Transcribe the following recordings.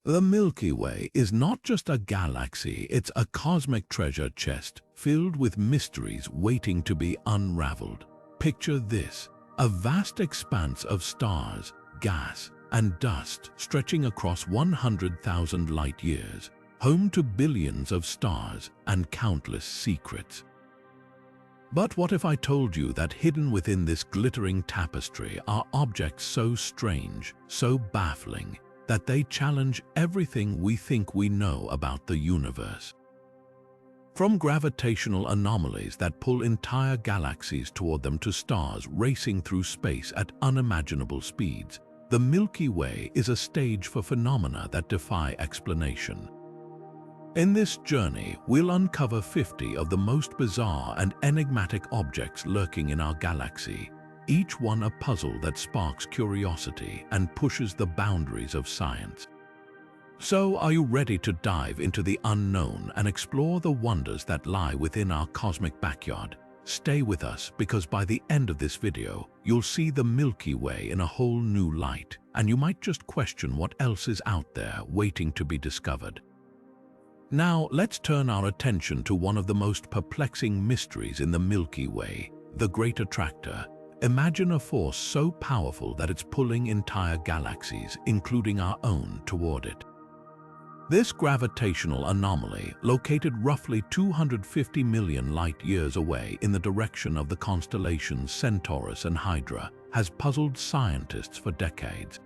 The Milky Way is not just a galaxy, it's a cosmic treasure chest filled with mysteries waiting to be unraveled. Picture this, a vast expanse of stars, gas, and dust stretching across 100,000 light-years, home to billions of stars and countless secrets. But what if I told you that hidden within this glittering tapestry are objects so strange, so baffling, that they challenge everything we think we know about the universe? From gravitational anomalies that pull entire galaxies toward them to stars racing through space at unimaginable speeds, the Milky Way is a stage for phenomena that defy explanation. In this journey, we'll uncover 50 of the most bizarre and enigmatic objects lurking in our galaxy, each one a puzzle that sparks curiosity and pushes the boundaries of science. So, are you ready to dive into the unknown and explore the wonders that lie within our cosmic backyard? Stay with us, because by the end of this video, you'll see the Milky Way in a whole new light, and you might just question what else is out there waiting to be discovered. Now, let's turn our attention to one of the most perplexing mysteries in the Milky Way, the Great Attractor. Imagine a force so powerful that it's pulling entire galaxies, including our own, toward it. This gravitational anomaly, located roughly 250 million light-years away in the direction of the constellations Centaurus and Hydra, has puzzled scientists for decades.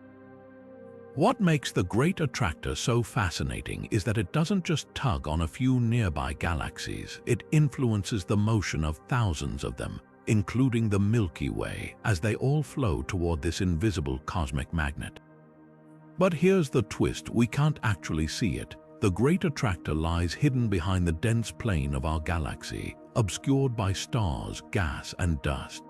What makes the Great Attractor so fascinating is that it doesn't just tug on a few nearby galaxies, it influences the motion of thousands of them, including the Milky Way, as they all flow toward this invisible cosmic magnet. But here's the twist: we can't actually see it. The Great Attractor lies hidden behind the dense plane of our galaxy, obscured by stars, gas, and dust.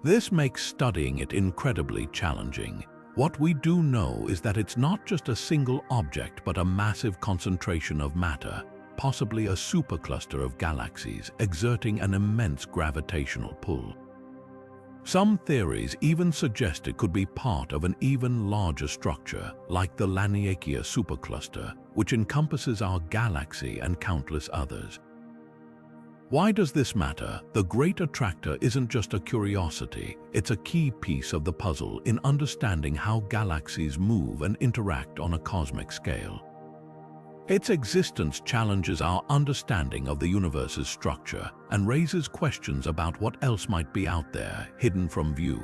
This makes studying it incredibly challenging. What we do know is that it's not just a single object, but a massive concentration of matter, possibly a supercluster of galaxies, exerting an immense gravitational pull. Some theories even suggest it could be part of an even larger structure, like the Laniakea supercluster, which encompasses our galaxy and countless others. Why does this matter? The Great Attractor isn't just a curiosity, it's a key piece of the puzzle in understanding how galaxies move and interact on a cosmic scale. Its existence challenges our understanding of the universe's structure and raises questions about what else might be out there, hidden from view.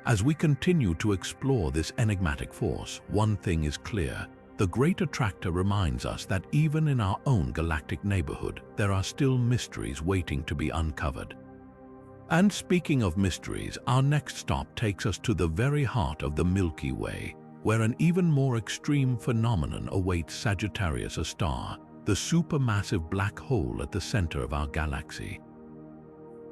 As we continue to explore this enigmatic force, one thing is clear: the Great Attractor reminds us that even in our own galactic neighborhood, there are still mysteries waiting to be uncovered. And speaking of mysteries, our next stop takes us to the very heart of the Milky Way, where an even more extreme phenomenon awaits Sagittarius A star, the supermassive black hole at the center of our galaxy.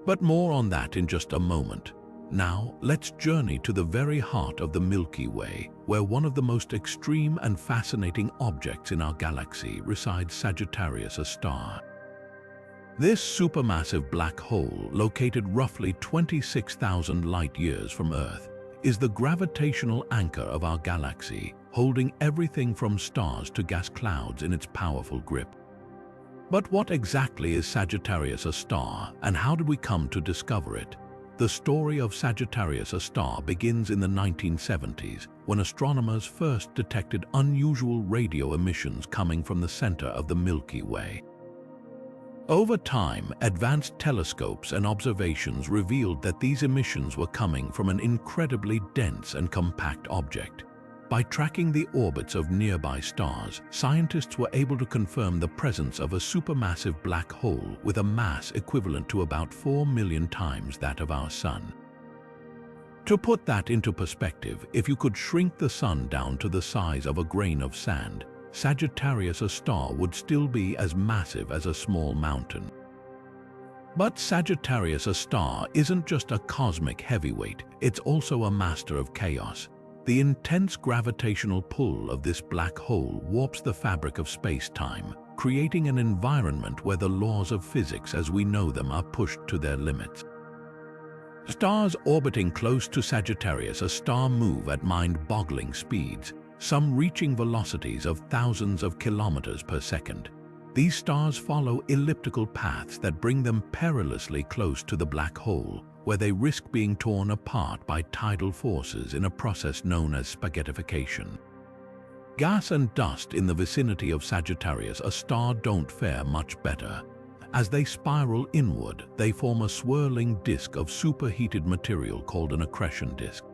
But more on that in just a moment. Now, let's journey to the very heart of the Milky Way, where one of the most extreme and fascinating objects in our galaxy resides: Sagittarius A star. This supermassive black hole, located roughly 26,000 light-years from Earth, is the gravitational anchor of our galaxy, holding everything from stars to gas clouds in its powerful grip. But what exactly is Sagittarius A star, and how did we come to discover it? The story of Sagittarius A star begins in the 1970s, when astronomers first detected unusual radio emissions coming from the center of the Milky Way. Over time, advanced telescopes and observations revealed that these emissions were coming from an incredibly dense and compact object. By tracking the orbits of nearby stars, scientists were able to confirm the presence of a supermassive black hole with a mass equivalent to about 4 million times that of our Sun. To put that into perspective, if you could shrink the Sun down to the size of a grain of sand, Sagittarius A star would still be as massive as a small mountain. But Sagittarius A star isn't just a cosmic heavyweight, it's also a master of chaos. The intense gravitational pull of this black hole warps the fabric of space-time, creating an environment where the laws of physics as we know them are pushed to their limits. Stars orbiting close to Sagittarius A star move at mind-boggling speeds, some reaching velocities of thousands of kilometers per second. These stars follow elliptical paths that bring them perilously close to the black hole, where they risk being torn apart by tidal forces in a process known as spaghettification. Gas and dust in the vicinity of Sagittarius A don't fare much better. As they spiral inward, they form a swirling disk of superheated material called an accretion disk.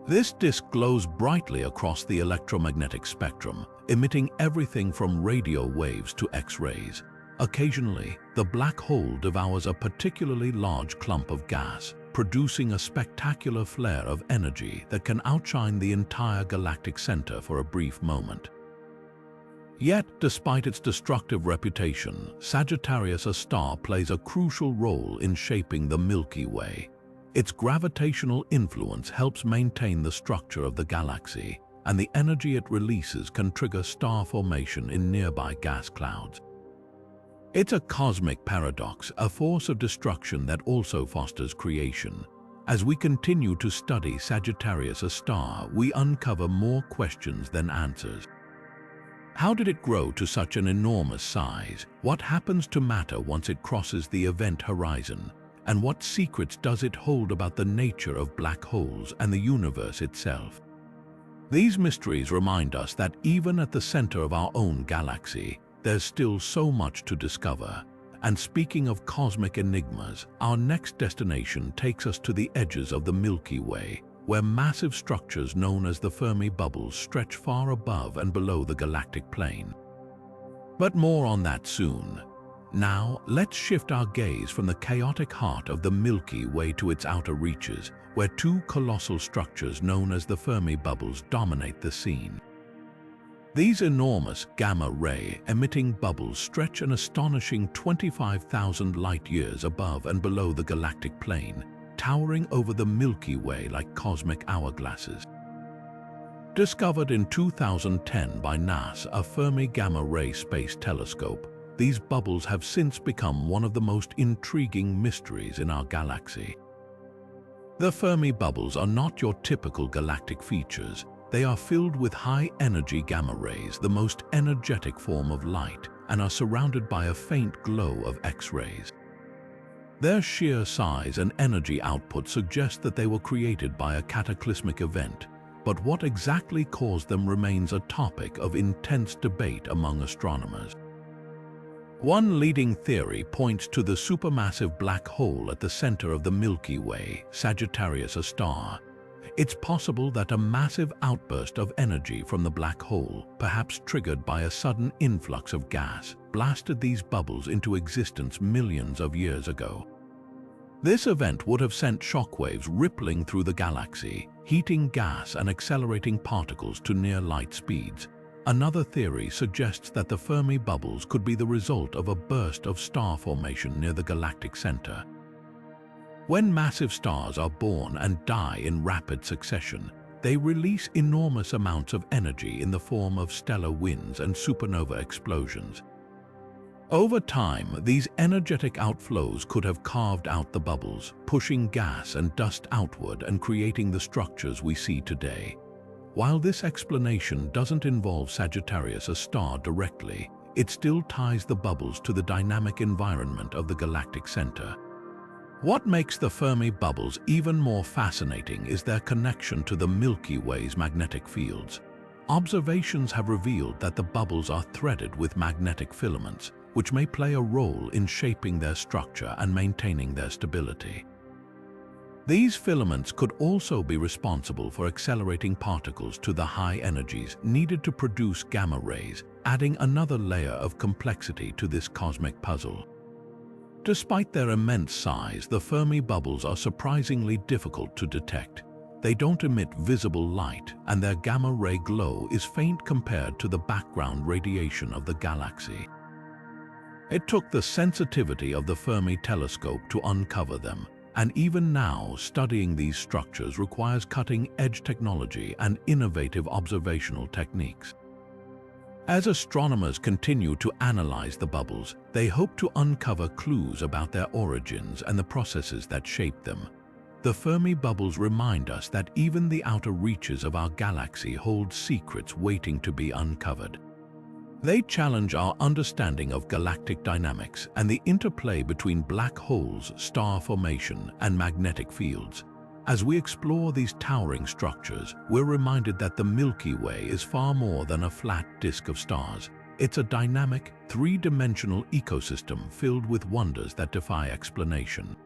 This disk glows brightly across the electromagnetic spectrum, emitting everything from radio waves to X-rays. Occasionally, the black hole devours a particularly large clump of gas, producing a spectacular flare of energy that can outshine the entire galactic center for a brief moment. Yet, despite its destructive reputation, Sagittarius A plays a crucial role in shaping the Milky Way. Its gravitational influence helps maintain the structure of the galaxy, and the energy it releases can trigger star formation in nearby gas clouds. It's a cosmic paradox, a force of destruction that also fosters creation. As we continue to study Sagittarius A, we uncover more questions than answers. How did it grow to such an enormous size? What happens to matter once it crosses the event horizon? And what secrets does it hold about the nature of black holes and the universe itself? These mysteries remind us that even at the center of our own galaxy, there's still so much to discover. And speaking of cosmic enigmas, our next destination takes us to the edges of the Milky Way, where massive structures known as the Fermi Bubbles stretch far above and below the galactic plane. But more on that soon. Now, let's shift our gaze from the chaotic heart of the Milky Way to its outer reaches, where two colossal structures known as the Fermi Bubbles dominate the scene. These enormous gamma-ray emitting bubbles stretch an astonishing 25,000 light-years above and below the galactic plane, towering over the Milky Way like cosmic hourglasses. Discovered in 2010 by NASA, a Fermi Gamma-Ray Space Telescope, these bubbles have since become one of the most intriguing mysteries in our galaxy. The Fermi Bubbles are not your typical galactic features. They are filled with high-energy gamma rays, the most energetic form of light, and are surrounded by a faint glow of X-rays. Their sheer size and energy output suggest that they were created by a cataclysmic event, but what exactly caused them remains a topic of intense debate among astronomers. One leading theory points to the supermassive black hole at the center of the Milky Way, Sagittarius A. It's possible that a massive outburst of energy from the black hole, perhaps triggered by a sudden influx of gas, blasted these bubbles into existence millions of years ago. This event would have sent shockwaves rippling through the galaxy, heating gas and accelerating particles to near-light speeds. Another theory suggests that the Fermi Bubbles could be the result of a burst of star formation near the galactic center. When massive stars are born and die in rapid succession, they release enormous amounts of energy in the form of stellar winds and supernova explosions. Over time, these energetic outflows could have carved out the bubbles, pushing gas and dust outward and creating the structures we see today. While this explanation doesn't involve Sagittarius A directly, it still ties the bubbles to the dynamic environment of the galactic center. What makes the Fermi Bubbles even more fascinating is their connection to the Milky Way's magnetic fields. Observations have revealed that the bubbles are threaded with magnetic filaments, which may play a role in shaping their structure and maintaining their stability. These filaments could also be responsible for accelerating particles to the high energies needed to produce gamma rays, adding another layer of complexity to this cosmic puzzle. Despite their immense size, the Fermi Bubbles are surprisingly difficult to detect. They don't emit visible light, and their gamma-ray glow is faint compared to the background radiation of the galaxy. It took the sensitivity of the Fermi telescope to uncover them, and even now, studying these structures requires cutting-edge technology and innovative observational techniques. As astronomers continue to analyze the bubbles, they hope to uncover clues about their origins and the processes that shape them. The Fermi Bubbles remind us that even the outer reaches of our galaxy hold secrets waiting to be uncovered. They challenge our understanding of galactic dynamics and the interplay between black holes, star formation, and magnetic fields. As we explore these towering structures, we're reminded that the Milky Way is far more than a flat disk of stars. It's a dynamic, three-dimensional ecosystem filled with wonders that defy explanation.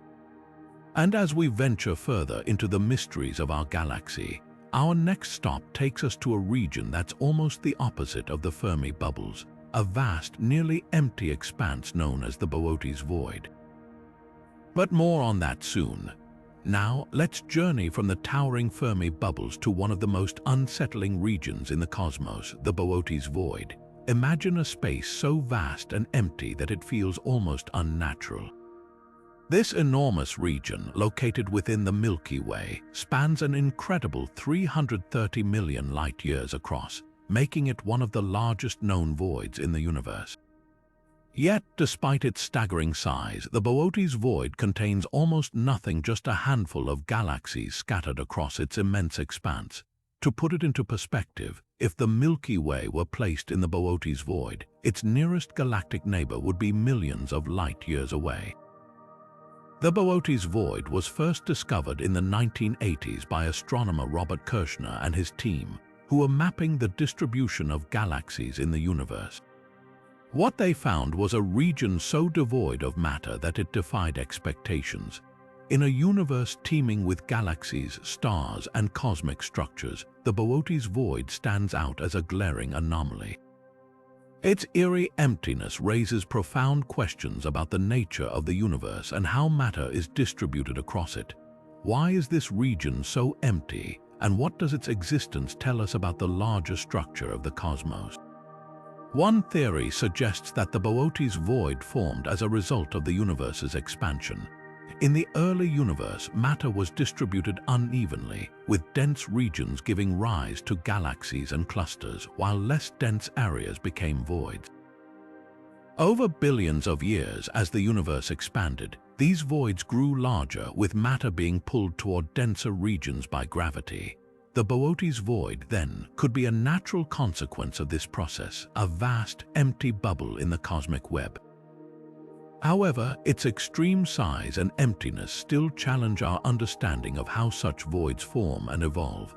And as we venture further into the mysteries of our galaxy, our next stop takes us to a region that's almost the opposite of the Fermi Bubbles, a vast, nearly empty expanse known as the Boötes Void. But more on that soon. Now, let's journey from the towering Fermi Bubbles to one of the most unsettling regions in the cosmos, the Boötes Void. Imagine a space so vast and empty that it feels almost unnatural. This enormous region, located within the Milky Way, spans an incredible 330 million light-years across, making it one of the largest known voids in the universe. Yet, despite its staggering size, the Boötes Void contains almost nothing, just a handful of galaxies scattered across its immense expanse. To put it into perspective, if the Milky Way were placed in the Boötes Void, its nearest galactic neighbor would be millions of light-years away. The Boötes Void was first discovered in the 1980s by astronomer Robert Kirshner and his team, who were mapping the distribution of galaxies in the universe. What they found was a region so devoid of matter that it defied expectations. In a universe teeming with galaxies, stars, and cosmic structures, the Boötes Void stands out as a glaring anomaly. Its eerie emptiness raises profound questions about the nature of the universe and how matter is distributed across it. Why is this region so empty, and what does its existence tell us about the larger structure of the cosmos? One theory suggests that the Boötes Void formed as a result of the universe's expansion. In the early universe, matter was distributed unevenly, with dense regions giving rise to galaxies and clusters, while less dense areas became voids. Over billions of years, as the universe expanded, these voids grew larger, with matter being pulled toward denser regions by gravity. The Boötes Void, then, could be a natural consequence of this process, a vast, empty bubble in the cosmic web. However, its extreme size and emptiness still challenge our understanding of how such voids form and evolve.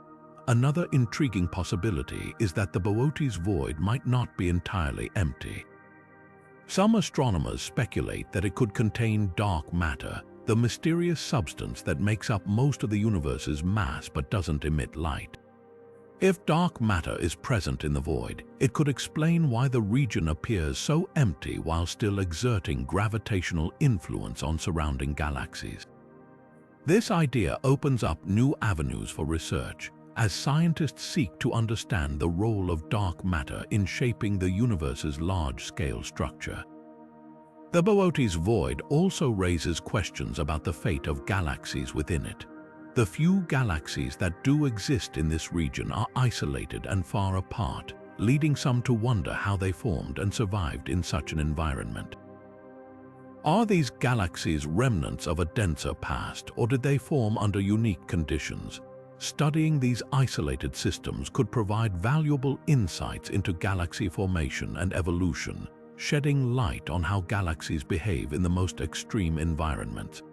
Another intriguing possibility is that the Boötes Void might not be entirely empty. Some astronomers speculate that it could contain dark matter, the mysterious substance that makes up most of the universe's mass but doesn't emit light. If dark matter is present in the void, it could explain why the region appears so empty while still exerting gravitational influence on surrounding galaxies. This idea opens up new avenues for research, as scientists seek to understand the role of dark matter in shaping the universe's large-scale structure. The Boötes Void also raises questions about the fate of galaxies within it. The few galaxies that do exist in this region are isolated and far apart, leading some to wonder how they formed and survived in such an environment. Are these galaxies remnants of a denser past, or did they form under unique conditions? Studying these isolated systems could provide valuable insights into galaxy formation and evolution, shedding light on how galaxies behave in the most extreme environments.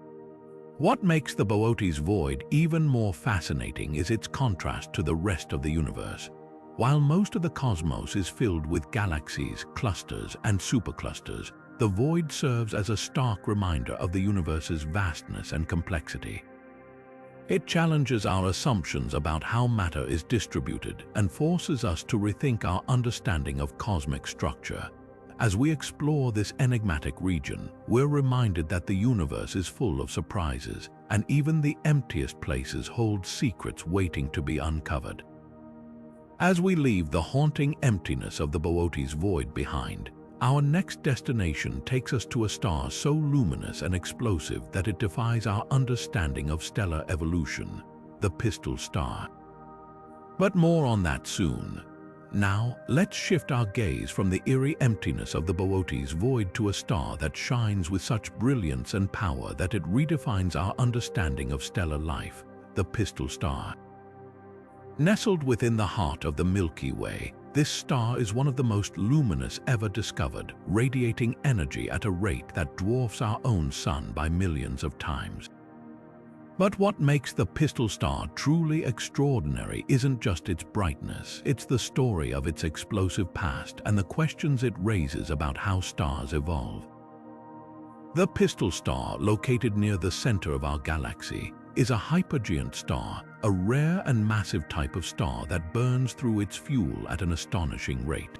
What makes the Boötes Void even more fascinating is its contrast to the rest of the universe. While most of the cosmos is filled with galaxies, clusters, and superclusters, the void serves as a stark reminder of the universe's vastness and complexity. It challenges our assumptions about how matter is distributed and forces us to rethink our understanding of cosmic structure. As we explore this enigmatic region, we're reminded that the universe is full of surprises, and even the emptiest places hold secrets waiting to be uncovered. As we leave the haunting emptiness of the Boötes Void behind, our next destination takes us to a star so luminous and explosive that it defies our understanding of stellar evolution, the Pistol Star. But more on that soon. Now, let's shift our gaze from the eerie emptiness of the Boötes Void to a star that shines with such brilliance and power that it redefines our understanding of stellar life, the Pistol Star. Nestled within the heart of the Milky Way, this star is one of the most luminous ever discovered, radiating energy at a rate that dwarfs our own sun by millions of times. But what makes the Pistol Star truly extraordinary isn't just its brightness, it's the story of its explosive past and the questions it raises about how stars evolve. The Pistol Star, located near the center of our galaxy, is a hypergiant star, a rare and massive type of star that burns through its fuel at an astonishing rate.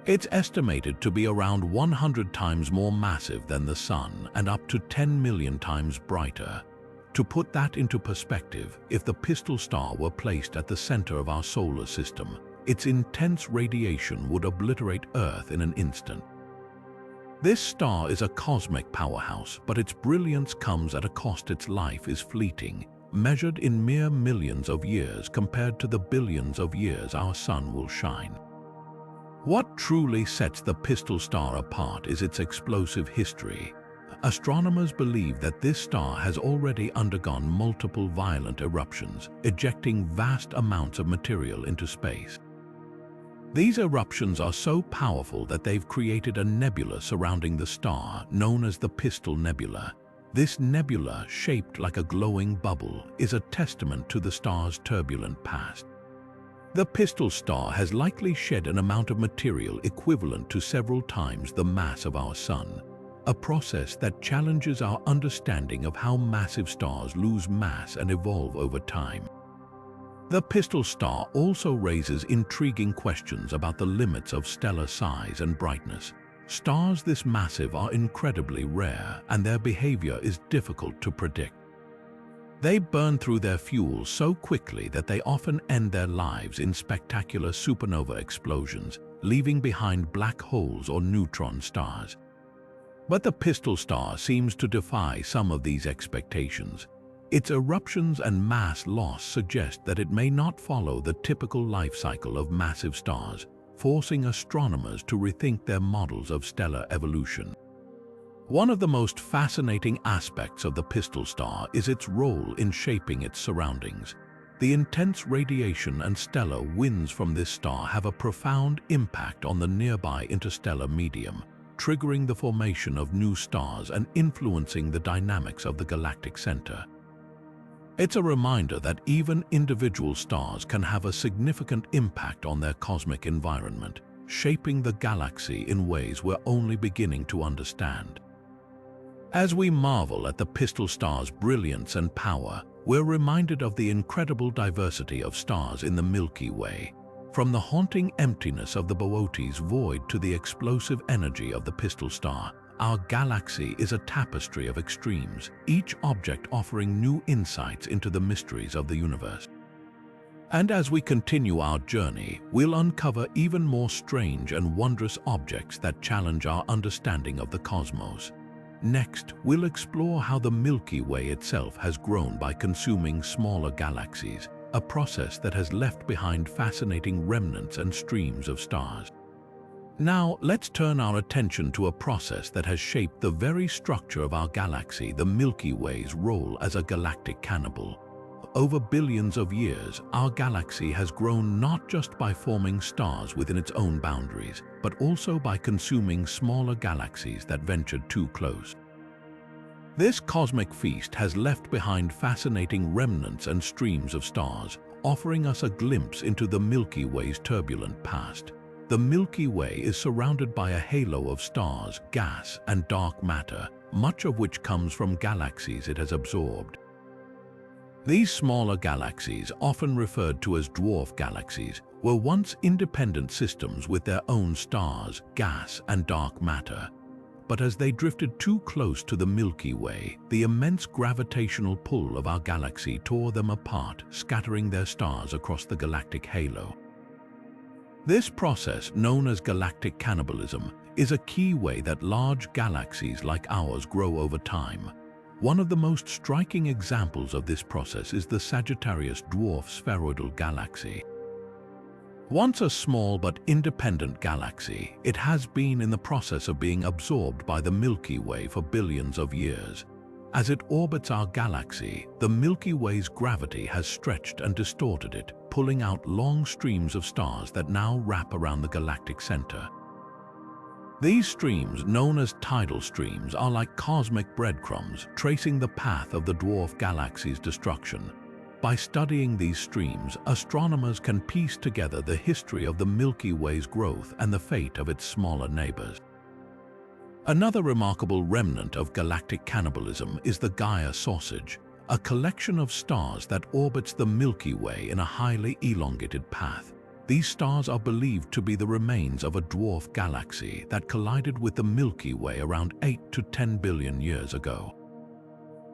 It's estimated to be around 100 times more massive than the Sun and up to 10 million times brighter. To put that into perspective, if the Pistol Star were placed at the center of our solar system, its intense radiation would obliterate Earth in an instant. This star is a cosmic powerhouse, but its brilliance comes at a cost. Its life is fleeting, measured in mere millions of years compared to the billions of years our sun will shine. What truly sets the Pistol Star apart is its explosive history. Astronomers believe that this star has already undergone multiple violent eruptions, ejecting vast amounts of material into space. These eruptions are so powerful that they've created a nebula surrounding the star, known as the Pistol Nebula. This nebula, shaped like a glowing bubble, is a testament to the star's turbulent past. The Pistol Star has likely shed an amount of material equivalent to several times the mass of our Sun, a process that challenges our understanding of how massive stars lose mass and evolve over time. The Pistol Star also raises intriguing questions about the limits of stellar size and brightness. Stars this massive are incredibly rare, and their behavior is difficult to predict. They burn through their fuel so quickly that they often end their lives in spectacular supernova explosions, leaving behind black holes or neutron stars. But the Pistol Star seems to defy some of these expectations. Its eruptions and mass loss suggest that it may not follow the typical life cycle of massive stars, forcing astronomers to rethink their models of stellar evolution. One of the most fascinating aspects of the Pistol Star is its role in shaping its surroundings. The intense radiation and stellar winds from this star have a profound impact on the nearby interstellar medium, triggering the formation of new stars and influencing the dynamics of the galactic center. It's a reminder that even individual stars can have a significant impact on their cosmic environment, shaping the galaxy in ways we're only beginning to understand. As we marvel at the Pistol Star's brilliance and power, we're reminded of the incredible diversity of stars in the Milky Way. From the haunting emptiness of the Boötes Void to the explosive energy of the Pistol Star, our galaxy is a tapestry of extremes, each object offering new insights into the mysteries of the universe. And as we continue our journey, we'll uncover even more strange and wondrous objects that challenge our understanding of the cosmos. Next, we'll explore how the Milky Way itself has grown by consuming smaller galaxies, a process that has left behind fascinating remnants and streams of stars. Now, let's turn our attention to a process that has shaped the very structure of our galaxy, the Milky Way's role as a galactic cannibal. Over billions of years, our galaxy has grown not just by forming stars within its own boundaries, but also by consuming smaller galaxies that ventured too close. This cosmic feast has left behind fascinating remnants and streams of stars, offering us a glimpse into the Milky Way's turbulent past. The Milky Way is surrounded by a halo of stars, gas, and dark matter, much of which comes from galaxies it has absorbed. These smaller galaxies, often referred to as dwarf galaxies, were once independent systems with their own stars, gas, and dark matter. But as they drifted too close to the Milky Way, the immense gravitational pull of our galaxy tore them apart, scattering their stars across the galactic halo. This process, known as galactic cannibalism, is a key way that large galaxies like ours grow over time. One of the most striking examples of this process is the Sagittarius dwarf spheroidal galaxy. Once a small but independent galaxy, it has been in the process of being absorbed by the Milky Way for billions of years. As it orbits our galaxy, the Milky Way's gravity has stretched and distorted it, pulling out long streams of stars that now wrap around the galactic center. These streams, known as tidal streams, are like cosmic breadcrumbs, tracing the path of the dwarf galaxy's destruction. By studying these streams, astronomers can piece together the history of the Milky Way's growth and the fate of its smaller neighbors. Another remarkable remnant of galactic cannibalism is the Gaia sausage, a collection of stars that orbits the Milky Way in a highly elongated path. These stars are believed to be the remains of a dwarf galaxy that collided with the Milky Way around 8 to 10 billion years ago.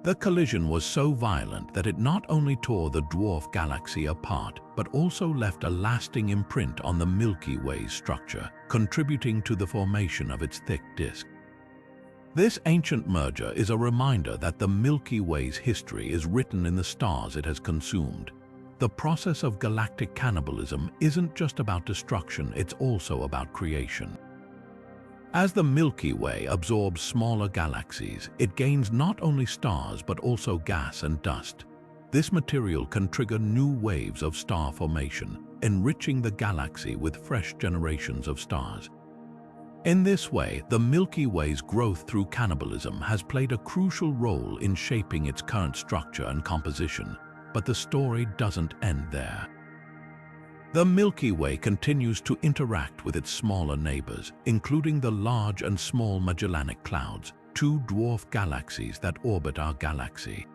The collision was so violent that it not only tore the dwarf galaxy apart, but also left a lasting imprint on the Milky Way's structure, contributing to the formation of its thick disk. This ancient merger is a reminder that the Milky Way's history is written in the stars it has consumed. The process of galactic cannibalism isn't just about destruction, it's also about creation. As the Milky Way absorbs smaller galaxies, it gains not only stars but also gas and dust. This material can trigger new waves of star formation, enriching the galaxy with fresh generations of stars. In this way, the Milky Way's growth through cannibalism has played a crucial role in shaping its current structure and composition. But the story doesn't end there. The Milky Way continues to interact with its smaller neighbors, including the large and small Magellanic Clouds, two dwarf galaxies that orbit our galaxy.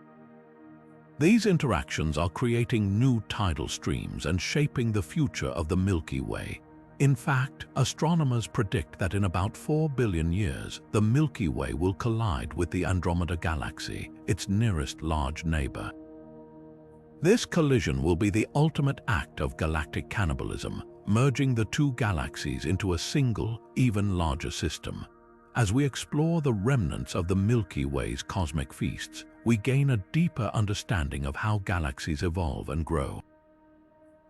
These interactions are creating new tidal streams and shaping the future of the Milky Way. In fact, astronomers predict that in about 4 billion years, the Milky Way will collide with the Andromeda Galaxy, its nearest large neighbor. This collision will be the ultimate act of galactic cannibalism, merging the two galaxies into a single, even larger system. As we explore the remnants of the Milky Way's cosmic feasts, we gain a deeper understanding of how galaxies evolve and grow.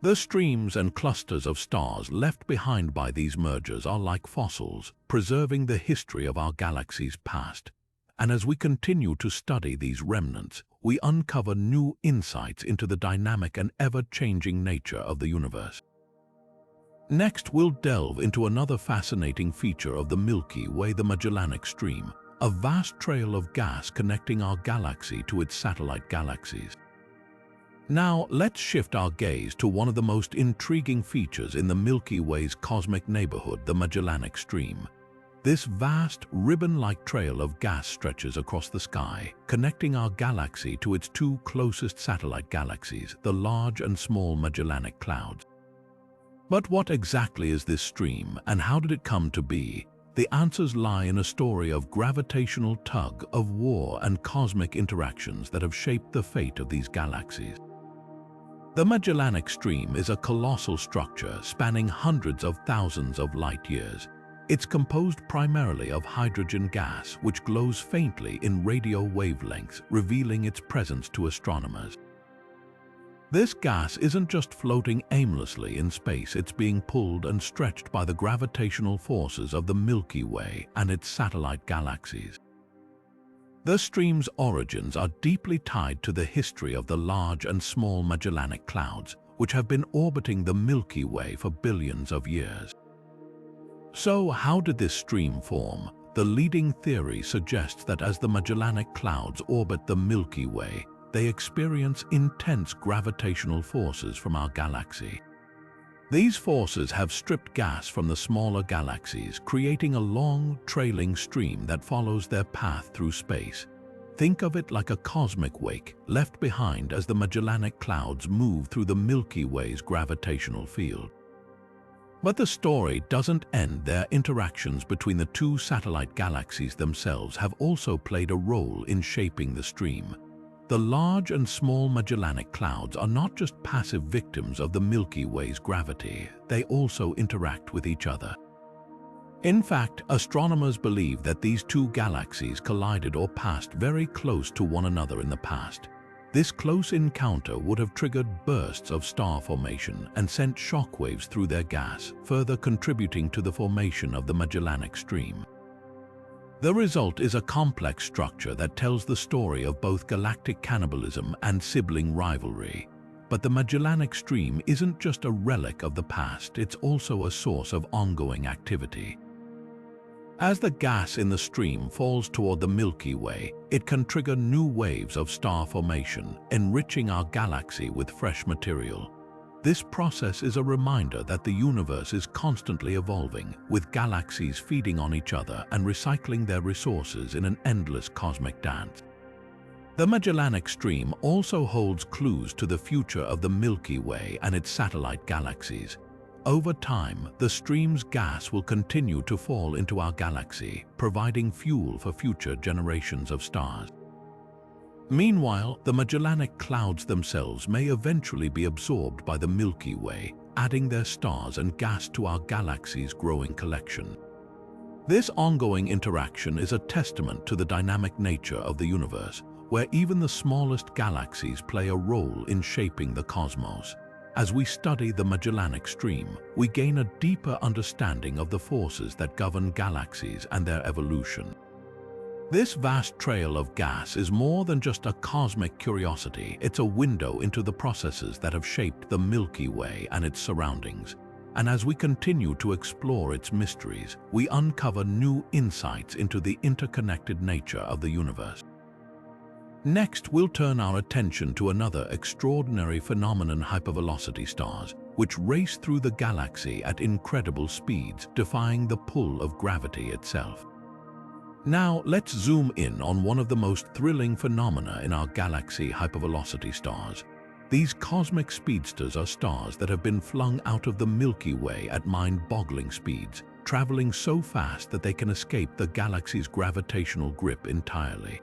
The streams and clusters of stars left behind by these mergers are like fossils, preserving the history of our galaxy's past. And as we continue to study these remnants, we uncover new insights into the dynamic and ever-changing nature of the universe. Next, we'll delve into another fascinating feature of the Milky Way, the Magellanic Stream, a vast trail of gas connecting our galaxy to its satellite galaxies. Now, let's shift our gaze to one of the most intriguing features in the Milky Way's cosmic neighborhood, the Magellanic Stream. This vast, ribbon-like trail of gas stretches across the sky, connecting our galaxy to its two closest satellite galaxies, the large and small Magellanic Clouds. But what exactly is this stream, and how did it come to be? The answers lie in a story of gravitational tug of war and cosmic interactions that have shaped the fate of these galaxies. The Magellanic Stream is a colossal structure spanning hundreds of thousands of light years. It's composed primarily of hydrogen gas, which glows faintly in radio wavelengths, revealing its presence to astronomers. This gas isn't just floating aimlessly in space, it's being pulled and stretched by the gravitational forces of the Milky Way and its satellite galaxies. The stream's origins are deeply tied to the history of the large and small Magellanic Clouds, which have been orbiting the Milky Way for billions of years. So, how did this stream form? The leading theory suggests that as the Magellanic Clouds orbit the Milky Way, they experience intense gravitational forces from our galaxy. These forces have stripped gas from the smaller galaxies, creating a long, trailing stream that follows their path through space. Think of it like a cosmic wake left behind as the Magellanic Clouds move through the Milky Way's gravitational field. But the story doesn't end there. Interactions between the two satellite galaxies themselves have also played a role in shaping the stream. The large and small Magellanic Clouds are not just passive victims of the Milky Way's gravity, they also interact with each other. In fact, astronomers believe that these two galaxies collided or passed very close to one another in the past. This close encounter would have triggered bursts of star formation and sent shockwaves through their gas, further contributing to the formation of the Magellanic Stream. The result is a complex structure that tells the story of both galactic cannibalism and sibling rivalry. But the Magellanic Stream isn't just a relic of the past, it's also a source of ongoing activity. As the gas in the stream falls toward the Milky Way, it can trigger new waves of star formation, enriching our galaxy with fresh material. This process is a reminder that the universe is constantly evolving, with galaxies feeding on each other and recycling their resources in an endless cosmic dance. The Magellanic Stream also holds clues to the future of the Milky Way and its satellite galaxies. Over time, the stream's gas will continue to fall into our galaxy, providing fuel for future generations of stars. Meanwhile, the Magellanic Clouds themselves may eventually be absorbed by the Milky Way, adding their stars and gas to our galaxy's growing collection. This ongoing interaction is a testament to the dynamic nature of the universe, where even the smallest galaxies play a role in shaping the cosmos. As we study the Magellanic Stream, we gain a deeper understanding of the forces that govern galaxies and their evolution. This vast trail of gas is more than just a cosmic curiosity, it's a window into the processes that have shaped the Milky Way and its surroundings. And as we continue to explore its mysteries, we uncover new insights into the interconnected nature of the universe. Next, we'll turn our attention to another extraordinary phenomenon: hypervelocity stars, which race through the galaxy at incredible speeds, defying the pull of gravity itself. Now, let's zoom in on one of the most thrilling phenomena in our galaxy: hypervelocity stars. These cosmic speedsters are stars that have been flung out of the Milky Way at mind-boggling speeds, traveling so fast that they can escape the galaxy's gravitational grip entirely.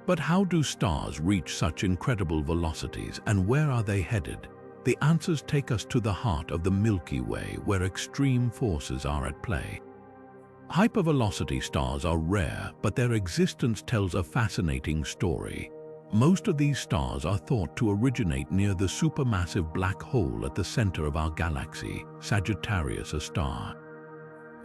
But how do stars reach such incredible velocities, and where are they headed? The answers take us to the heart of the Milky Way, where extreme forces are at play. Hypervelocity stars are rare, but their existence tells a fascinating story. Most of these stars are thought to originate near the supermassive black hole at the center of our galaxy, Sagittarius A.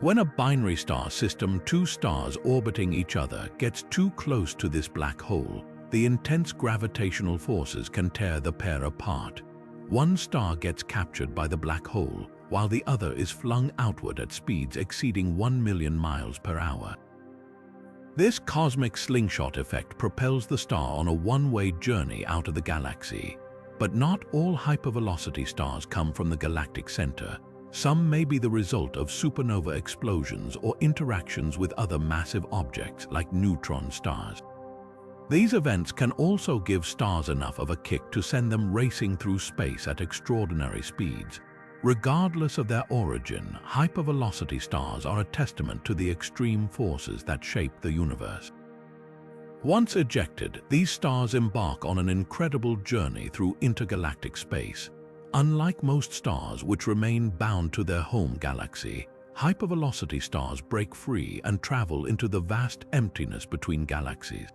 When a binary star system, two stars orbiting each other, gets too close to this black hole, the intense gravitational forces can tear the pair apart. One star gets captured by the black hole, while the other is flung outward at speeds exceeding 1 million miles per hour. This cosmic slingshot effect propels the star on a one-way journey out of the galaxy. But not all hypervelocity stars come from the galactic center. Some may be the result of supernova explosions or interactions with other massive objects like neutron stars. These events can also give stars enough of a kick to send them racing through space at extraordinary speeds. Regardless of their origin, hypervelocity stars are a testament to the extreme forces that shape the universe. Once ejected, these stars embark on an incredible journey through intergalactic space. Unlike most stars which remain bound to their home galaxy, hypervelocity stars break free and travel into the vast emptiness between galaxies.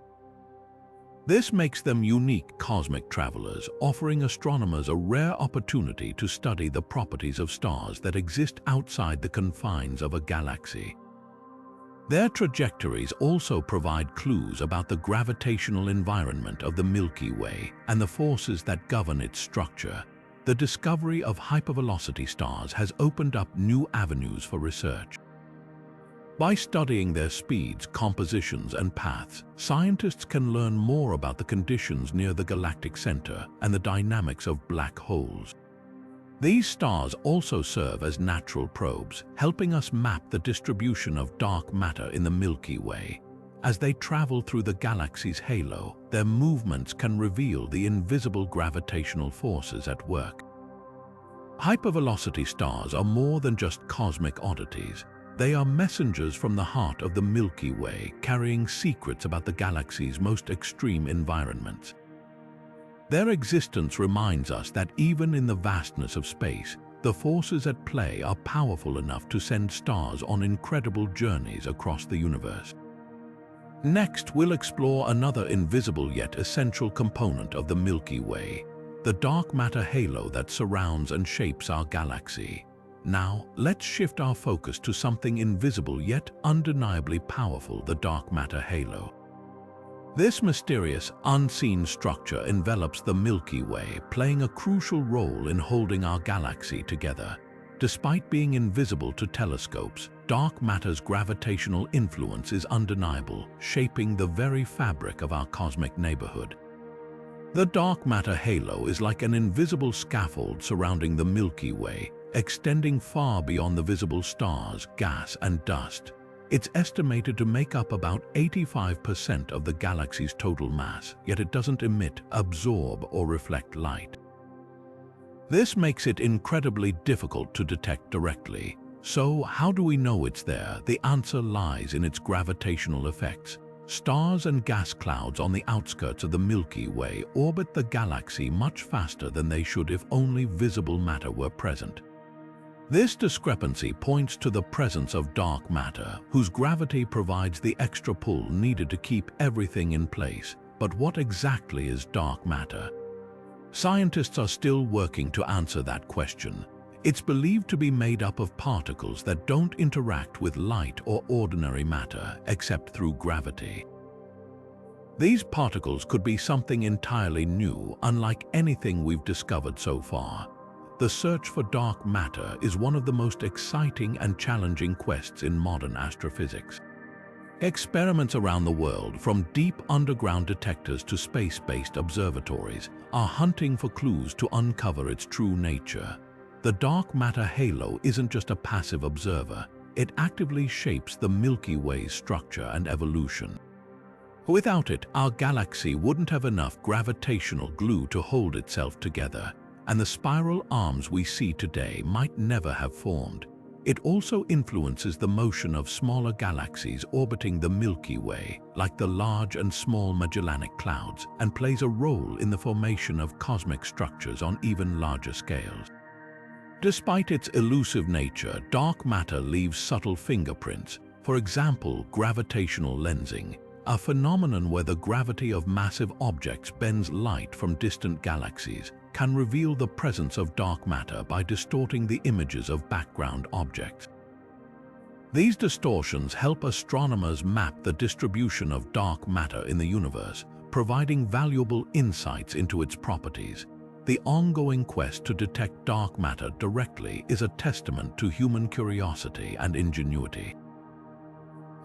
This makes them unique cosmic travelers, offering astronomers a rare opportunity to study the properties of stars that exist outside the confines of a galaxy. Their trajectories also provide clues about the gravitational environment of the Milky Way and the forces that govern its structure. The discovery of hypervelocity stars has opened up new avenues for research. By studying their speeds, compositions, and paths, scientists can learn more about the conditions near the galactic center and the dynamics of black holes. These stars also serve as natural probes, helping us map the distribution of dark matter in the Milky Way. As they travel through the galaxy's halo, their movements can reveal the invisible gravitational forces at work. Hypervelocity stars are more than just cosmic oddities. They are messengers from the heart of the Milky Way, carrying secrets about the galaxy's most extreme environments. Their existence reminds us that even in the vastness of space, the forces at play are powerful enough to send stars on incredible journeys across the universe. Next, we'll explore another invisible yet essential component of the Milky Way, the dark matter halo that surrounds and shapes our galaxy. Now, let's shift our focus to something invisible yet undeniably powerful, the dark matter halo. This mysterious, unseen structure envelops the Milky Way, playing a crucial role in holding our galaxy together. Despite being invisible to telescopes, dark matter's gravitational influence is undeniable, shaping the very fabric of our cosmic neighborhood. The dark matter halo is like an invisible scaffold surrounding the Milky Way, extending far beyond the visible stars, gas, and dust. It's estimated to make up about 85% of the galaxy's total mass, yet it doesn't emit, absorb, or reflect light. This makes it incredibly difficult to detect directly. So, how do we know it's there? The answer lies in its gravitational effects. Stars and gas clouds on the outskirts of the Milky Way orbit the galaxy much faster than they should if only visible matter were present. This discrepancy points to the presence of dark matter, whose gravity provides the extra pull needed to keep everything in place. But what exactly is dark matter? Scientists are still working to answer that question. It's believed to be made up of particles that don't interact with light or ordinary matter except through gravity. These particles could be something entirely new, unlike anything we've discovered so far. The search for dark matter is one of the most exciting and challenging quests in modern astrophysics. Experiments around the world, from deep underground detectors to space-based observatories, are hunting for clues to uncover its true nature. The dark matter halo isn't just a passive observer, it actively shapes the Milky Way's structure and evolution. Without it, our galaxy wouldn't have enough gravitational glue to hold itself together, and the spiral arms we see today might never have formed. It also influences the motion of smaller galaxies orbiting the Milky Way, like the large and small Magellanic Clouds, and plays a role in the formation of cosmic structures on even larger scales. Despite its elusive nature, dark matter leaves subtle fingerprints. For example, gravitational lensing, a phenomenon where the gravity of massive objects bends light from distant galaxies, can reveal the presence of dark matter by distorting the images of background objects. These distortions help astronomers map the distribution of dark matter in the universe, providing valuable insights into its properties. The ongoing quest to detect dark matter directly is a testament to human curiosity and ingenuity.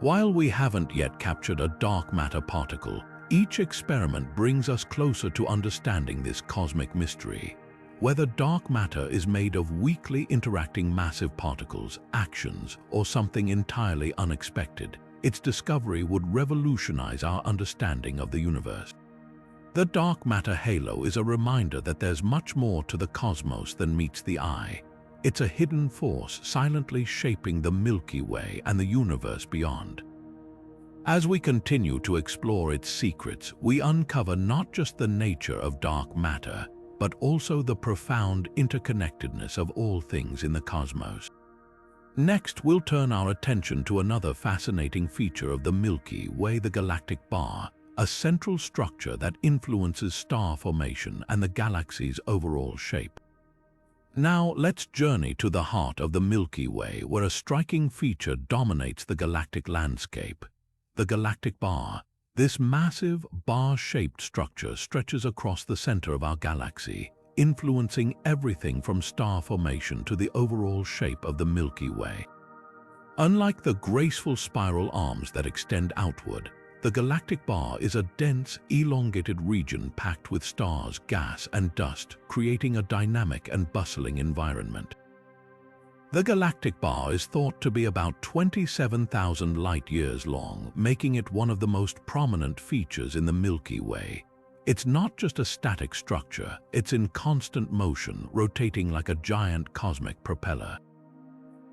While we haven't yet captured a dark matter particle, each experiment brings us closer to understanding this cosmic mystery. Whether dark matter is made of weakly interacting massive particles, actions, or something entirely unexpected, its discovery would revolutionize our understanding of the universe. The dark matter halo is a reminder that there's much more to the cosmos than meets the eye. It's a hidden force silently shaping the Milky Way and the universe beyond. As we continue to explore its secrets, we uncover not just the nature of dark matter, but also the profound interconnectedness of all things in the cosmos. Next, we'll turn our attention to another fascinating feature of the Milky Way, the galactic bar, a central structure that influences star formation and the galaxy's overall shape. Now, let's journey to the heart of the Milky Way, where a striking feature dominates the galactic landscape: the galactic bar. This massive, bar-shaped structure stretches across the center of our galaxy, influencing everything from star formation to the overall shape of the Milky Way. Unlike the graceful spiral arms that extend outward, the galactic bar is a dense, elongated region packed with stars, gas, and dust, creating a dynamic and bustling environment. The galactic bar is thought to be about 27,000 light-years long, making it one of the most prominent features in the Milky Way. It's not just a static structure, it's in constant motion, rotating like a giant cosmic propeller.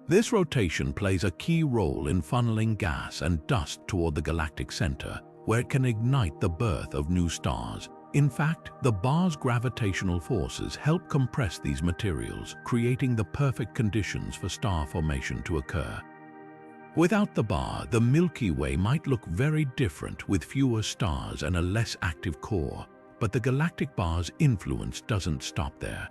This rotation plays a key role in funneling gas and dust toward the galactic center, where it can ignite the birth of new stars. In fact, the bar's gravitational forces help compress these materials, creating the perfect conditions for star formation to occur. Without the bar, the Milky Way might look very different with fewer stars and a less active core, but the galactic bar's influence doesn't stop there.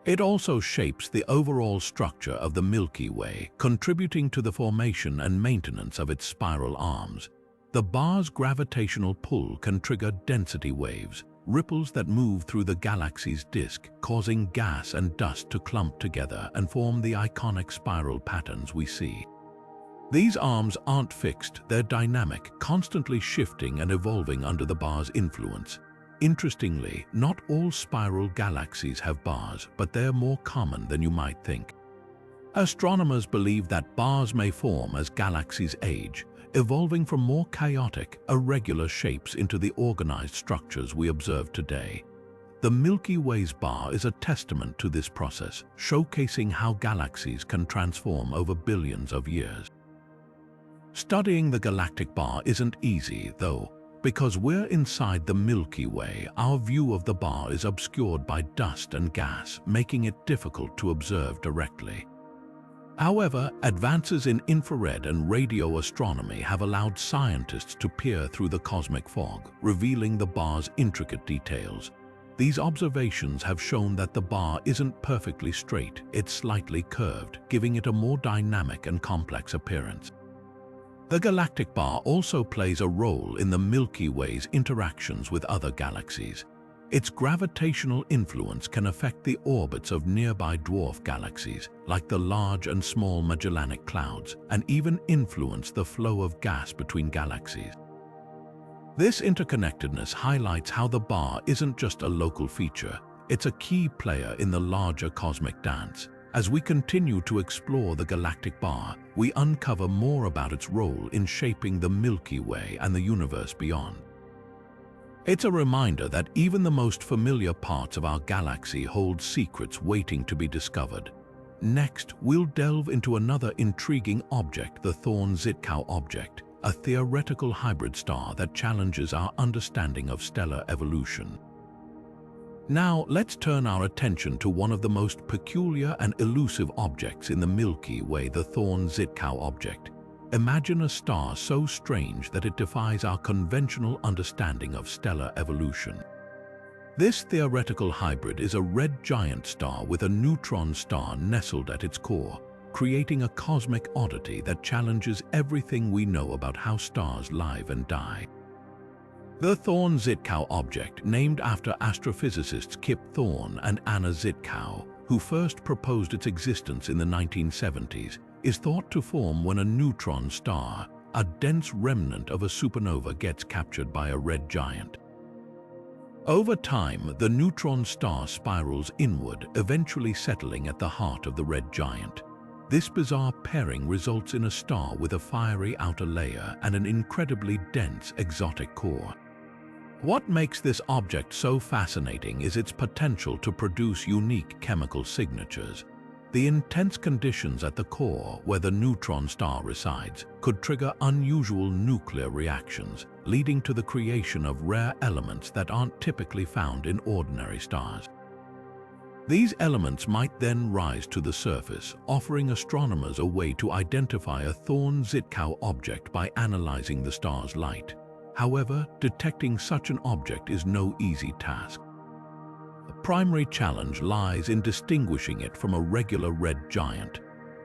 It also shapes the overall structure of the Milky Way, contributing to the formation and maintenance of its spiral arms. The bar's gravitational pull can trigger density waves, ripples that move through the galaxy's disk, causing gas and dust to clump together and form the iconic spiral patterns we see. These arms aren't fixed, they're dynamic, constantly shifting and evolving under the bar's influence. Interestingly, not all spiral galaxies have bars, but they're more common than you might think. Astronomers believe that bars may form as galaxies age, evolving from more chaotic, irregular shapes into the organized structures we observe today. The Milky Way's bar is a testament to this process, showcasing how galaxies can transform over billions of years. Studying the galactic bar isn't easy, though. Because we're inside the Milky Way, our view of the bar is obscured by dust and gas, making it difficult to observe directly. However, advances in infrared and radio astronomy have allowed scientists to peer through the cosmic fog, revealing the bar's intricate details. These observations have shown that the bar isn't perfectly straight, it's slightly curved, giving it a more dynamic and complex appearance. The galactic bar also plays a role in the Milky Way's interactions with other galaxies. Its gravitational influence can affect the orbits of nearby dwarf galaxies, like the Large and Small Magellanic Clouds, and even influence the flow of gas between galaxies. This interconnectedness highlights how the bar isn't just a local feature, it's a key player in the larger cosmic dance. As we continue to explore the galactic bar, we uncover more about its role in shaping the Milky Way and the universe beyond. It's a reminder that even the most familiar parts of our galaxy hold secrets waiting to be discovered. Next, we'll delve into another intriguing object, the Thorne-Zitkow object, a theoretical hybrid star that challenges our understanding of stellar evolution. Now, let's turn our attention to one of the most peculiar and elusive objects in the Milky Way, the Thorne-Zitkow object. Imagine a star so strange that it defies our conventional understanding of stellar evolution. This theoretical hybrid is a red giant star with a neutron star nestled at its core, creating a cosmic oddity that challenges everything we know about how stars live and die. The Thorne-Zitkow object, named after astrophysicists Kip Thorne and Anna Zitkow, who first proposed its existence in the 1970s, is thought to form when a neutron star, a dense remnant of a supernova, gets captured by a red giant. Over time, the neutron star spirals inward, eventually settling at the heart of the red giant. This bizarre pairing results in a star with a fiery outer layer and an incredibly dense, exotic core. What makes this object so fascinating is its potential to produce unique chemical signatures. The intense conditions at the core, where the neutron star resides, could trigger unusual nuclear reactions, leading to the creation of rare elements that aren't typically found in ordinary stars. These elements might then rise to the surface, offering astronomers a way to identify a Thorne-Zitkow object by analyzing the star's light. However, detecting such an object is no easy task. The primary challenge lies in distinguishing it from a regular red giant.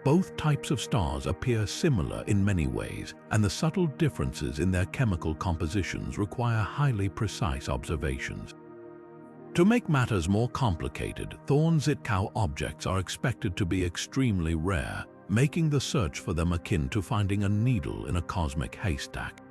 Both types of stars appear similar in many ways, and the subtle differences in their chemical compositions require highly precise observations. To make matters more complicated, Thorne-Zitkow objects are expected to be extremely rare, making the search for them akin to finding a needle in a cosmic haystack.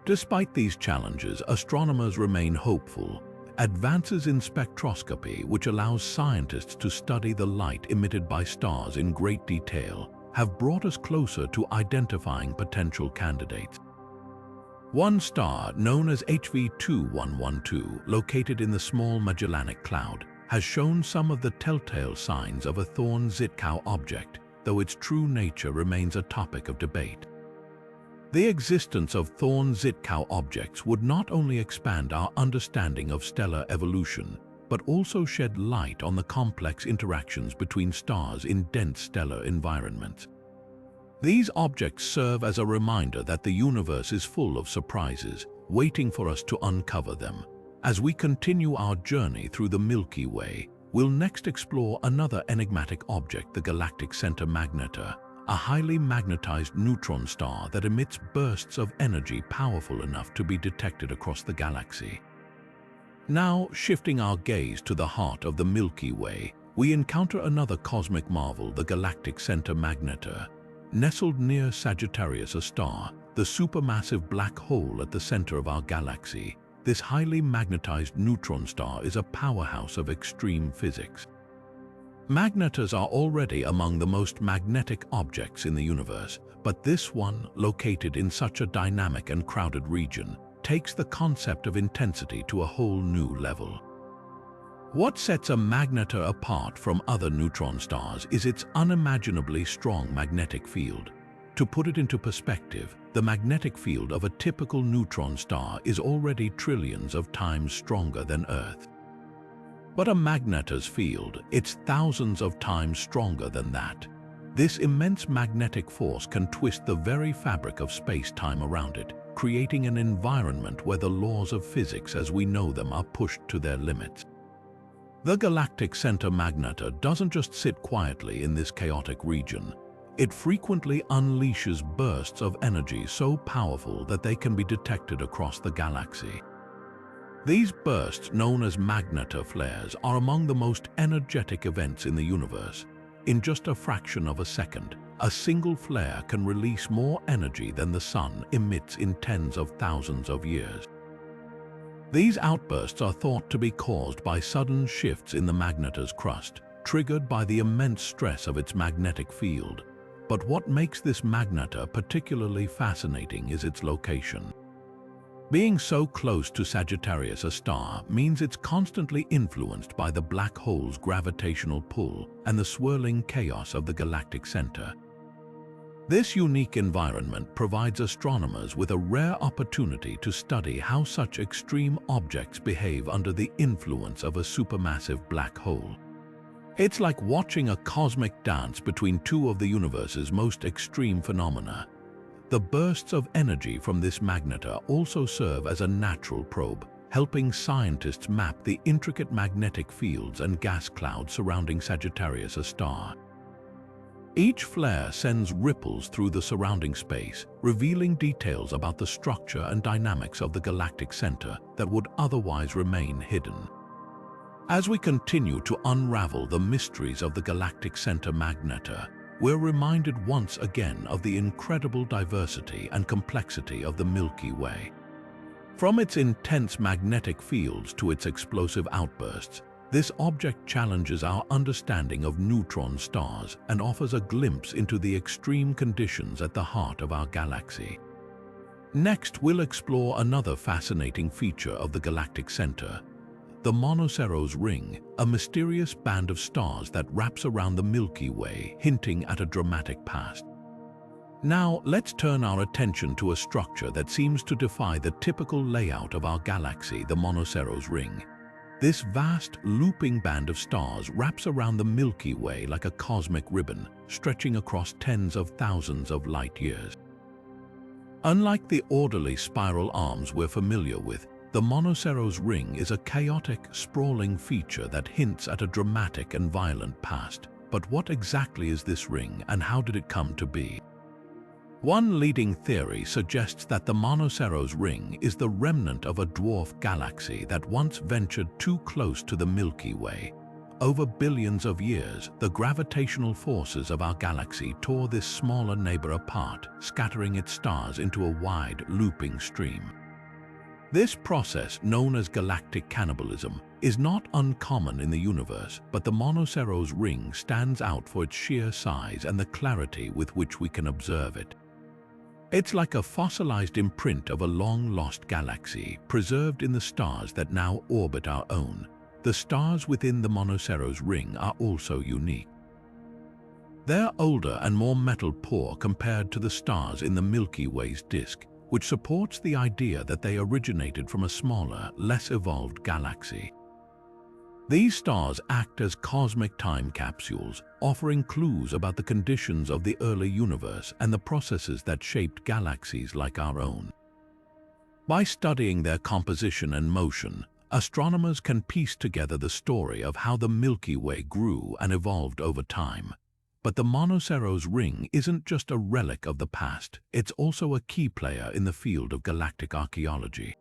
Despite these challenges, astronomers remain hopeful. Advances in spectroscopy, which allows scientists to study the light emitted by stars in great detail, have brought us closer to identifying potential candidates. One star, known as HV 2112, located in the Small Magellanic Cloud, has shown some of the telltale signs of a Thorne-Zitkow object, though its true nature remains a topic of debate. The existence of Thorne-Zitkow objects would not only expand our understanding of stellar evolution, but also shed light on the complex interactions between stars in dense stellar environments. These objects serve as a reminder that the universe is full of surprises, waiting for us to uncover them. As we continue our journey through the Milky Way, we'll next explore another enigmatic object, the galactic center magnetar, a highly magnetized neutron star that emits bursts of energy powerful enough to be detected across the galaxy. Now, shifting our gaze to the heart of the Milky Way, we encounter another cosmic marvel, the galactic center magnetar. Nestled near Sagittarius A star, the supermassive black hole at the center of our galaxy, this highly magnetized neutron star is a powerhouse of extreme physics. Magnetars are already among the most magnetic objects in the universe, but this one, located in such a dynamic and crowded region, takes the concept of intensity to a whole new level. What sets a magnetar apart from other neutron stars is its unimaginably strong magnetic field. To put it into perspective, the magnetic field of a typical neutron star is already trillions of times stronger than Earth. But a magnetar's field, it's thousands of times stronger than that. This immense magnetic force can twist the very fabric of space-time around it, creating an environment where the laws of physics as we know them are pushed to their limits. The galactic center magnetar doesn't just sit quietly in this chaotic region. It frequently unleashes bursts of energy so powerful that they can be detected across the galaxy. These bursts, known as magnetar flares, are among the most energetic events in the universe. In just a fraction of a second, a single flare can release more energy than the sun emits in tens of thousands of years. These outbursts are thought to be caused by sudden shifts in the magnetar's crust, triggered by the immense stress of its magnetic field. But what makes this magnetar particularly fascinating is its location. Being so close to Sagittarius A star means it's constantly influenced by the black hole's gravitational pull and the swirling chaos of the galactic center. This unique environment provides astronomers with a rare opportunity to study how such extreme objects behave under the influence of a supermassive black hole. It's like watching a cosmic dance between two of the universe's most extreme phenomena. The bursts of energy from this magnetar also serve as a natural probe, helping scientists map the intricate magnetic fields and gas clouds surrounding Sagittarius A star. Each flare sends ripples through the surrounding space, revealing details about the structure and dynamics of the galactic center that would otherwise remain hidden. As we continue to unravel the mysteries of the galactic center magnetar, we're reminded once again of the incredible diversity and complexity of the Milky Way. From its intense magnetic fields to its explosive outbursts, this object challenges our understanding of neutron stars and offers a glimpse into the extreme conditions at the heart of our galaxy. Next, we'll explore another fascinating feature of the galactic center, the monoceros ring, a mysterious band of stars that wraps around the Milky Way, hinting at a dramatic past. Now, let's turn our attention to a structure that seems to defy the typical layout of our galaxy, the monoceros ring. This vast, looping band of stars wraps around the Milky Way like a cosmic ribbon, stretching across tens of thousands of light years. Unlike the orderly spiral arms we're familiar with, the monoceros ring is a chaotic, sprawling feature that hints at a dramatic and violent past. But what exactly is this ring, and how did it come to be? One leading theory suggests that the monoceros ring is the remnant of a dwarf galaxy that once ventured too close to the Milky Way. Over billions of years, the gravitational forces of our galaxy tore this smaller neighbor apart, scattering its stars into a wide, looping stream. This process, known as galactic cannibalism, is not uncommon in the universe, but the monoceros ring stands out for its sheer size and the clarity with which we can observe it. It's like a fossilized imprint of a long-lost galaxy, preserved in the stars that now orbit our own. The stars within the monoceros ring are also unique. They're older and more metal-poor compared to the stars in the Milky Way's disk, which supports the idea that they originated from a smaller, less evolved galaxy. These stars act as cosmic time capsules, offering clues about the conditions of the early universe and the processes that shaped galaxies like our own. By studying their composition and motion, astronomers can piece together the story of how the Milky Way grew and evolved over time. But the monoceros ring isn't just a relic of the past, it's also a key player in the field of galactic archaeology.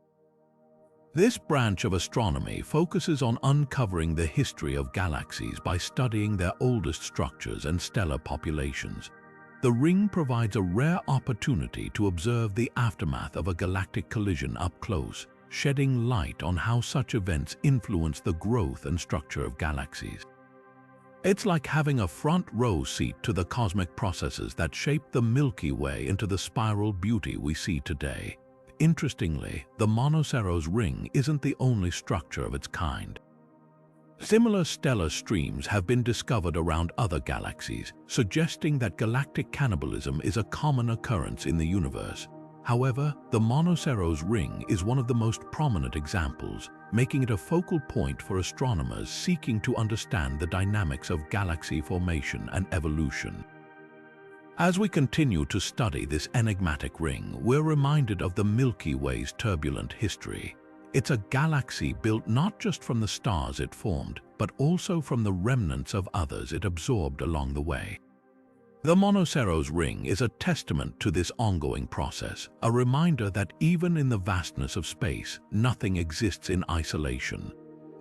This branch of astronomy focuses on uncovering the history of galaxies by studying their oldest structures and stellar populations. The ring provides a rare opportunity to observe the aftermath of a galactic collision up close, shedding light on how such events influence the growth and structure of galaxies. It's like having a front-row seat to the cosmic processes that shaped the Milky Way into the spiral beauty we see today. Interestingly, the monoceros ring isn't the only structure of its kind. Similar stellar streams have been discovered around other galaxies, suggesting that galactic cannibalism is a common occurrence in the universe. However, the monoceros ring is one of the most prominent examples, making it a focal point for astronomers seeking to understand the dynamics of galaxy formation and evolution. As we continue to study this enigmatic ring, we're reminded of the Milky Way's turbulent history. It's a galaxy built not just from the stars it formed, but also from the remnants of others it absorbed along the way. The monoceros ring is a testament to this ongoing process, a reminder that even in the vastness of space, nothing exists in isolation.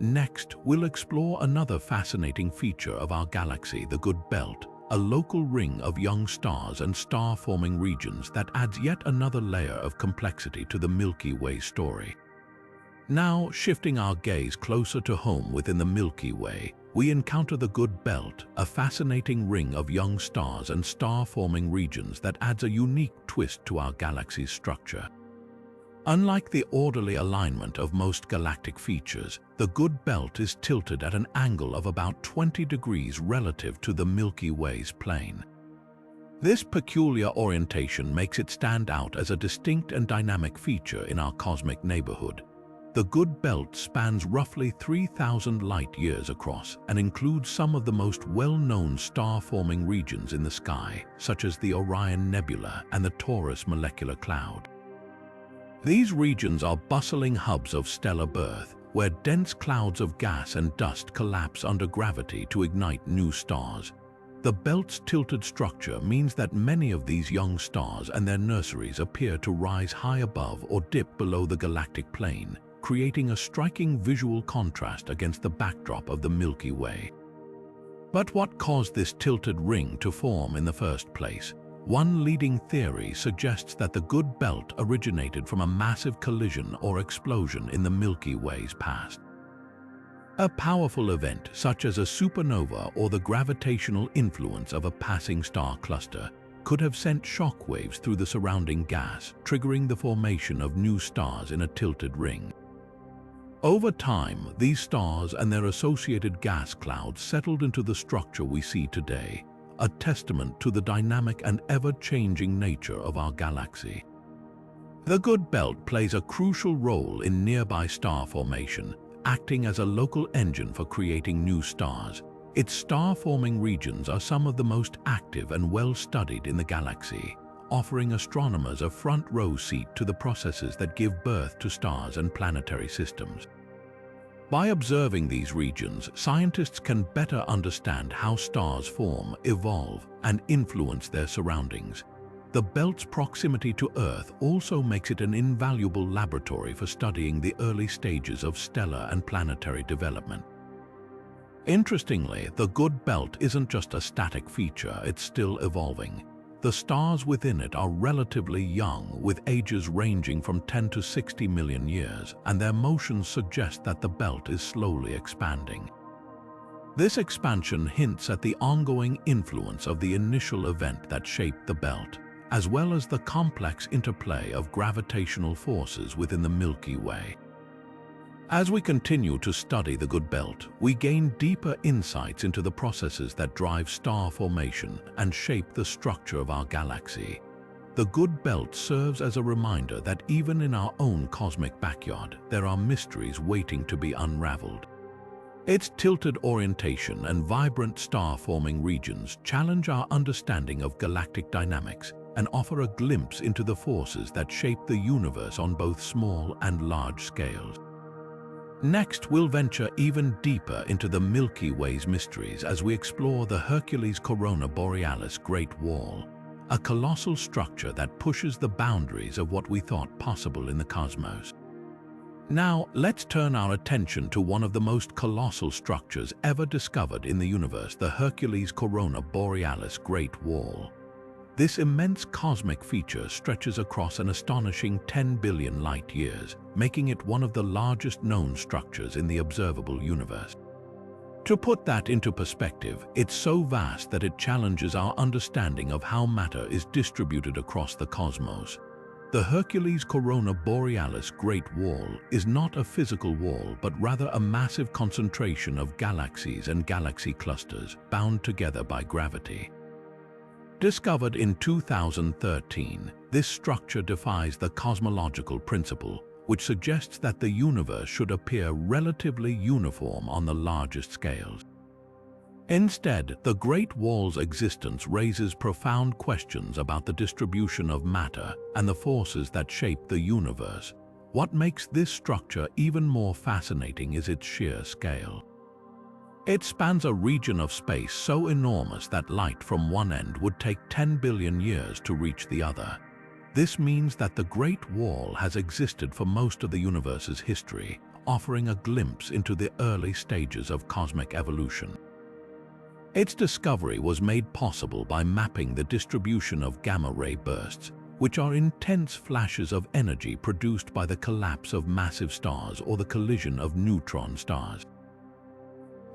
Next, we'll explore another fascinating feature of our galaxy, the Gould Belt, a local ring of young stars and star-forming regions that adds yet another layer of complexity to the Milky Way story. Now, shifting our gaze closer to home within the Milky Way, we encounter the Gould Belt, a fascinating ring of young stars and star-forming regions that adds a unique twist to our galaxy's structure. Unlike the orderly alignment of most galactic features, the Gould Belt is tilted at an angle of about 20 degrees relative to the Milky Way's plane. This peculiar orientation makes it stand out as a distinct and dynamic feature in our cosmic neighborhood. The Gould Belt spans roughly 3,000 light-years across and includes some of the most well-known star-forming regions in the sky, such as the Orion Nebula and the Taurus molecular cloud. These regions are bustling hubs of stellar birth, where dense clouds of gas and dust collapse under gravity to ignite new stars. The belt's tilted structure means that many of these young stars and their nurseries appear to rise high above or dip below the galactic plane, creating a striking visual contrast against the backdrop of the Milky Way. But what caused this tilted ring to form in the first place? One leading theory suggests that the Gould Belt originated from a massive collision or explosion in the Milky Way's past. A powerful event such as a supernova or the gravitational influence of a passing star cluster could have sent shockwaves through the surrounding gas, triggering the formation of new stars in a tilted ring. Over time, these stars and their associated gas clouds settled into the structure we see today, a testament to the dynamic and ever-changing nature of our galaxy. The Gould Belt plays a crucial role in nearby star formation, acting as a local engine for creating new stars. Its star-forming regions are some of the most active and well-studied in the galaxy, offering astronomers a front-row seat to the processes that give birth to stars and planetary systems. By observing these regions, scientists can better understand how stars form, evolve, and influence their surroundings. The belt's proximity to Earth also makes it an invaluable laboratory for studying the early stages of stellar and planetary development. Interestingly, the Gould Belt isn't just a static feature, it's still evolving. The stars within it are relatively young, with ages ranging from 10 to 60 million years, and their motions suggest that the belt is slowly expanding. This expansion hints at the ongoing influence of the initial event that shaped the belt, as well as the complex interplay of gravitational forces within the Milky Way. As we continue to study the Gould Belt, we gain deeper insights into the processes that drive star formation and shape the structure of our galaxy. The Gould Belt serves as a reminder that even in our own cosmic backyard, there are mysteries waiting to be unraveled. Its tilted orientation and vibrant star-forming regions challenge our understanding of galactic dynamics and offer a glimpse into the forces that shape the universe on both small and large scales. Next, we'll venture even deeper into the Milky Way's mysteries as we explore the Hercules-Corona Borealis Great Wall, a colossal structure that pushes the boundaries of what we thought possible in the cosmos. Now, let's turn our attention to one of the most colossal structures ever discovered in the universe, the Hercules-Corona Borealis Great Wall. This immense cosmic feature stretches across an astonishing 10 billion light-years, making it one of the largest known structures in the observable universe. To put that into perspective, it's so vast that it challenges our understanding of how matter is distributed across the cosmos. The Hercules-Corona Borealis Great Wall is not a physical wall, but rather a massive concentration of galaxies and galaxy clusters bound together by gravity. Discovered in 2013, this structure defies the cosmological principle, which suggests that the universe should appear relatively uniform on the largest scales. Instead, the Great Wall's existence raises profound questions about the distribution of matter and the forces that shape the universe. What makes this structure even more fascinating is its sheer scale. It spans a region of space so enormous that light from one end would take 10 billion years to reach the other. This means that the Great Wall has existed for most of the universe's history, offering a glimpse into the early stages of cosmic evolution. Its discovery was made possible by mapping the distribution of gamma-ray bursts, which are intense flashes of energy produced by the collapse of massive stars or the collision of neutron stars.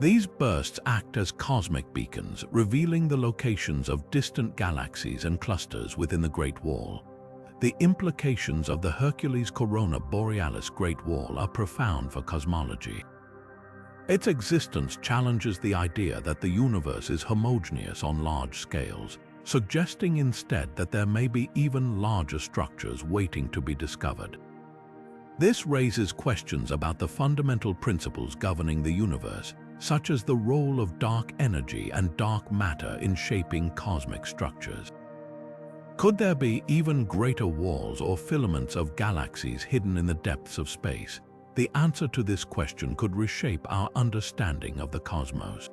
These bursts act as cosmic beacons, revealing the locations of distant galaxies and clusters within the Great Wall. The implications of the Hercules-Corona Borealis Great Wall are profound for cosmology. Its existence challenges the idea that the universe is homogeneous on large scales, suggesting instead that there may be even larger structures waiting to be discovered. This raises questions about the fundamental principles governing the universe, such as the role of dark energy and dark matter in shaping cosmic structures. Could there be even greater walls or filaments of galaxies hidden in the depths of space? The answer to this question could reshape our understanding of the cosmos.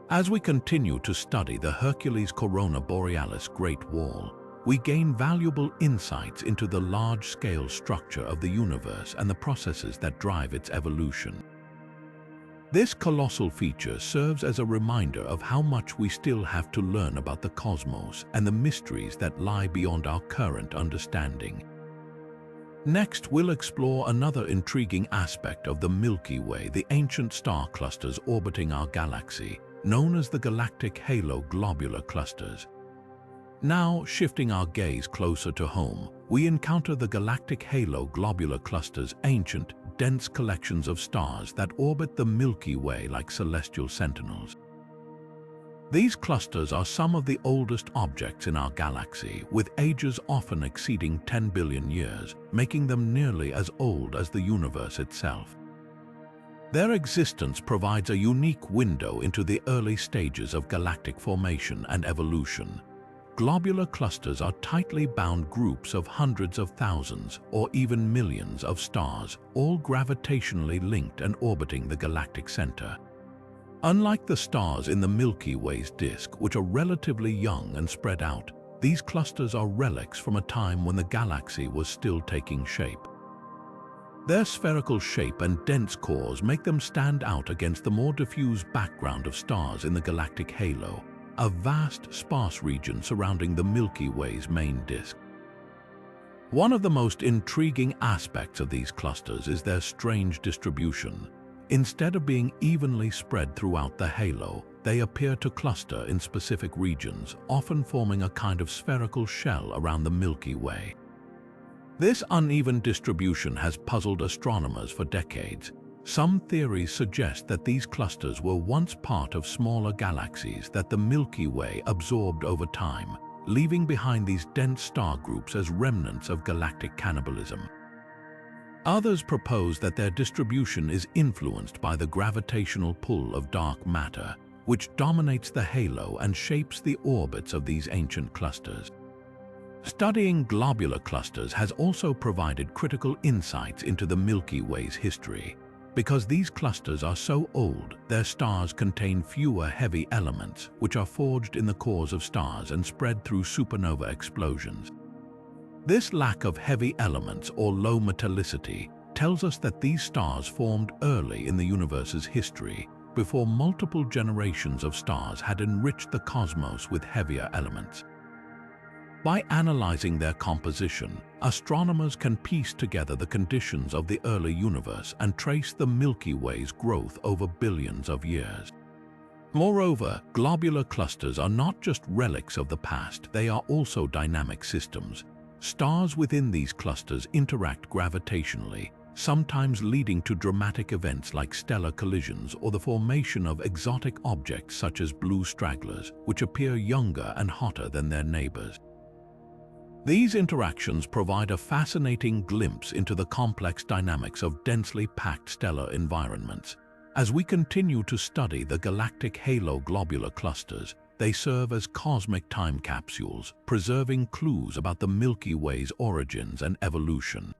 As we continue to study the Hercules-Corona Borealis Great Wall, we gain valuable insights into the large-scale structure of the universe and the processes that drive its evolution. This colossal feature serves as a reminder of how much we still have to learn about the cosmos and the mysteries that lie beyond our current understanding. Next, we'll explore another intriguing aspect of the Milky Way, the ancient star clusters orbiting our galaxy, known as the galactic halo globular clusters. Now, shifting our gaze closer to home, we encounter the galactic halo globular clusters, ancient, dense collections of stars that orbit the Milky Way like celestial sentinels. These clusters are some of the oldest objects in our galaxy, with ages often exceeding 10 billion years, making them nearly as old as the universe itself. Their existence provides a unique window into the early stages of galactic formation and evolution. Globular clusters are tightly bound groups of hundreds of thousands or even millions of stars, all gravitationally linked and orbiting the galactic center. Unlike the stars in the Milky Way's disk, which are relatively young and spread out, these clusters are relics from a time when the galaxy was still taking shape. Their spherical shape and dense cores make them stand out against the more diffuse background of stars in the galactic halo, a vast, sparse region surrounding the Milky Way's main disk. One of the most intriguing aspects of these clusters is their strange distribution. Instead of being evenly spread throughout the halo, they appear to cluster in specific regions, often forming a kind of spherical shell around the Milky Way. This uneven distribution has puzzled astronomers for decades. Some theories suggest that these clusters were once part of smaller galaxies that the Milky Way absorbed over time, leaving behind these dense star groups as remnants of galactic cannibalism. Others propose that their distribution is influenced by the gravitational pull of dark matter, which dominates the halo and shapes the orbits of these ancient clusters. Studying globular clusters has also provided critical insights into the Milky Way's history. Because these clusters are so old, their stars contain fewer heavy elements, which are forged in the cores of stars and spread through supernova explosions. This lack of heavy elements or low metallicity tells us that these stars formed early in the universe's history, before multiple generations of stars had enriched the cosmos with heavier elements. By analyzing their composition, astronomers can piece together the conditions of the early universe and trace the Milky Way's growth over billions of years. Moreover, globular clusters are not just relics of the past, they are also dynamic systems. Stars within these clusters interact gravitationally, sometimes leading to dramatic events like stellar collisions or the formation of exotic objects such as blue stragglers, which appear younger and hotter than their neighbors. These interactions provide a fascinating glimpse into the complex dynamics of densely packed stellar environments. As we continue to study the galactic halo globular clusters, they serve as cosmic time capsules, preserving clues about the Milky Way's origins and evolution.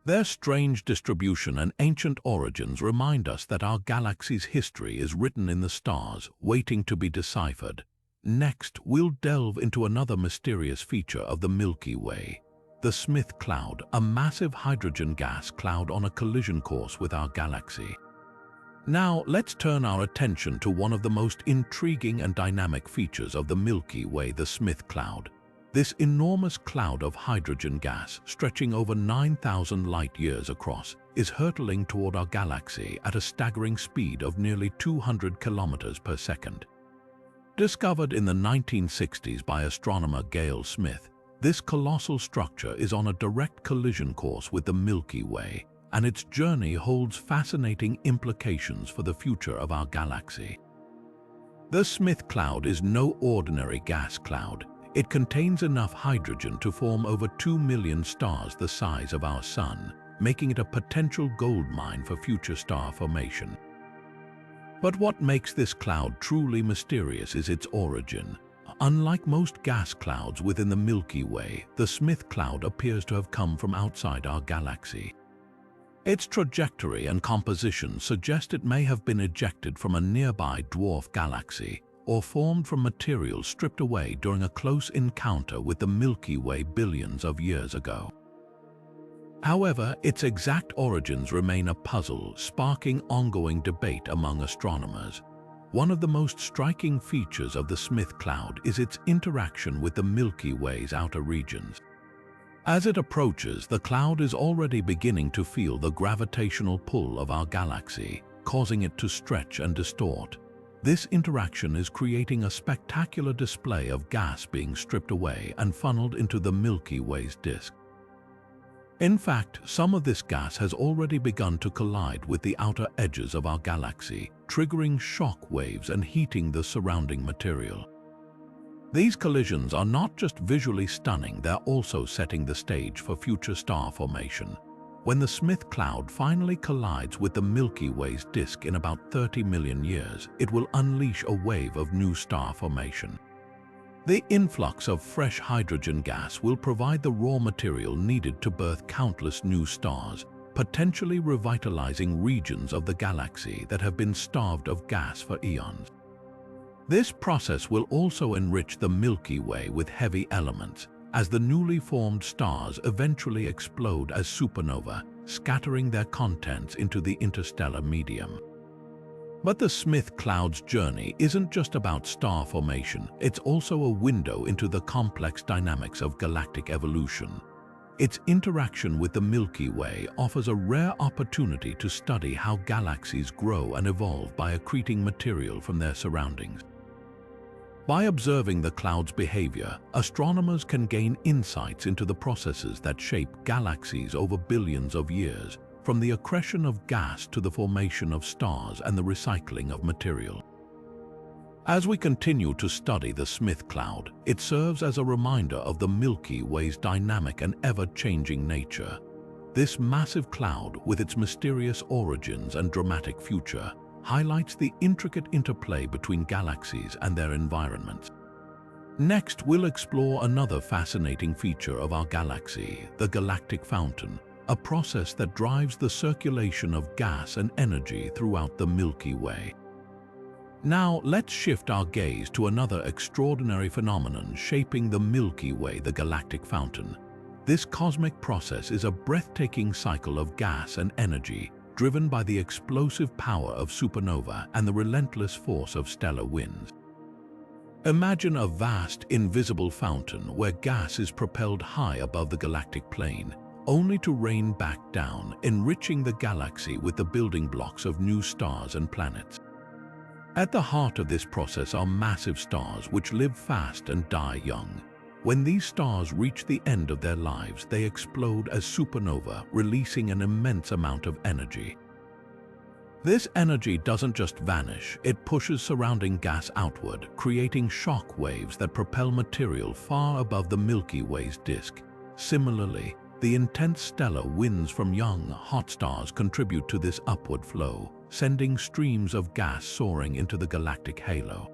Their strange distribution and ancient origins remind us that our galaxy's history is written in the stars, waiting to be deciphered. Next, we'll delve into another mysterious feature of the Milky Way, the Smith Cloud, a massive hydrogen gas cloud on a collision course with our galaxy. Now, let's turn our attention to one of the most intriguing and dynamic features of the Milky Way, the Smith Cloud. This enormous cloud of hydrogen gas, stretching over 9,000 light-years across, is hurtling toward our galaxy at a staggering speed of nearly 200 kilometers per second. Discovered in the 1960s by astronomer Gail Smith, this colossal structure is on a direct collision course with the Milky Way, and its journey holds fascinating implications for the future of our galaxy. The Smith Cloud is no ordinary gas cloud. It contains enough hydrogen to form over 2 million stars the size of our Sun, making it a potential gold mine for future star formation. But what makes this cloud truly mysterious is its origin. Unlike most gas clouds within the Milky Way, the Smith Cloud appears to have come from outside our galaxy. Its trajectory and composition suggest it may have been ejected from a nearby dwarf galaxy, or formed from materials stripped away during a close encounter with the Milky Way billions of years ago. However, its exact origins remain a puzzle, sparking ongoing debate among astronomers. One of the most striking features of the Smith Cloud is its interaction with the Milky Way's outer regions. As it approaches, the cloud is already beginning to feel the gravitational pull of our galaxy, causing it to stretch and distort. This interaction is creating a spectacular display of gas being stripped away and funneled into the Milky Way's disk. In fact, some of this gas has already begun to collide with the outer edges of our galaxy, triggering shock waves and heating the surrounding material. These collisions are not just visually stunning, they're also setting the stage for future star formation. When the Smith Cloud finally collides with the Milky Way's disk in about 30 million years, it will unleash a wave of new star formation. The influx of fresh hydrogen gas will provide the raw material needed to birth countless new stars, potentially revitalizing regions of the galaxy that have been starved of gas for eons. This process will also enrich the Milky Way with heavy elements, as the newly formed stars eventually explode as supernova, scattering their contents into the interstellar medium. But the Smith Cloud's journey isn't just about star formation, it's also a window into the complex dynamics of galactic evolution. Its interaction with the Milky Way offers a rare opportunity to study how galaxies grow and evolve by accreting material from their surroundings. By observing the cloud's behavior, astronomers can gain insights into the processes that shape galaxies over billions of years, from the accretion of gas to the formation of stars and the recycling of material. As we continue to study the Smith Cloud, it serves as a reminder of the Milky Way's dynamic and ever-changing nature. This massive cloud, with its mysterious origins and dramatic future, highlights the intricate interplay between galaxies and their environments. Next, we'll explore another fascinating feature of our galaxy, the galactic fountain, a process that drives the circulation of gas and energy throughout the Milky Way. Now, let's shift our gaze to another extraordinary phenomenon shaping the Milky Way, the galactic fountain. This cosmic process is a breathtaking cycle of gas and energy, driven by the explosive power of supernova and the relentless force of stellar winds. Imagine a vast, invisible fountain where gas is propelled high above the galactic plane, only to rain back down, enriching the galaxy with the building blocks of new stars and planets. At the heart of this process are massive stars which live fast and die young. When these stars reach the end of their lives, they explode as supernova, releasing an immense amount of energy. This energy doesn't just vanish, it pushes surrounding gas outward, creating shock waves that propel material far above the Milky Way's disk. Similarly, the intense stellar winds from young, hot stars contribute to this upward flow, sending streams of gas soaring into the galactic halo.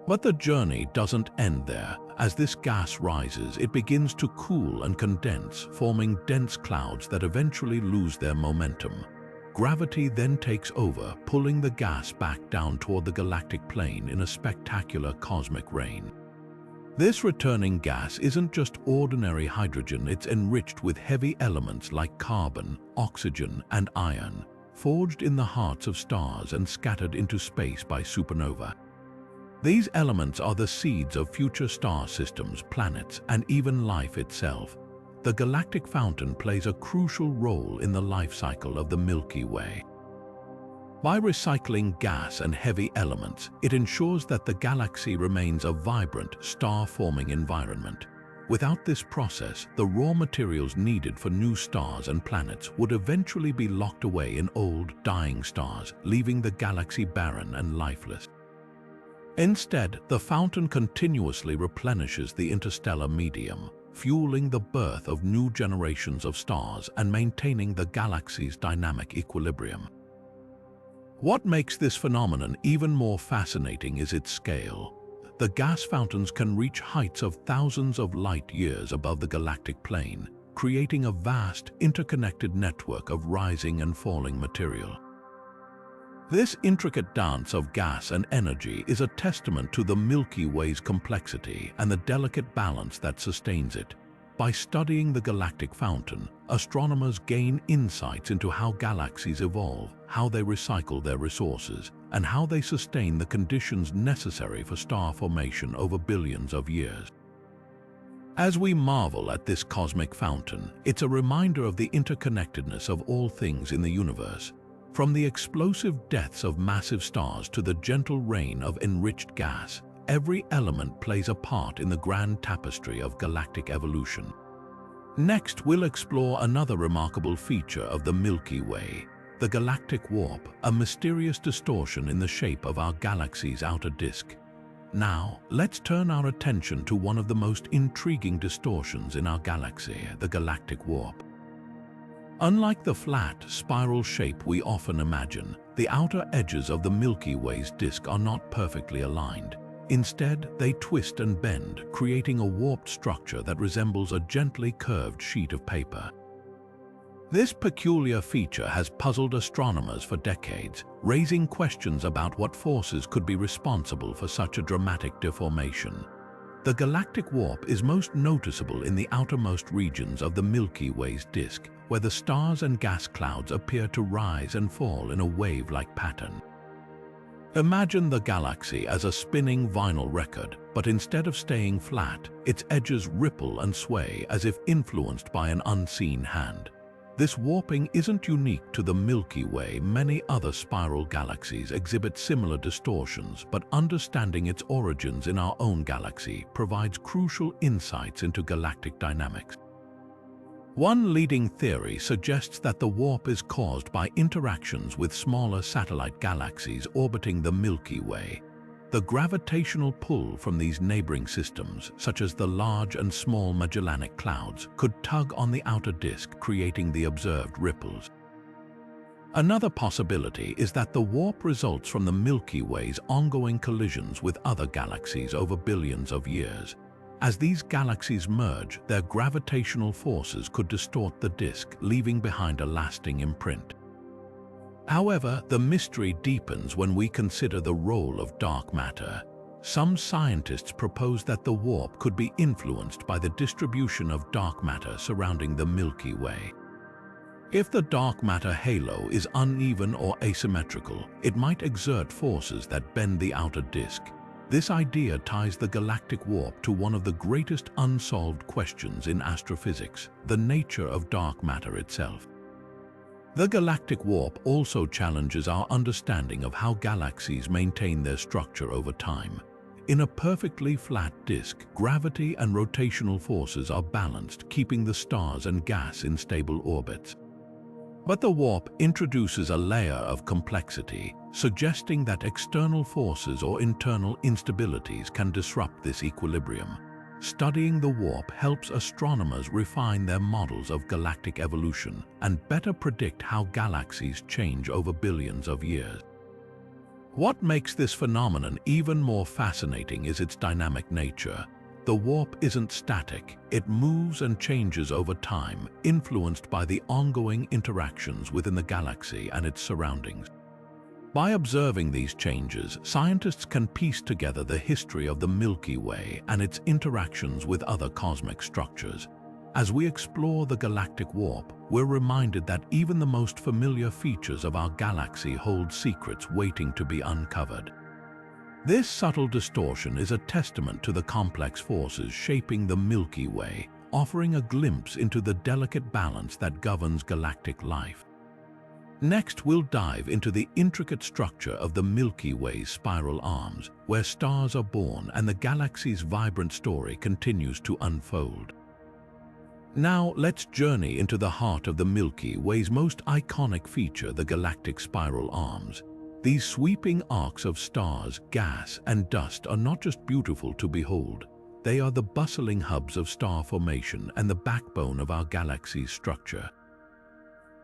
But the journey doesn't end there. As this gas rises, it begins to cool and condense, forming dense clouds that eventually lose their momentum. Gravity then takes over, pulling the gas back down toward the galactic plane in a spectacular cosmic rain. This returning gas isn't just ordinary hydrogen, it's enriched with heavy elements like carbon, oxygen, and iron, forged in the hearts of stars and scattered into space by supernova. These elements are the seeds of future star systems, planets, and even life itself. The galactic fountain plays a crucial role in the life cycle of the Milky Way. By recycling gas and heavy elements, it ensures that the galaxy remains a vibrant, star-forming environment. Without this process, the raw materials needed for new stars and planets would eventually be locked away in old, dying stars, leaving the galaxy barren and lifeless. Instead, the fountain continuously replenishes the interstellar medium, fueling the birth of new generations of stars and maintaining the galaxy's dynamic equilibrium. What makes this phenomenon even more fascinating is its scale. The gas fountains can reach heights of thousands of light years above the galactic plane, creating a vast, interconnected network of rising and falling material. This intricate dance of gas and energy is a testament to the Milky Way's complexity and the delicate balance that sustains it. By studying the galactic fountain, astronomers gain insights into how galaxies evolve, how they recycle their resources, and how they sustain the conditions necessary for star formation over billions of years. As we marvel at this cosmic fountain, it's a reminder of the interconnectedness of all things in the universe. From the explosive deaths of massive stars to the gentle rain of enriched gas, every element plays a part in the grand tapestry of galactic evolution. Next, we'll explore another remarkable feature of the Milky Way, the galactic warp, a mysterious distortion in the shape of our galaxy's outer disk. Now, let's turn our attention to one of the most intriguing distortions in our galaxy, the galactic warp. Unlike the flat, spiral shape we often imagine, the outer edges of the Milky Way's disk are not perfectly aligned. Instead, they twist and bend, creating a warped structure that resembles a gently curved sheet of paper. This peculiar feature has puzzled astronomers for decades, raising questions about what forces could be responsible for such a dramatic deformation. The galactic warp is most noticeable in the outermost regions of the Milky Way's disk, where the stars and gas clouds appear to rise and fall in a wave-like pattern. Imagine the galaxy as a spinning vinyl record, but instead of staying flat, its edges ripple and sway as if influenced by an unseen hand. This warping isn't unique to the Milky Way. Many other spiral galaxies exhibit similar distortions, but understanding its origins in our own galaxy provides crucial insights into galactic dynamics. One leading theory suggests that the warp is caused by interactions with smaller satellite galaxies orbiting the Milky Way. The gravitational pull from these neighboring systems, such as the large and small Magellanic Clouds, could tug on the outer disk, creating the observed ripples. Another possibility is that the warp results from the Milky Way's ongoing collisions with other galaxies over billions of years. As these galaxies merge, their gravitational forces could distort the disk, leaving behind a lasting imprint. However, the mystery deepens when we consider the role of dark matter. Some scientists propose that the warp could be influenced by the distribution of dark matter surrounding the Milky Way. If the dark matter halo is uneven or asymmetrical, it might exert forces that bend the outer disk. This idea ties the galactic warp to one of the greatest unsolved questions in astrophysics, the nature of dark matter itself. The galactic warp also challenges our understanding of how galaxies maintain their structure over time. In a perfectly flat disk, gravity and rotational forces are balanced, keeping the stars and gas in stable orbits. But the warp introduces a layer of complexity, suggesting that external forces or internal instabilities can disrupt this equilibrium. Studying the warp helps astronomers refine their models of galactic evolution and better predict how galaxies change over billions of years. What makes this phenomenon even more fascinating is its dynamic nature. The warp isn't static, it moves and changes over time, influenced by the ongoing interactions within the galaxy and its surroundings. By observing these changes, scientists can piece together the history of the Milky Way and its interactions with other cosmic structures. As we explore the galactic warp, we're reminded that even the most familiar features of our galaxy hold secrets waiting to be uncovered. This subtle distortion is a testament to the complex forces shaping the Milky Way, offering a glimpse into the delicate balance that governs galactic life. Next, we'll dive into the intricate structure of the Milky Way's spiral arms, where stars are born and the galaxy's vibrant story continues to unfold. Now, let's journey into the heart of the Milky Way's most iconic feature, the galactic spiral arms. These sweeping arcs of stars, gas, and dust are not just beautiful to behold. They are the bustling hubs of star formation and the backbone of our galaxy's structure.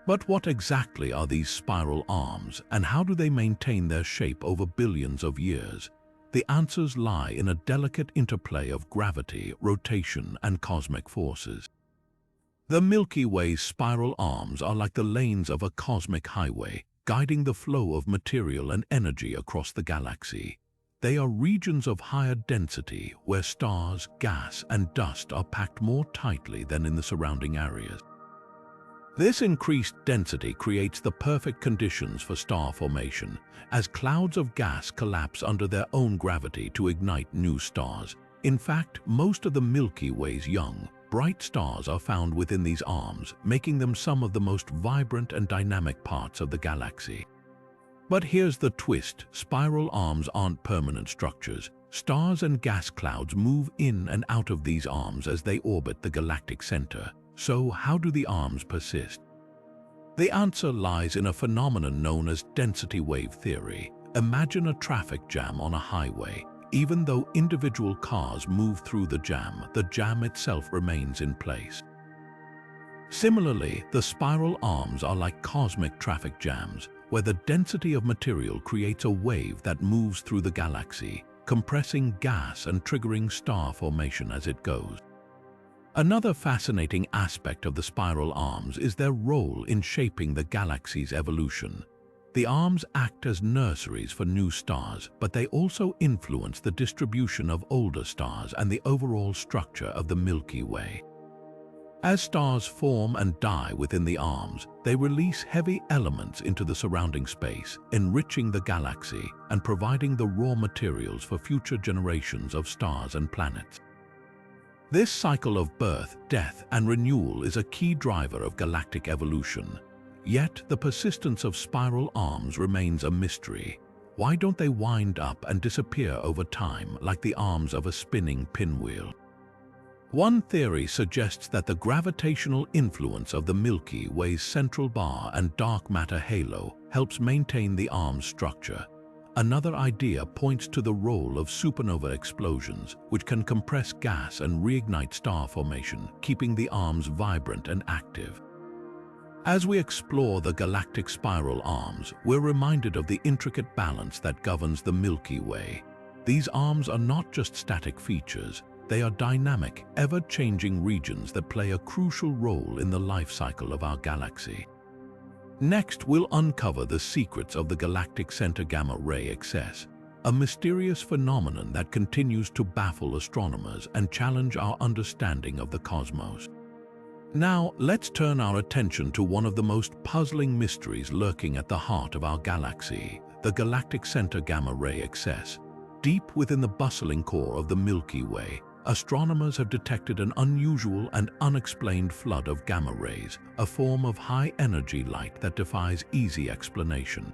But what exactly are these spiral arms, and how do they maintain their shape over billions of years? The answers lie in a delicate interplay of gravity, rotation, and cosmic forces. The Milky Way's spiral arms are like the lanes of a cosmic highway, guiding the flow of material and energy across the galaxy. They are regions of higher density where stars, gas, and dust are packed more tightly than in the surrounding areas. This increased density creates the perfect conditions for star formation, as clouds of gas collapse under their own gravity to ignite new stars. In fact, most of the Milky Way's young, bright stars are found within these arms, making them some of the most vibrant and dynamic parts of the galaxy. But here's the twist: spiral arms aren't permanent structures. Stars and gas clouds move in and out of these arms as they orbit the galactic center. So, how do the arms persist? The answer lies in a phenomenon known as density wave theory. Imagine a traffic jam on a highway. Even though individual cars move through the jam itself remains in place. Similarly, the spiral arms are like cosmic traffic jams, where the density of material creates a wave that moves through the galaxy, compressing gas and triggering star formation as it goes. Another fascinating aspect of the spiral arms is their role in shaping the galaxy's evolution. The arms act as nurseries for new stars, but they also influence the distribution of older stars and the overall structure of the Milky Way. As stars form and die within the arms, they release heavy elements into the surrounding space, enriching the galaxy and providing the raw materials for future generations of stars and planets. This cycle of birth, death, and renewal is a key driver of galactic evolution. Yet, the persistence of spiral arms remains a mystery. Why don't they wind up and disappear over time like the arms of a spinning pinwheel? One theory suggests that the gravitational influence of the Milky Way's central bar and dark matter halo helps maintain the arm's structure. Another idea points to the role of supernova explosions, which can compress gas and reignite star formation, keeping the arms vibrant and active. As we explore the galactic spiral arms, we're reminded of the intricate balance that governs the Milky Way. These arms are not just static features, they are dynamic, ever-changing regions that play a crucial role in the life cycle of our galaxy. Next, we'll uncover the secrets of the galactic center gamma-ray excess, a mysterious phenomenon that continues to baffle astronomers and challenge our understanding of the cosmos. Now, let's turn our attention to one of the most puzzling mysteries lurking at the heart of our galaxy, the galactic center gamma-ray excess. Deep within the bustling core of the Milky Way, astronomers have detected an unusual and unexplained flood of gamma rays, a form of high-energy light that defies easy explanation.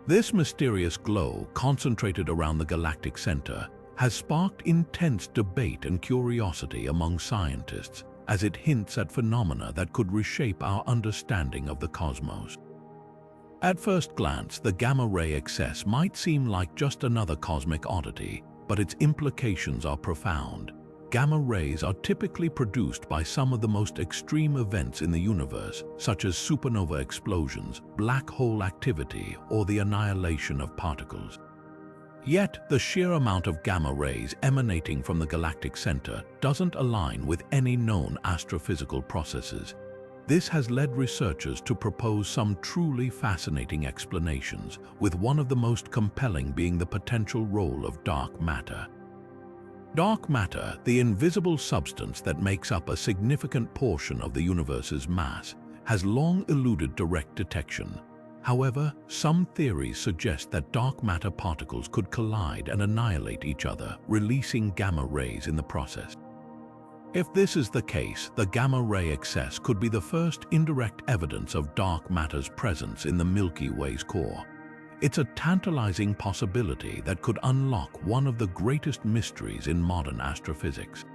This mysterious glow, concentrated around the galactic center, has sparked intense debate and curiosity among scientists, as it hints at phenomena that could reshape our understanding of the cosmos. At first glance, the gamma-ray excess might seem like just another cosmic oddity, but its implications are profound. Gamma rays are typically produced by some of the most extreme events in the universe, such as supernova explosions, black hole activity, or the annihilation of particles. Yet, the sheer amount of gamma rays emanating from the galactic center doesn't align with any known astrophysical processes. This has led researchers to propose some truly fascinating explanations, with one of the most compelling being the potential role of dark matter. Dark matter, the invisible substance that makes up a significant portion of the universe's mass, has long eluded direct detection. However, some theories suggest that dark matter particles could collide and annihilate each other, releasing gamma rays in the process. If this is the case, the gamma-ray excess could be the first indirect evidence of dark matter's presence in the Milky Way's core. It's a tantalizing possibility that could unlock one of the greatest mysteries in modern astrophysics.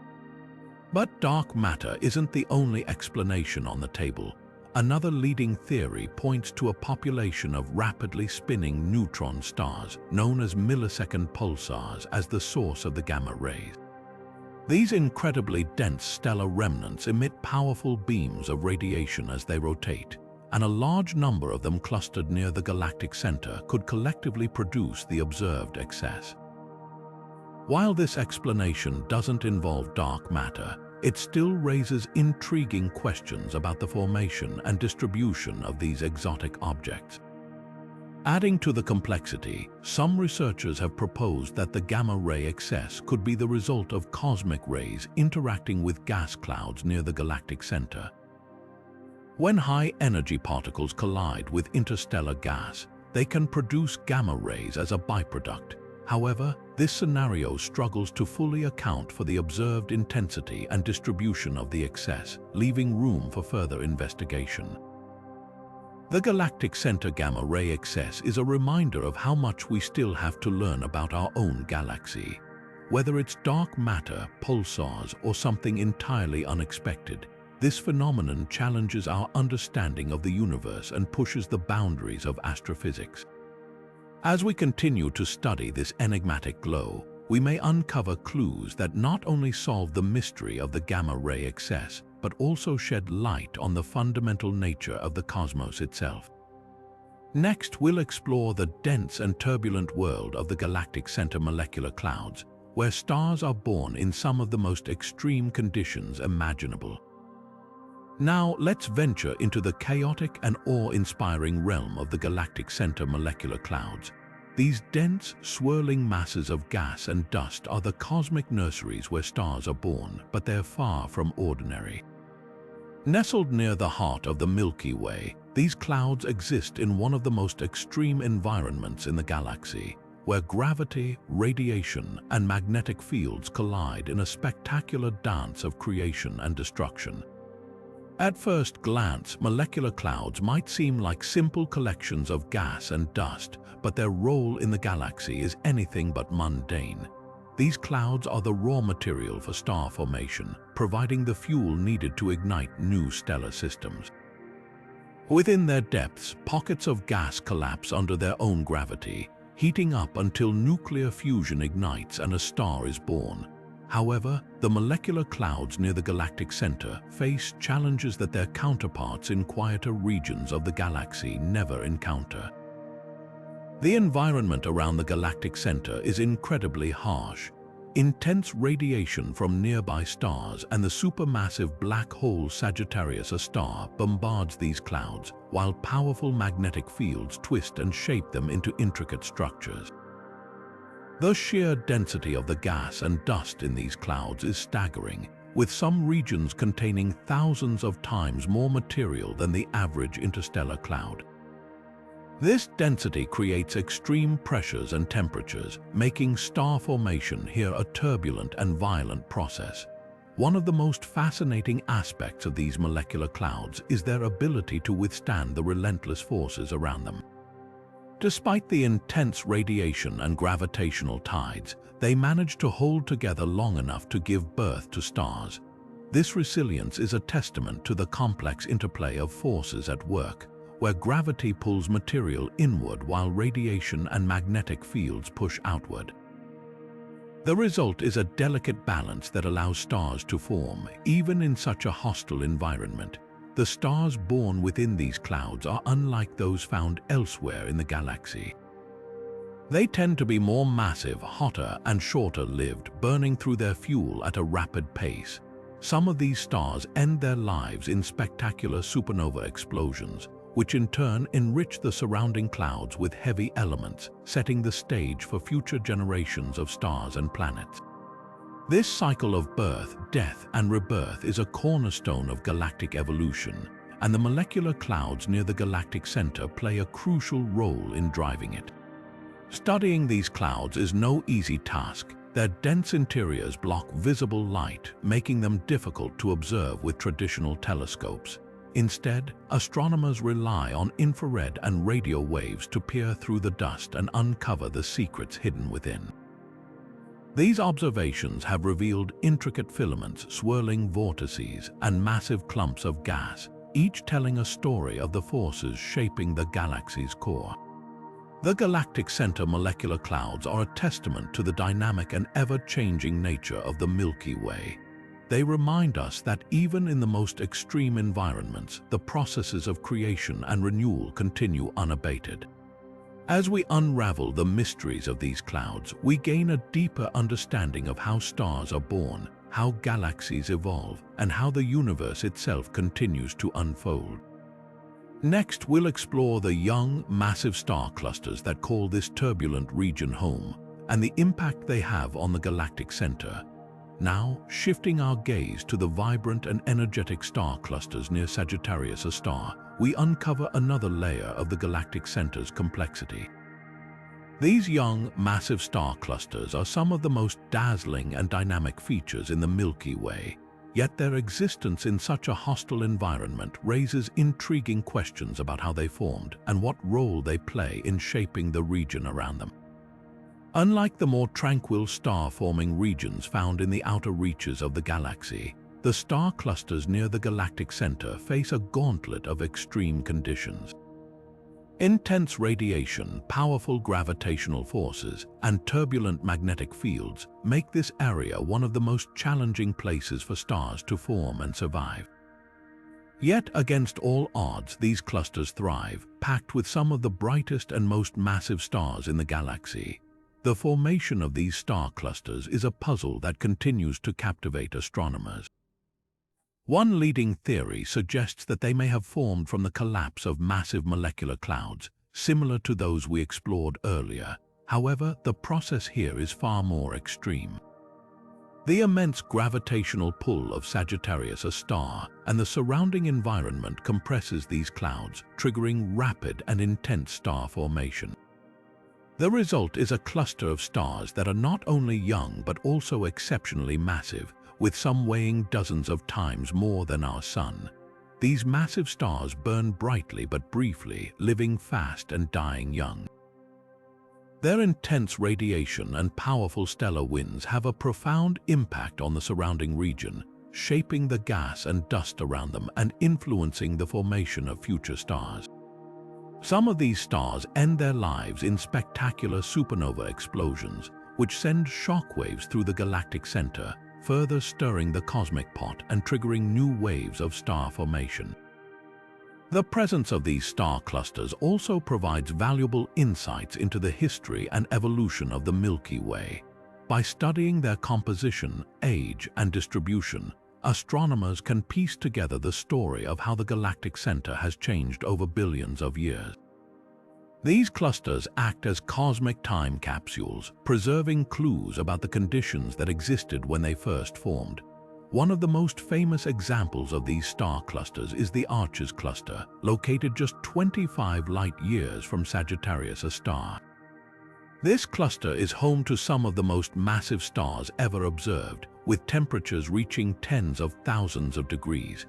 But dark matter isn't the only explanation on the table. Another leading theory points to a population of rapidly spinning neutron stars, known as millisecond pulsars, as the source of the gamma rays. These incredibly dense stellar remnants emit powerful beams of radiation as they rotate, and a large number of them clustered near the galactic center could collectively produce the observed excess. While this explanation doesn't involve dark matter, it still raises intriguing questions about the formation and distribution of these exotic objects. Adding to the complexity, some researchers have proposed that the gamma-ray excess could be the result of cosmic rays interacting with gas clouds near the galactic center. When high-energy particles collide with interstellar gas, they can produce gamma rays as a byproduct. However, this scenario struggles to fully account for the observed intensity and distribution of the excess, leaving room for further investigation. The galactic center gamma-ray excess is a reminder of how much we still have to learn about our own galaxy. Whether it's dark matter, pulsars, or something entirely unexpected, this phenomenon challenges our understanding of the universe and pushes the boundaries of astrophysics. As we continue to study this enigmatic glow, we may uncover clues that not only solve the mystery of the gamma-ray excess, but also shed light on the fundamental nature of the cosmos itself. Next, we'll explore the dense and turbulent world of the galactic center molecular clouds, where stars are born in some of the most extreme conditions imaginable. Now, let's venture into the chaotic and awe-inspiring realm of the galactic center molecular clouds. These dense, swirling masses of gas and dust are the cosmic nurseries where stars are born, but they're far from ordinary. Nestled near the heart of the Milky Way, these clouds exist in one of the most extreme environments in the galaxy, where gravity, radiation, and magnetic fields collide in a spectacular dance of creation and destruction. At first glance, molecular clouds might seem like simple collections of gas and dust, but their role in the galaxy is anything but mundane. These clouds are the raw material for star formation, providing the fuel needed to ignite new stellar systems. Within their depths, pockets of gas collapse under their own gravity, heating up until nuclear fusion ignites and a star is born. However, the molecular clouds near the galactic center face challenges that their counterparts in quieter regions of the galaxy never encounter. The environment around the galactic center is incredibly harsh. Intense radiation from nearby stars and the supermassive black hole Sagittarius A bombards these clouds, while powerful magnetic fields twist and shape them into intricate structures. The sheer density of the gas and dust in these clouds is staggering, with some regions containing thousands of times more material than the average interstellar cloud. This density creates extreme pressures and temperatures, making star formation here a turbulent and violent process. One of the most fascinating aspects of these molecular clouds is their ability to withstand the relentless forces around them. Despite the intense radiation and gravitational tides, they manage to hold together long enough to give birth to stars. This resilience is a testament to the complex interplay of forces at work, where gravity pulls material inward while radiation and magnetic fields push outward. The result is a delicate balance that allows stars to form, even in such a hostile environment. The stars born within these clouds are unlike those found elsewhere in the galaxy. They tend to be more massive, hotter, and shorter-lived, burning through their fuel at a rapid pace. Some of these stars end their lives in spectacular supernova explosions, which in turn enrich the surrounding clouds with heavy elements, setting the stage for future generations of stars and planets. This cycle of birth, death, and rebirth is a cornerstone of galactic evolution, and the molecular clouds near the galactic center play a crucial role in driving it. Studying these clouds is no easy task. Their dense interiors block visible light, making them difficult to observe with traditional telescopes. Instead, astronomers rely on infrared and radio waves to peer through the dust and uncover the secrets hidden within. These observations have revealed intricate filaments, swirling vortices, and massive clumps of gas, each telling a story of the forces shaping the galaxy's core. The galactic center molecular clouds are a testament to the dynamic and ever-changing nature of the Milky Way. They remind us that even in the most extreme environments, the processes of creation and renewal continue unabated. As we unravel the mysteries of these clouds, we gain a deeper understanding of how stars are born, how galaxies evolve, and how the universe itself continues to unfold. Next, we'll explore the young, massive star clusters that call this turbulent region home, and the impact they have on the galactic center. Now, shifting our gaze to the vibrant and energetic star clusters near Sagittarius A, we uncover another layer of the galactic center's complexity. These young, massive star clusters are some of the most dazzling and dynamic features in the Milky Way, yet their existence in such a hostile environment raises intriguing questions about how they formed and what role they play in shaping the region around them. Unlike the more tranquil star-forming regions found in the outer reaches of the galaxy, the star clusters near the galactic center face a gauntlet of extreme conditions. Intense radiation, powerful gravitational forces, and turbulent magnetic fields make this area one of the most challenging places for stars to form and survive. Yet, against all odds, these clusters thrive, packed with some of the brightest and most massive stars in the galaxy. The formation of these star clusters is a puzzle that continues to captivate astronomers. One leading theory suggests that they may have formed from the collapse of massive molecular clouds, similar to those we explored earlier. However, the process here is far more extreme. The immense gravitational pull of Sagittarius A and the surrounding environment compresses these clouds, triggering rapid and intense star formation. The result is a cluster of stars that are not only young but also exceptionally massive, with some weighing dozens of times more than our Sun. These massive stars burn brightly but briefly, living fast and dying young. Their intense radiation and powerful stellar winds have a profound impact on the surrounding region, shaping the gas and dust around them and influencing the formation of future stars. Some of these stars end their lives in spectacular supernova explosions, which send shockwaves through the galactic center, further stirring the cosmic pot and triggering new waves of star formation. The presence of these star clusters also provides valuable insights into the history and evolution of the Milky Way. By studying their composition, age, and distribution, astronomers can piece together the story of how the galactic center has changed over billions of years. These clusters act as cosmic time capsules, preserving clues about the conditions that existed when they first formed. One of the most famous examples of these star clusters is the Arches cluster, located just 25 light-years from Sagittarius A. This cluster is home to some of the most massive stars ever observed, with temperatures reaching tens of thousands of degrees.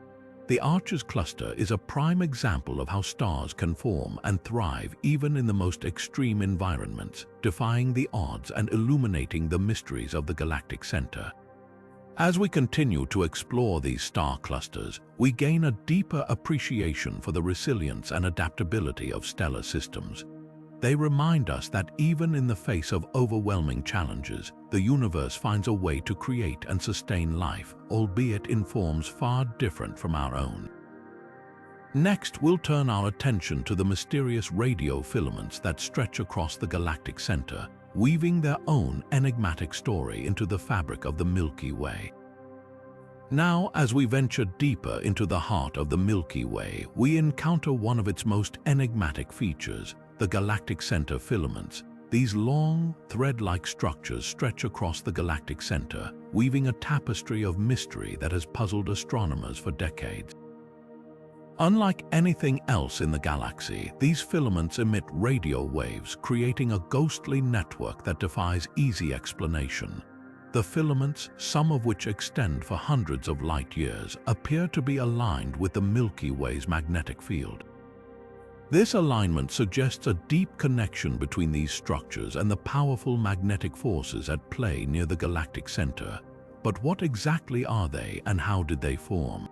The Arches cluster is a prime example of how stars can form and thrive even in the most extreme environments, defying the odds and illuminating the mysteries of the galactic center. As we continue to explore these star clusters, we gain a deeper appreciation for the resilience and adaptability of stellar systems. They remind us that even in the face of overwhelming challenges, the universe finds a way to create and sustain life, albeit in forms far different from our own. Next, we'll turn our attention to the mysterious radio filaments that stretch across the galactic center, weaving their own enigmatic story into the fabric of the Milky Way. Now, as we venture deeper into the heart of the Milky Way, we encounter one of its most enigmatic features, the galactic center filaments. These long, thread-like structures stretch across the galactic center, weaving a tapestry of mystery that has puzzled astronomers for decades. Unlike anything else in the galaxy, these filaments emit radio waves, creating a ghostly network that defies easy explanation. The filaments, some of which extend for hundreds of light-years, appear to be aligned with the Milky Way's magnetic field. This alignment suggests a deep connection between these structures and the powerful magnetic forces at play near the galactic center. But what exactly are they and how did they form?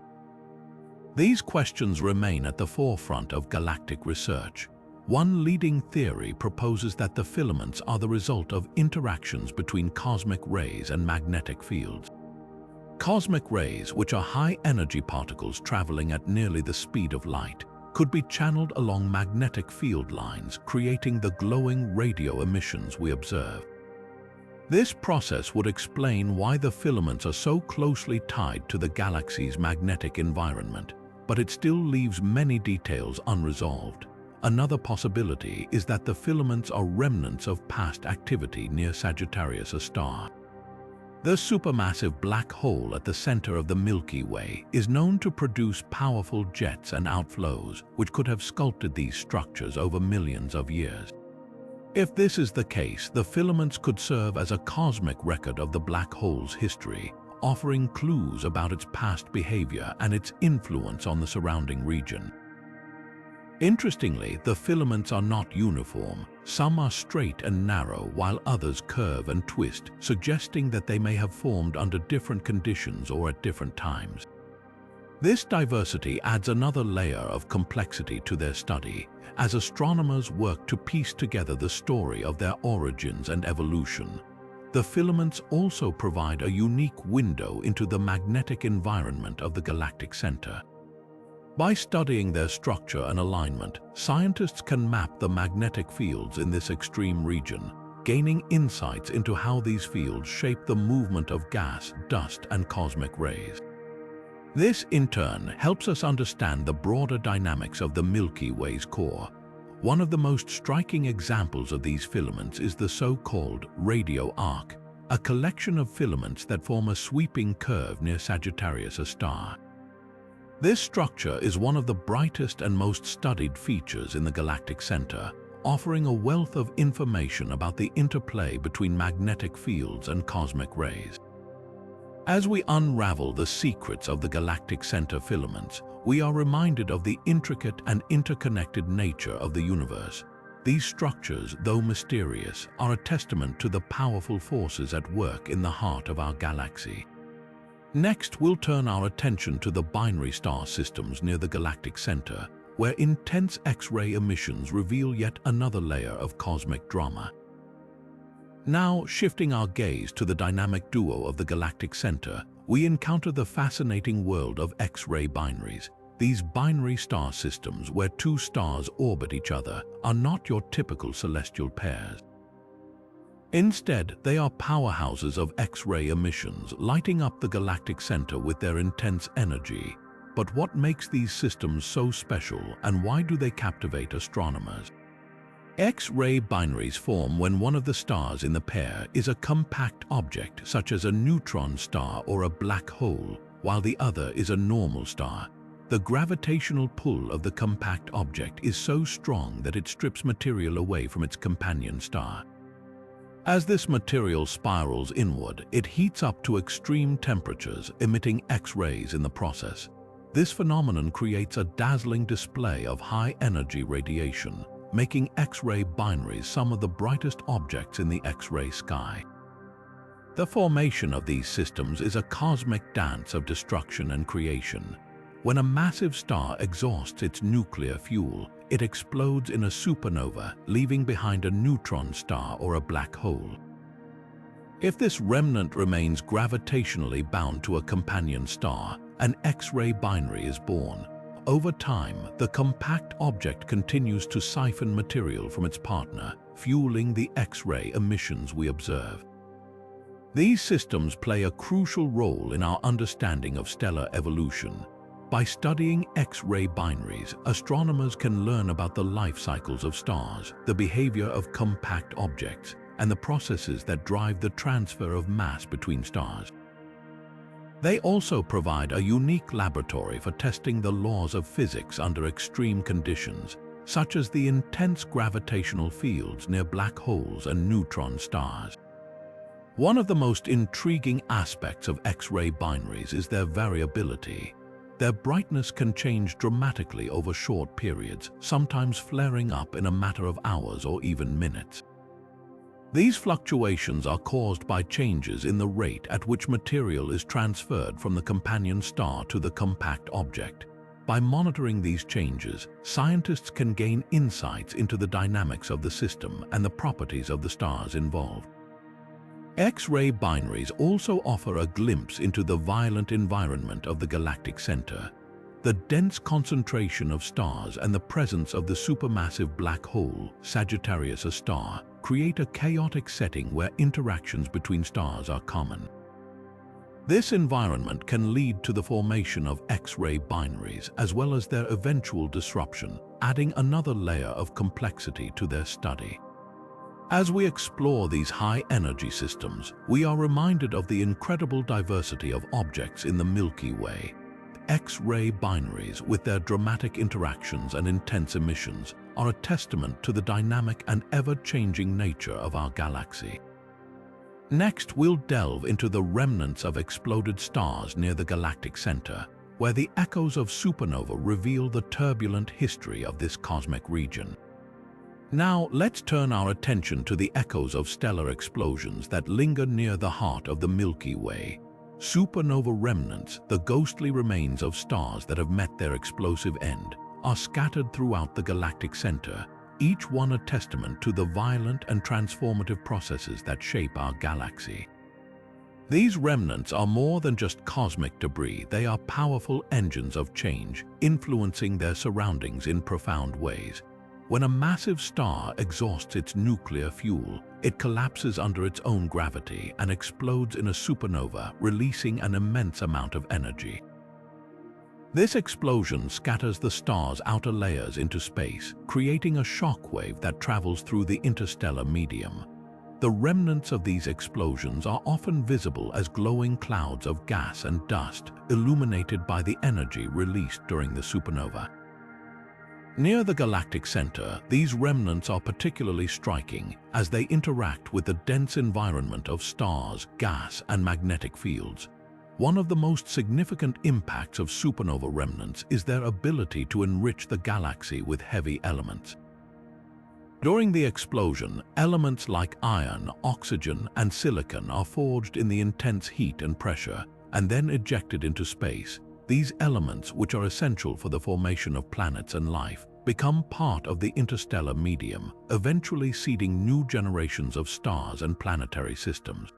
These questions remain at the forefront of galactic research. One leading theory proposes that the filaments are the result of interactions between cosmic rays and magnetic fields. Cosmic rays, which are high-energy particles traveling at nearly the speed of light, could be channeled along magnetic field lines, creating the glowing radio emissions we observe. This process would explain why the filaments are so closely tied to the galaxy's magnetic environment, but it still leaves many details unresolved. Another possibility is that the filaments are remnants of past activity near Sagittarius A. The supermassive black hole at the center of the Milky Way is known to produce powerful jets and outflows, which could have sculpted these structures over millions of years. If this is the case, the filaments could serve as a cosmic record of the black hole's history, offering clues about its past behavior and its influence on the surrounding region. Interestingly, the filaments are not uniform. Some are straight and narrow, while others curve and twist, suggesting that they may have formed under different conditions or at different times. This diversity adds another layer of complexity to their study, as astronomers work to piece together the story of their origins and evolution. The filaments also provide a unique window into the magnetic environment of the galactic center. By studying their structure and alignment, scientists can map the magnetic fields in this extreme region, gaining insights into how these fields shape the movement of gas, dust, and cosmic rays. This, in turn, helps us understand the broader dynamics of the Milky Way's core. One of the most striking examples of these filaments is the so-called radio arc, a collection of filaments that form a sweeping curve near Sagittarius A. This structure is one of the brightest and most studied features in the galactic center, offering a wealth of information about the interplay between magnetic fields and cosmic rays. As we unravel the secrets of the galactic center filaments, we are reminded of the intricate and interconnected nature of the universe. These structures, though mysterious, are a testament to the powerful forces at work in the heart of our galaxy. Next, we'll turn our attention to the binary star systems near the galactic center, where intense X-ray emissions reveal yet another layer of cosmic drama. Now, shifting our gaze to the dynamic duo of the galactic center, we encounter the fascinating world of X-ray binaries. These binary star systems, where two stars orbit each other, are not your typical celestial pairs. Instead, they are powerhouses of X-ray emissions, lighting up the galactic center with their intense energy. But what makes these systems so special, and why do they captivate astronomers? X-ray binaries form when one of the stars in the pair is a compact object, such as a neutron star or a black hole, while the other is a normal star. The gravitational pull of the compact object is so strong that it strips material away from its companion star. As this material spirals inward, it heats up to extreme temperatures, emitting X-rays in the process. This phenomenon creates a dazzling display of high-energy radiation, making X-ray binaries some of the brightest objects in the X-ray sky. The formation of these systems is a cosmic dance of destruction and creation. When a massive star exhausts its nuclear fuel, it explodes in a supernova, leaving behind a neutron star or a black hole. If this remnant remains gravitationally bound to a companion star, an X-ray binary is born. Over time, the compact object continues to siphon material from its partner, fueling the X-ray emissions we observe. These systems play a crucial role in our understanding of stellar evolution. By studying X-ray binaries, astronomers can learn about the life cycles of stars, the behavior of compact objects, and the processes that drive the transfer of mass between stars. They also provide a unique laboratory for testing the laws of physics under extreme conditions, such as the intense gravitational fields near black holes and neutron stars. One of the most intriguing aspects of X-ray binaries is their variability. Their brightness can change dramatically over short periods, sometimes flaring up in a matter of hours or even minutes. These fluctuations are caused by changes in the rate at which material is transferred from the companion star to the compact object. By monitoring these changes, scientists can gain insights into the dynamics of the system and the properties of the stars involved. X-ray binaries also offer a glimpse into the violent environment of the galactic center. The dense concentration of stars and the presence of the supermassive black hole, Sagittarius A, create a chaotic setting where interactions between stars are common. This environment can lead to the formation of X-ray binaries as well as their eventual disruption, adding another layer of complexity to their study. As we explore these high-energy systems, we are reminded of the incredible diversity of objects in the Milky Way. X-ray binaries, with their dramatic interactions and intense emissions, are a testament to the dynamic and ever-changing nature of our galaxy. Next, we'll delve into the remnants of exploded stars near the galactic center, where the echoes of supernova reveal the turbulent history of this cosmic region. Now, let's turn our attention to the echoes of stellar explosions that linger near the heart of the Milky Way. Supernova remnants, the ghostly remains of stars that have met their explosive end, are scattered throughout the galactic center, each one a testament to the violent and transformative processes that shape our galaxy. These remnants are more than just cosmic debris, they are powerful engines of change, influencing their surroundings in profound ways. When a massive star exhausts its nuclear fuel, it collapses under its own gravity and explodes in a supernova, releasing an immense amount of energy. This explosion scatters the star's outer layers into space, creating a shockwave that travels through the interstellar medium. The remnants of these explosions are often visible as glowing clouds of gas and dust, illuminated by the energy released during the supernova. Near the galactic center, these remnants are particularly striking as they interact with the dense environment of stars, gas, and magnetic fields. One of the most significant impacts of supernova remnants is their ability to enrich the galaxy with heavy elements. During the explosion, elements like iron, oxygen, and silicon are forged in the intense heat and pressure, and then ejected into space. These elements, which are essential for the formation of planets and life, become part of the interstellar medium, eventually seeding new generations of stars and planetary systems.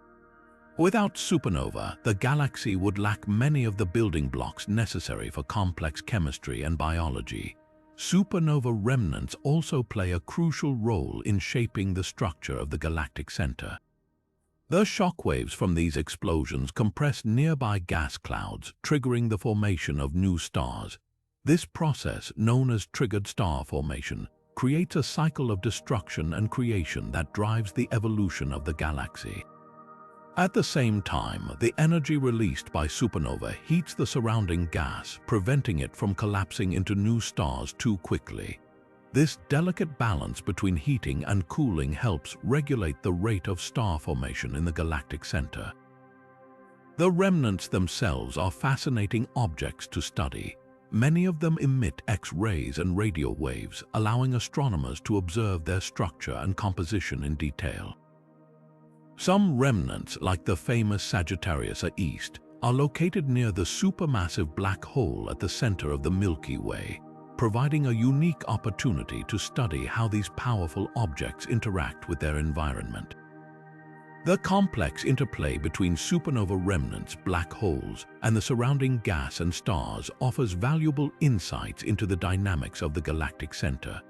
Without supernova, the galaxy would lack many of the building blocks necessary for complex chemistry and biology. Supernova remnants also play a crucial role in shaping the structure of the galactic center. The shockwaves from these explosions compress nearby gas clouds, triggering the formation of new stars. This process, known as triggered star formation, creates a cycle of destruction and creation that drives the evolution of the galaxy. At the same time, the energy released by supernova heats the surrounding gas, preventing it from collapsing into new stars too quickly. This delicate balance between heating and cooling helps regulate the rate of star formation in the galactic center. The remnants themselves are fascinating objects to study. Many of them emit X-rays and radio waves, allowing astronomers to observe their structure and composition in detail. Some remnants, like the famous Sagittarius A, are located near the supermassive black hole at the center of the Milky Way, providing a unique opportunity to study how these powerful objects interact with their environment. The complex interplay between supernova remnants, black holes, and the surrounding gas and stars offers valuable insights into the dynamics of the galactic center.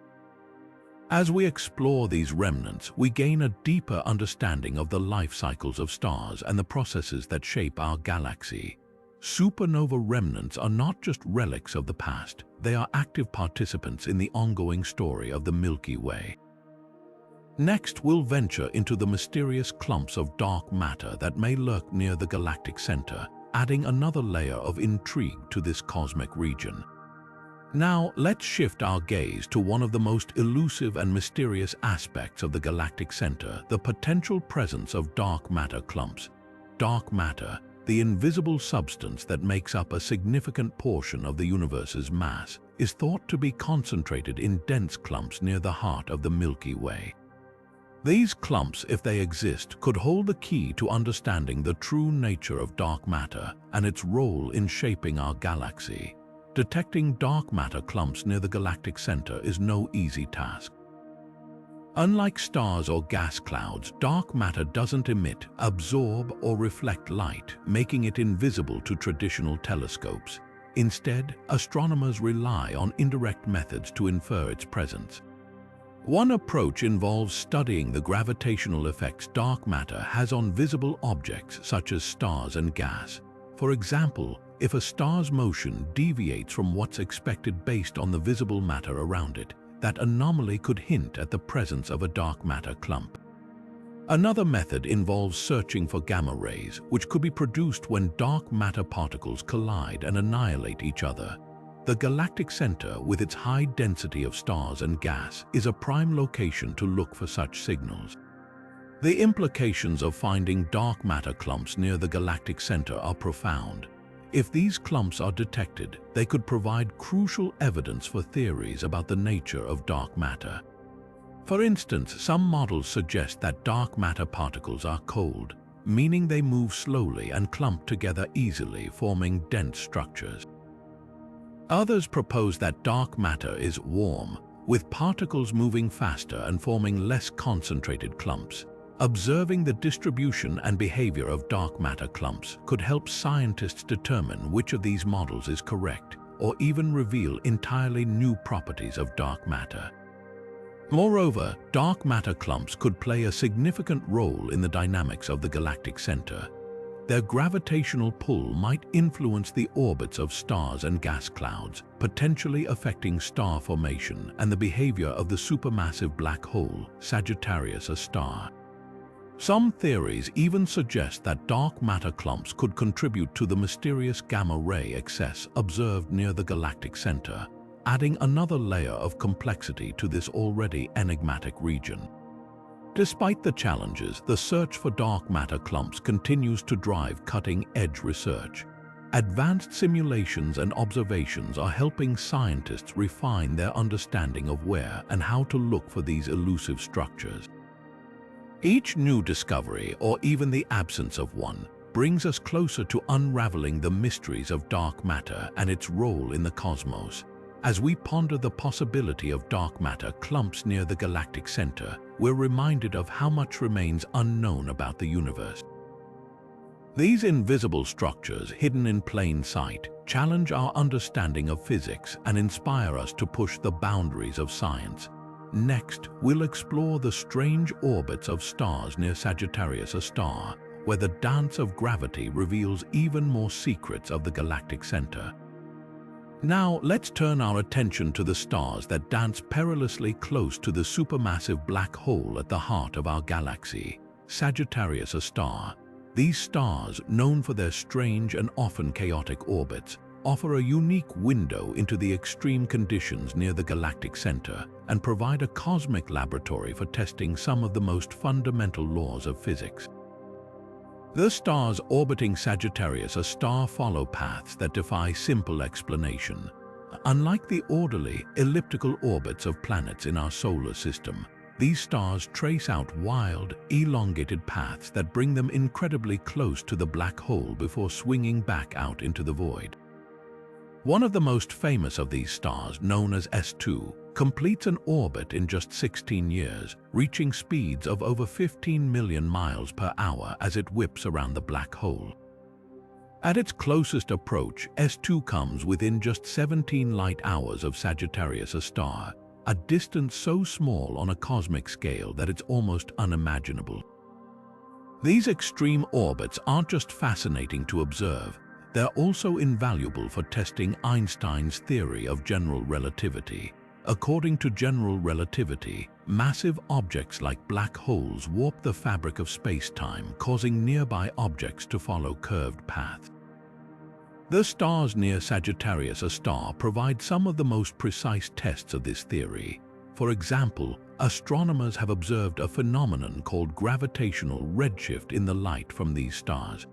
As we explore these remnants, we gain a deeper understanding of the life cycles of stars and the processes that shape our galaxy. Supernova remnants are not just relics of the past, they are active participants in the ongoing story of the Milky Way. Next, we'll venture into the mysterious clumps of dark matter that may lurk near the galactic center, adding another layer of intrigue to this cosmic region. Now, let's shift our gaze to one of the most elusive and mysterious aspects of the galactic center, the potential presence of dark matter clumps. Dark matter, the invisible substance that makes up a significant portion of the universe's mass, is thought to be concentrated in dense clumps near the heart of the Milky Way. These clumps, if they exist, could hold the key to understanding the true nature of dark matter and its role in shaping our galaxy. Detecting dark matter clumps near the galactic center is no easy task. Unlike stars or gas clouds, dark matter doesn't emit, absorb, or reflect light, making it invisible to traditional telescopes. Instead, astronomers rely on indirect methods to infer its presence. One approach involves studying the gravitational effects dark matter has on visible objects such as stars and gas. For example, if a star's motion deviates from what's expected based on the visible matter around it, that anomaly could hint at the presence of a dark matter clump. Another method involves searching for gamma rays, which could be produced when dark matter particles collide and annihilate each other. The galactic center, with its high density of stars and gas, is a prime location to look for such signals. The implications of finding dark matter clumps near the galactic center are profound. If these clumps are detected, they could provide crucial evidence for theories about the nature of dark matter. For instance, some models suggest that dark matter particles are cold, meaning they move slowly and clump together easily, forming dense structures. Others propose that dark matter is warm, with particles moving faster and forming less concentrated clumps. Observing the distribution and behavior of dark matter clumps could help scientists determine which of these models is correct, or even reveal entirely new properties of dark matter. Moreover, dark matter clumps could play a significant role in the dynamics of the galactic center. Their gravitational pull might influence the orbits of stars and gas clouds, potentially affecting star formation and the behavior of the supermassive black hole, Sagittarius A. Some theories even suggest that dark matter clumps could contribute to the mysterious gamma-ray excess observed near the galactic center, adding another layer of complexity to this already enigmatic region. Despite the challenges, the search for dark matter clumps continues to drive cutting-edge research. Advanced simulations and observations are helping scientists refine their understanding of where and how to look for these elusive structures. Each new discovery, or even the absence of one, brings us closer to unraveling the mysteries of dark matter and its role in the cosmos. As we ponder the possibility of dark matter clumps near the galactic center, we're reminded of how much remains unknown about the universe. These invisible structures, hidden in plain sight, challenge our understanding of physics and inspire us to push the boundaries of science. Next, we'll explore the strange orbits of stars near Sagittarius A, where the dance of gravity reveals even more secrets of the galactic center. Now, let's turn our attention to the stars that dance perilously close to the supermassive black hole at the heart of our galaxy, Sagittarius A. These stars, known for their strange and often chaotic orbits, offer a unique window into the extreme conditions near the galactic center and provide a cosmic laboratory for testing some of the most fundamental laws of physics. The stars orbiting Sagittarius A follow paths that defy simple explanation. Unlike the orderly, elliptical orbits of planets in our solar system, these stars trace out wild, elongated paths that bring them incredibly close to the black hole before swinging back out into the void. One of the most famous of these stars, known as S2, completes an orbit in just 16 years, reaching speeds of over 15 million miles per hour as it whips around the black hole. At its closest approach, S2 comes within just 17 light hours of Sagittarius A, a distance so small on a cosmic scale that it's almost unimaginable. These extreme orbits aren't just fascinating to observe, they're also invaluable for testing Einstein's theory of general relativity. According to general relativity, massive objects like black holes warp the fabric of space-time, causing nearby objects to follow curved paths. The stars near Sagittarius A provide some of the most precise tests of this theory. For example, astronomers have observed a phenomenon called gravitational redshift in the light from these stars.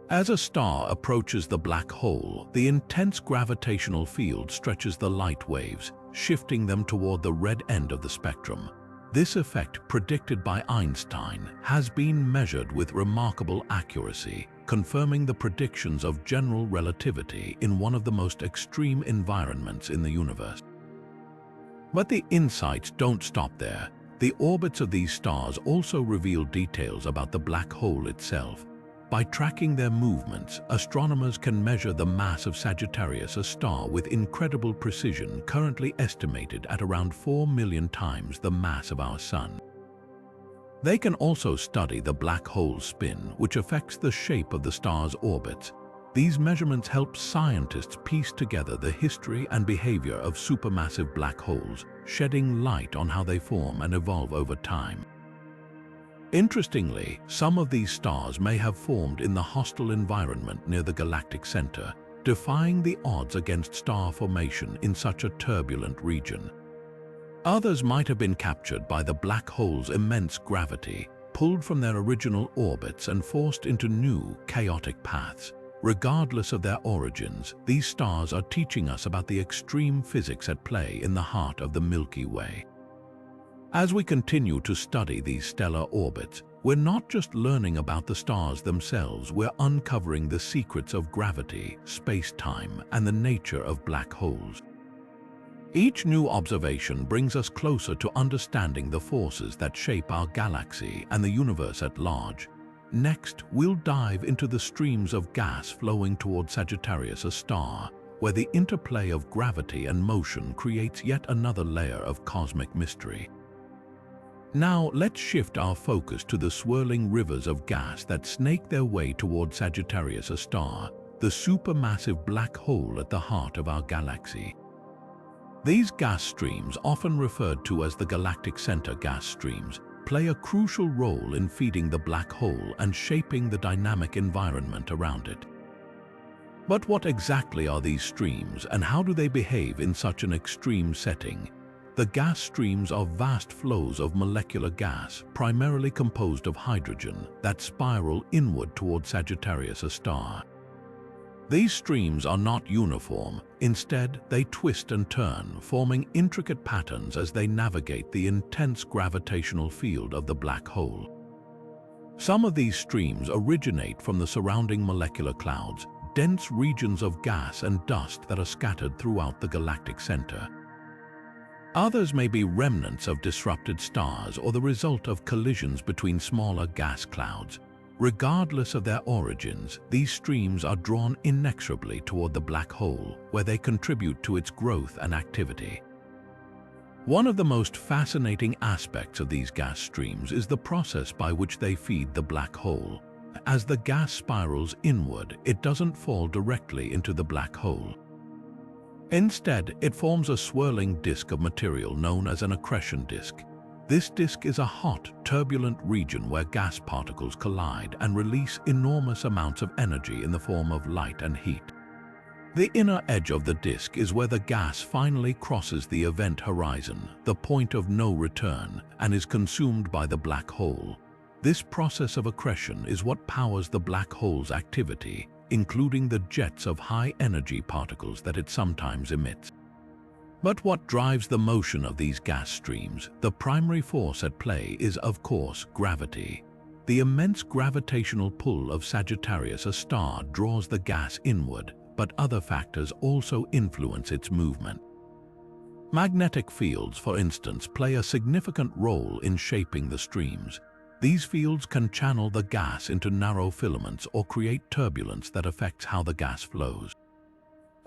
As a star approaches the black hole, the intense gravitational field stretches the light waves, shifting them toward the red end of the spectrum. This effect, predicted by Einstein, has been measured with remarkable accuracy, confirming the predictions of general relativity in one of the most extreme environments in the universe. But the insights don't stop there. The orbits of these stars also reveal details about the black hole itself. By tracking their movements, astronomers can measure the mass of Sagittarius A with incredible precision, currently estimated at around 4 million times the mass of our Sun. They can also study the black hole's spin, which affects the shape of the star's orbits. These measurements help scientists piece together the history and behavior of supermassive black holes, shedding light on how they form and evolve over time. Interestingly, some of these stars may have formed in the hostile environment near the galactic center, defying the odds against star formation in such a turbulent region. Others might have been captured by the black hole's immense gravity, pulled from their original orbits and forced into new, chaotic paths. Regardless of their origins, these stars are teaching us about the extreme physics at play in the heart of the Milky Way. As we continue to study these stellar orbits, we're not just learning about the stars themselves, we're uncovering the secrets of gravity, space-time, and the nature of black holes. Each new observation brings us closer to understanding the forces that shape our galaxy and the universe at large. Next, we'll dive into the streams of gas flowing toward Sagittarius A, where the interplay of gravity and motion creates yet another layer of cosmic mystery. Now, let's shift our focus to the swirling rivers of gas that snake their way toward Sagittarius A, the supermassive black hole at the heart of our galaxy. These gas streams, often referred to as the galactic center gas streams, play a crucial role in feeding the black hole and shaping the dynamic environment around it. But what exactly are these streams, and how do they behave in such an extreme setting? The gas streams are vast flows of molecular gas, primarily composed of hydrogen, that spiral inward toward Sagittarius A. These streams are not uniform. Instead, they twist and turn, forming intricate patterns as they navigate the intense gravitational field of the black hole. Some of these streams originate from the surrounding molecular clouds, dense regions of gas and dust that are scattered throughout the galactic center. Others may be remnants of disrupted stars or the result of collisions between smaller gas clouds. Regardless of their origins, these streams are drawn inexorably toward the black hole, where they contribute to its growth and activity. One of the most fascinating aspects of these gas streams is the process by which they feed the black hole. As the gas spirals inward, it doesn't fall directly into the black hole. Instead, it forms a swirling disk of material known as an accretion disk. This disk is a hot, turbulent region where gas particles collide and release enormous amounts of energy in the form of light and heat. The inner edge of the disk is where the gas finally crosses the event horizon, the point of no return, and is consumed by the black hole. This process of accretion is what powers the black hole's activity, including the jets of high-energy particles that it sometimes emits. But what drives the motion of these gas streams? The primary force at play is, of course, gravity. The immense gravitational pull of Sagittarius, a star, draws the gas inward, but other factors also influence its movement. Magnetic fields, for instance, play a significant role in shaping the streams. These fields can channel the gas into narrow filaments or create turbulence that affects how the gas flows.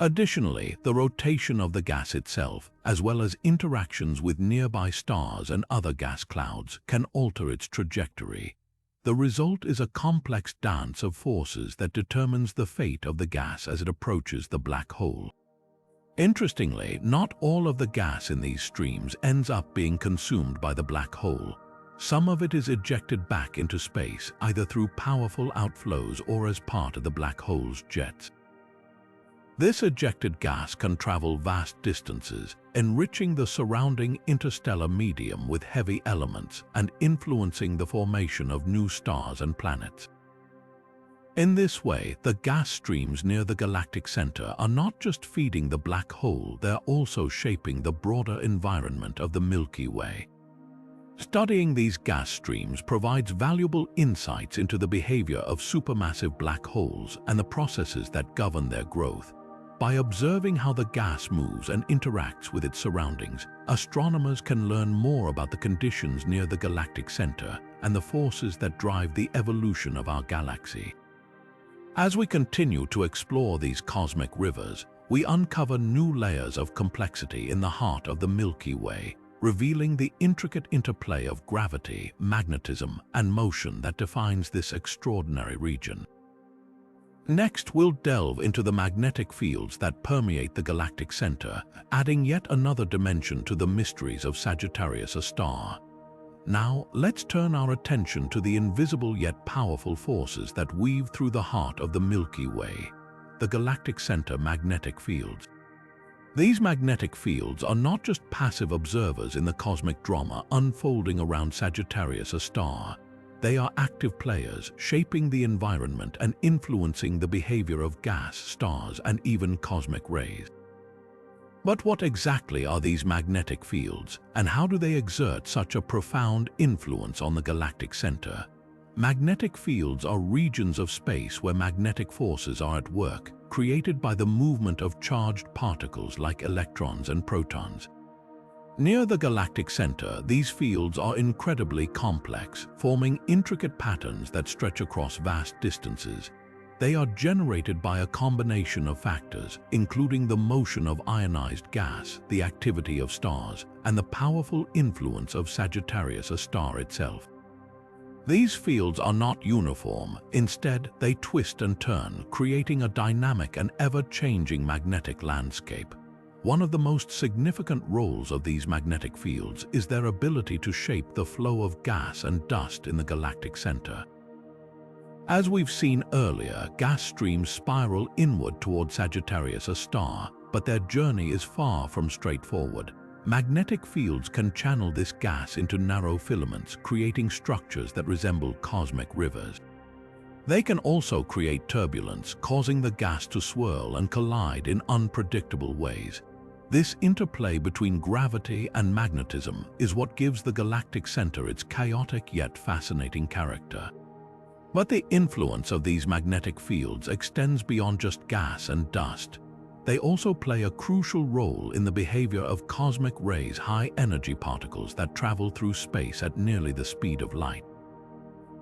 Additionally, the rotation of the gas itself, as well as interactions with nearby stars and other gas clouds, can alter its trajectory. The result is a complex dance of forces that determines the fate of the gas as it approaches the black hole. Interestingly, not all of the gas in these streams ends up being consumed by the black hole. Some of it is ejected back into space, either through powerful outflows or as part of the black hole's jets. This ejected gas can travel vast distances, enriching the surrounding interstellar medium with heavy elements and influencing the formation of new stars and planets. In this way, the gas streams near the galactic center are not just feeding the black hole, they're also shaping the broader environment of the Milky Way. Studying these gas streams provides valuable insights into the behavior of supermassive black holes and the processes that govern their growth. By observing how the gas moves and interacts with its surroundings, astronomers can learn more about the conditions near the galactic center and the forces that drive the evolution of our galaxy. As we continue to explore these cosmic rivers, we uncover new layers of complexity in the heart of the Milky Way, revealing the intricate interplay of gravity, magnetism, and motion that defines this extraordinary region. Next, we'll delve into the magnetic fields that permeate the galactic center, adding yet another dimension to the mysteries of Sagittarius A star. Now, let's turn our attention to the invisible yet powerful forces that weave through the heart of the Milky Way, the galactic center magnetic fields. These magnetic fields are not just passive observers in the cosmic drama unfolding around Sagittarius A star. They are active players, shaping the environment and influencing the behavior of gas, stars, and even cosmic rays. But what exactly are these magnetic fields, and how do they exert such a profound influence on the galactic center? Magnetic fields are regions of space where magnetic forces are at work, created by the movement of charged particles like electrons and protons. Near the galactic center, these fields are incredibly complex, forming intricate patterns that stretch across vast distances. They are generated by a combination of factors, including the motion of ionized gas, the activity of stars, and the powerful influence of Sagittarius A star itself. These fields are not uniform. Instead, they twist and turn, creating a dynamic and ever-changing magnetic landscape. One of the most significant roles of these magnetic fields is their ability to shape the flow of gas and dust in the galactic center. As we've seen earlier, gas streams spiral inward toward Sagittarius A star, but their journey is far from straightforward. Magnetic fields can channel this gas into narrow filaments, creating structures that resemble cosmic rivers. They can also create turbulence, causing the gas to swirl and collide in unpredictable ways. This interplay between gravity and magnetism is what gives the galactic center its chaotic yet fascinating character. But the influence of these magnetic fields extends beyond just gas and dust. They also play a crucial role in the behavior of cosmic rays, high-energy particles that travel through space at nearly the speed of light.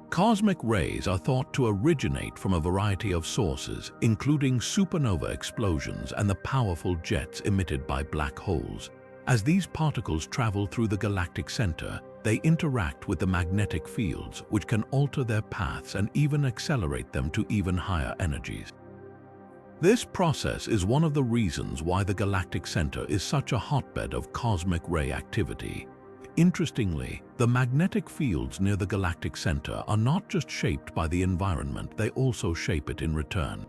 Cosmic rays are thought to originate from a variety of sources, including supernova explosions and the powerful jets emitted by black holes. As these particles travel through the galactic center, they interact with the magnetic fields, which can alter their paths and even accelerate them to even higher energies. This process is one of the reasons why the galactic center is such a hotbed of cosmic ray activity. Interestingly, the magnetic fields near the galactic center are not just shaped by the environment, they also shape it in return.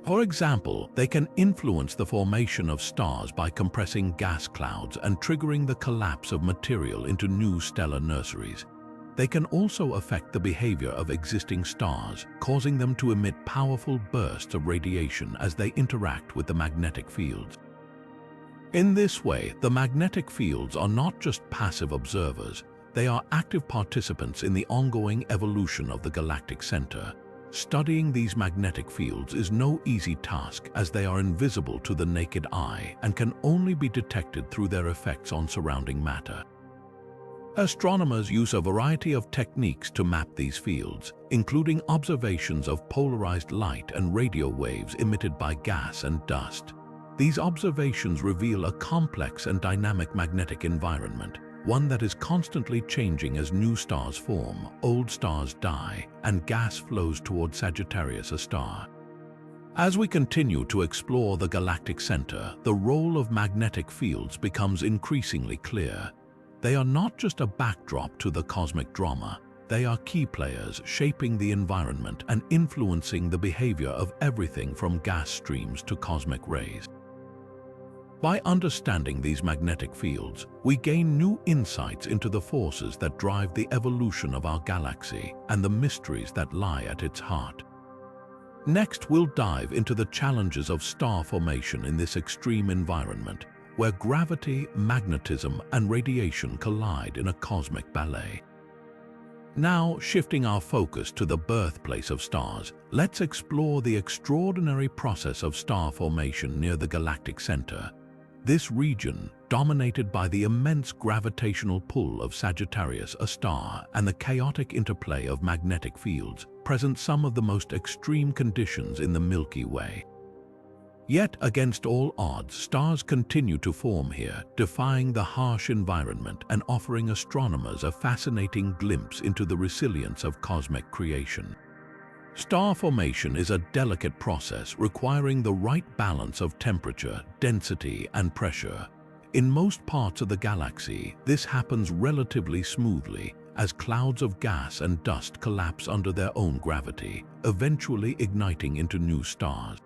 For example, they can influence the formation of stars by compressing gas clouds and triggering the collapse of material into new stellar nurseries. They can also affect the behavior of existing stars, causing them to emit powerful bursts of radiation as they interact with the magnetic fields. In this way, the magnetic fields are not just passive observers, they are active participants in the ongoing evolution of the galactic center. Studying these magnetic fields is no easy task, as they are invisible to the naked eye and can only be detected through their effects on surrounding matter. Astronomers use a variety of techniques to map these fields, including observations of polarized light and radio waves emitted by gas and dust. These observations reveal a complex and dynamic magnetic environment, one that is constantly changing as new stars form, old stars die, and gas flows toward Sagittarius A. As we continue to explore the galactic center, the role of magnetic fields becomes increasingly clear. They are not just a backdrop to the cosmic drama, they are key players shaping the environment and influencing the behavior of everything from gas streams to cosmic rays. By understanding these magnetic fields, we gain new insights into the forces that drive the evolution of our galaxy and the mysteries that lie at its heart. Next, we'll dive into the challenges of star formation in this extreme environment, where gravity, magnetism, and radiation collide in a cosmic ballet. Now, shifting our focus to the birthplace of stars, let's explore the extraordinary process of star formation near the galactic center. This region, dominated by the immense gravitational pull of Sagittarius A and the chaotic interplay of magnetic fields, presents some of the most extreme conditions in the Milky Way. Yet, against all odds, stars continue to form here, defying the harsh environment and offering astronomers a fascinating glimpse into the resilience of cosmic creation. Star formation is a delicate process requiring the right balance of temperature, density, and pressure. In most parts of the galaxy, this happens relatively smoothly, as clouds of gas and dust collapse under their own gravity, eventually igniting into new stars.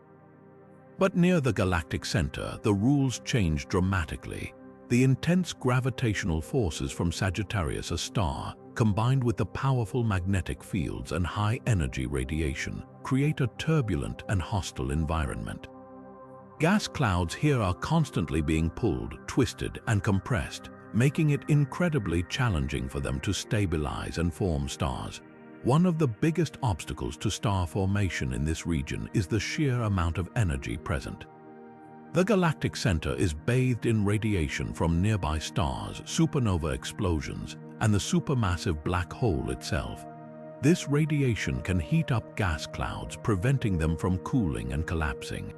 But near the galactic center, the rules change dramatically. The intense gravitational forces from Sagittarius A, combined with the powerful magnetic fields and high-energy radiation, create a turbulent and hostile environment. Gas clouds here are constantly being pulled, twisted, and compressed, making it incredibly challenging for them to stabilize and form stars. One of the biggest obstacles to star formation in this region is the sheer amount of energy present. The galactic center is bathed in radiation from nearby stars, supernova explosions, and the supermassive black hole itself. This radiation can heat up gas clouds, preventing them from cooling and collapsing.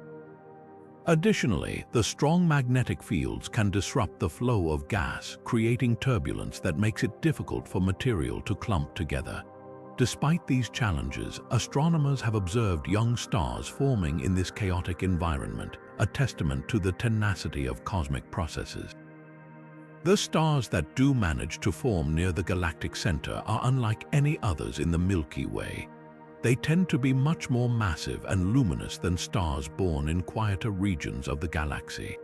Additionally, the strong magnetic fields can disrupt the flow of gas, creating turbulence that makes it difficult for material to clump together. Despite these challenges, astronomers have observed young stars forming in this chaotic environment, a testament to the tenacity of cosmic processes. The stars that do manage to form near the galactic center are unlike any others in the Milky Way. They tend to be much more massive and luminous than stars born in quieter regions of the galaxy.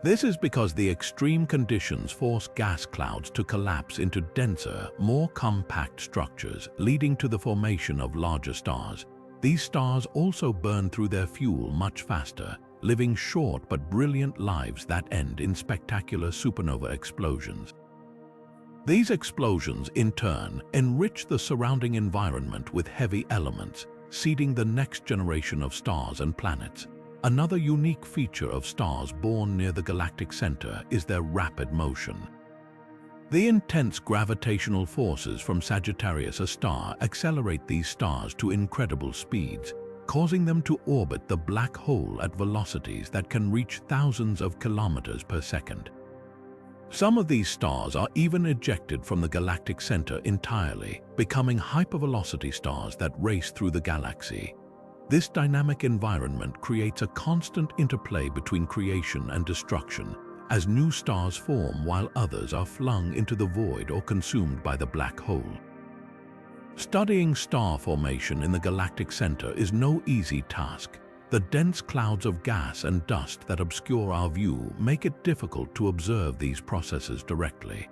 This is because the extreme conditions force gas clouds to collapse into denser, more compact structures, leading to the formation of larger stars. These stars also burn through their fuel much faster, living short but brilliant lives that end in spectacular supernova explosions. These explosions, in turn, enrich the surrounding environment with heavy elements, seeding the next generation of stars and planets. Another unique feature of stars born near the galactic center is their rapid motion. The intense gravitational forces from Sagittarius A accelerate these stars to incredible speeds, causing them to orbit the black hole at velocities that can reach thousands of kilometers per second. Some of these stars are even ejected from the galactic center entirely, becoming hypervelocity stars that race through the galaxy. This dynamic environment creates a constant interplay between creation and destruction, as new stars form while others are flung into the void or consumed by the black hole. Studying star formation in the galactic center is no easy task. The dense clouds of gas and dust that obscure our view make it difficult to observe these processes directly.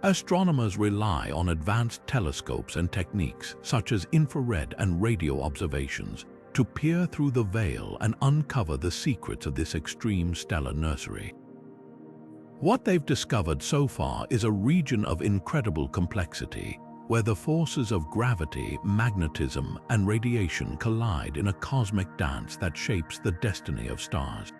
Astronomers rely on advanced telescopes and techniques such as infrared and radio observations to peer through the veil and uncover the secrets of this extreme stellar nursery. What they've discovered so far is a region of incredible complexity, where the forces of gravity, magnetism, and radiation collide in a cosmic dance that shapes the destiny of stars.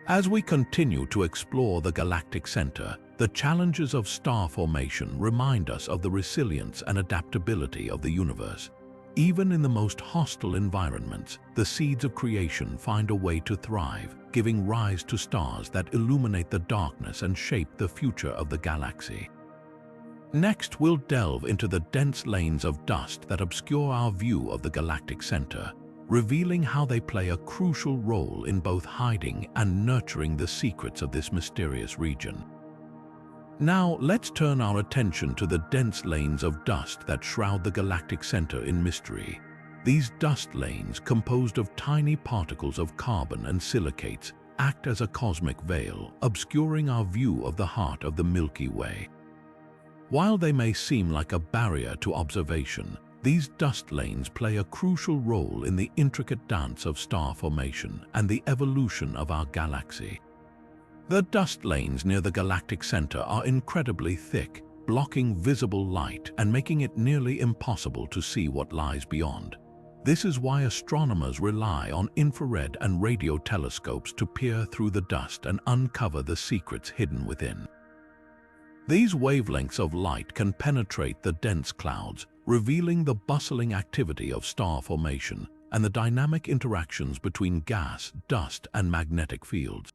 As we continue to explore the galactic center, the challenges of star formation remind us of the resilience and adaptability of the universe. Even in the most hostile environments, the seeds of creation find a way to thrive, giving rise to stars that illuminate the darkness and shape the future of the galaxy. Next, we'll delve into the dense lanes of dust that obscure our view of the galactic center, revealing how they play a crucial role in both hiding and nurturing the secrets of this mysterious region. Now, let's turn our attention to the dense lanes of dust that shroud the galactic center in mystery. These dust lanes, composed of tiny particles of carbon and silicates, act as a cosmic veil, obscuring our view of the heart of the Milky Way. While they may seem like a barrier to observation, these dust lanes play a crucial role in the intricate dance of star formation and the evolution of our galaxy. The dust lanes near the galactic center are incredibly thick, blocking visible light and making it nearly impossible to see what lies beyond. This is why astronomers rely on infrared and radio telescopes to peer through the dust and uncover the secrets hidden within. These wavelengths of light can penetrate the dense clouds, revealing the bustling activity of star formation and the dynamic interactions between gas, dust, and magnetic fields.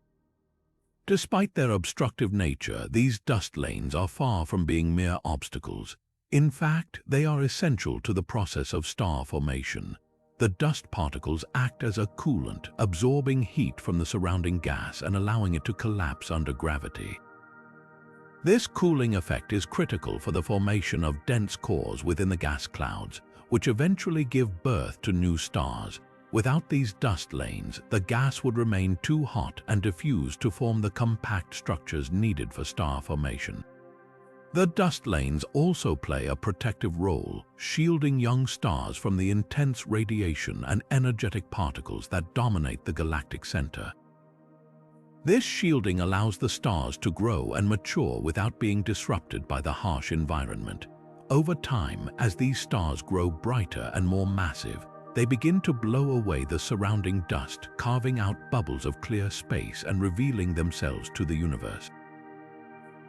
Despite their obstructive nature, these dust lanes are far from being mere obstacles. In fact, they are essential to the process of star formation. The dust particles act as a coolant, absorbing heat from the surrounding gas and allowing it to collapse under gravity. This cooling effect is critical for the formation of dense cores within the gas clouds, which eventually give birth to new stars. Without these dust lanes, the gas would remain too hot and diffuse to form the compact structures needed for star formation. The dust lanes also play a protective role, shielding young stars from the intense radiation and energetic particles that dominate the galactic center. This shielding allows the stars to grow and mature without being disrupted by the harsh environment. Over time, as these stars grow brighter and more massive, they begin to blow away the surrounding dust, carving out bubbles of clear space and revealing themselves to the universe.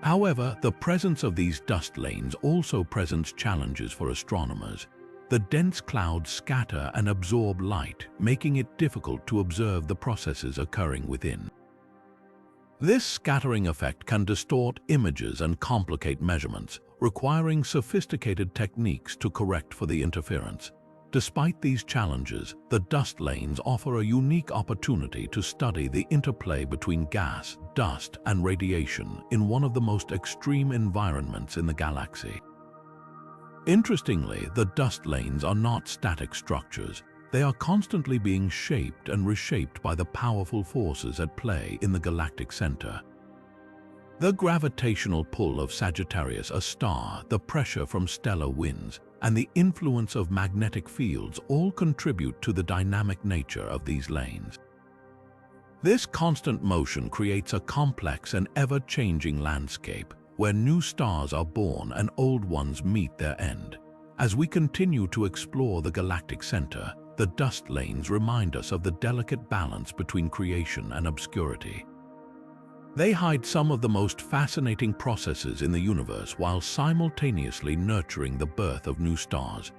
However, the presence of these dust lanes also presents challenges for astronomers. The dense clouds scatter and absorb light, making it difficult to observe the processes occurring within. This scattering effect can distort images and complicate measurements, requiring sophisticated techniques to correct for the interference. Despite these challenges, the dust lanes offer a unique opportunity to study the interplay between gas, dust, and radiation in one of the most extreme environments in the galaxy. Interestingly, the dust lanes are not static structures. They are constantly being shaped and reshaped by the powerful forces at play in the galactic center. The gravitational pull of Sagittarius A, the pressure from stellar winds, and the influence of magnetic fields all contribute to the dynamic nature of these lanes. This constant motion creates a complex and ever-changing landscape, where new stars are born and old ones meet their end. As we continue to explore the galactic center, the dust lanes remind us of the delicate balance between creation and obscurity. They hide some of the most fascinating processes in the universe while simultaneously nurturing the birth of new stars.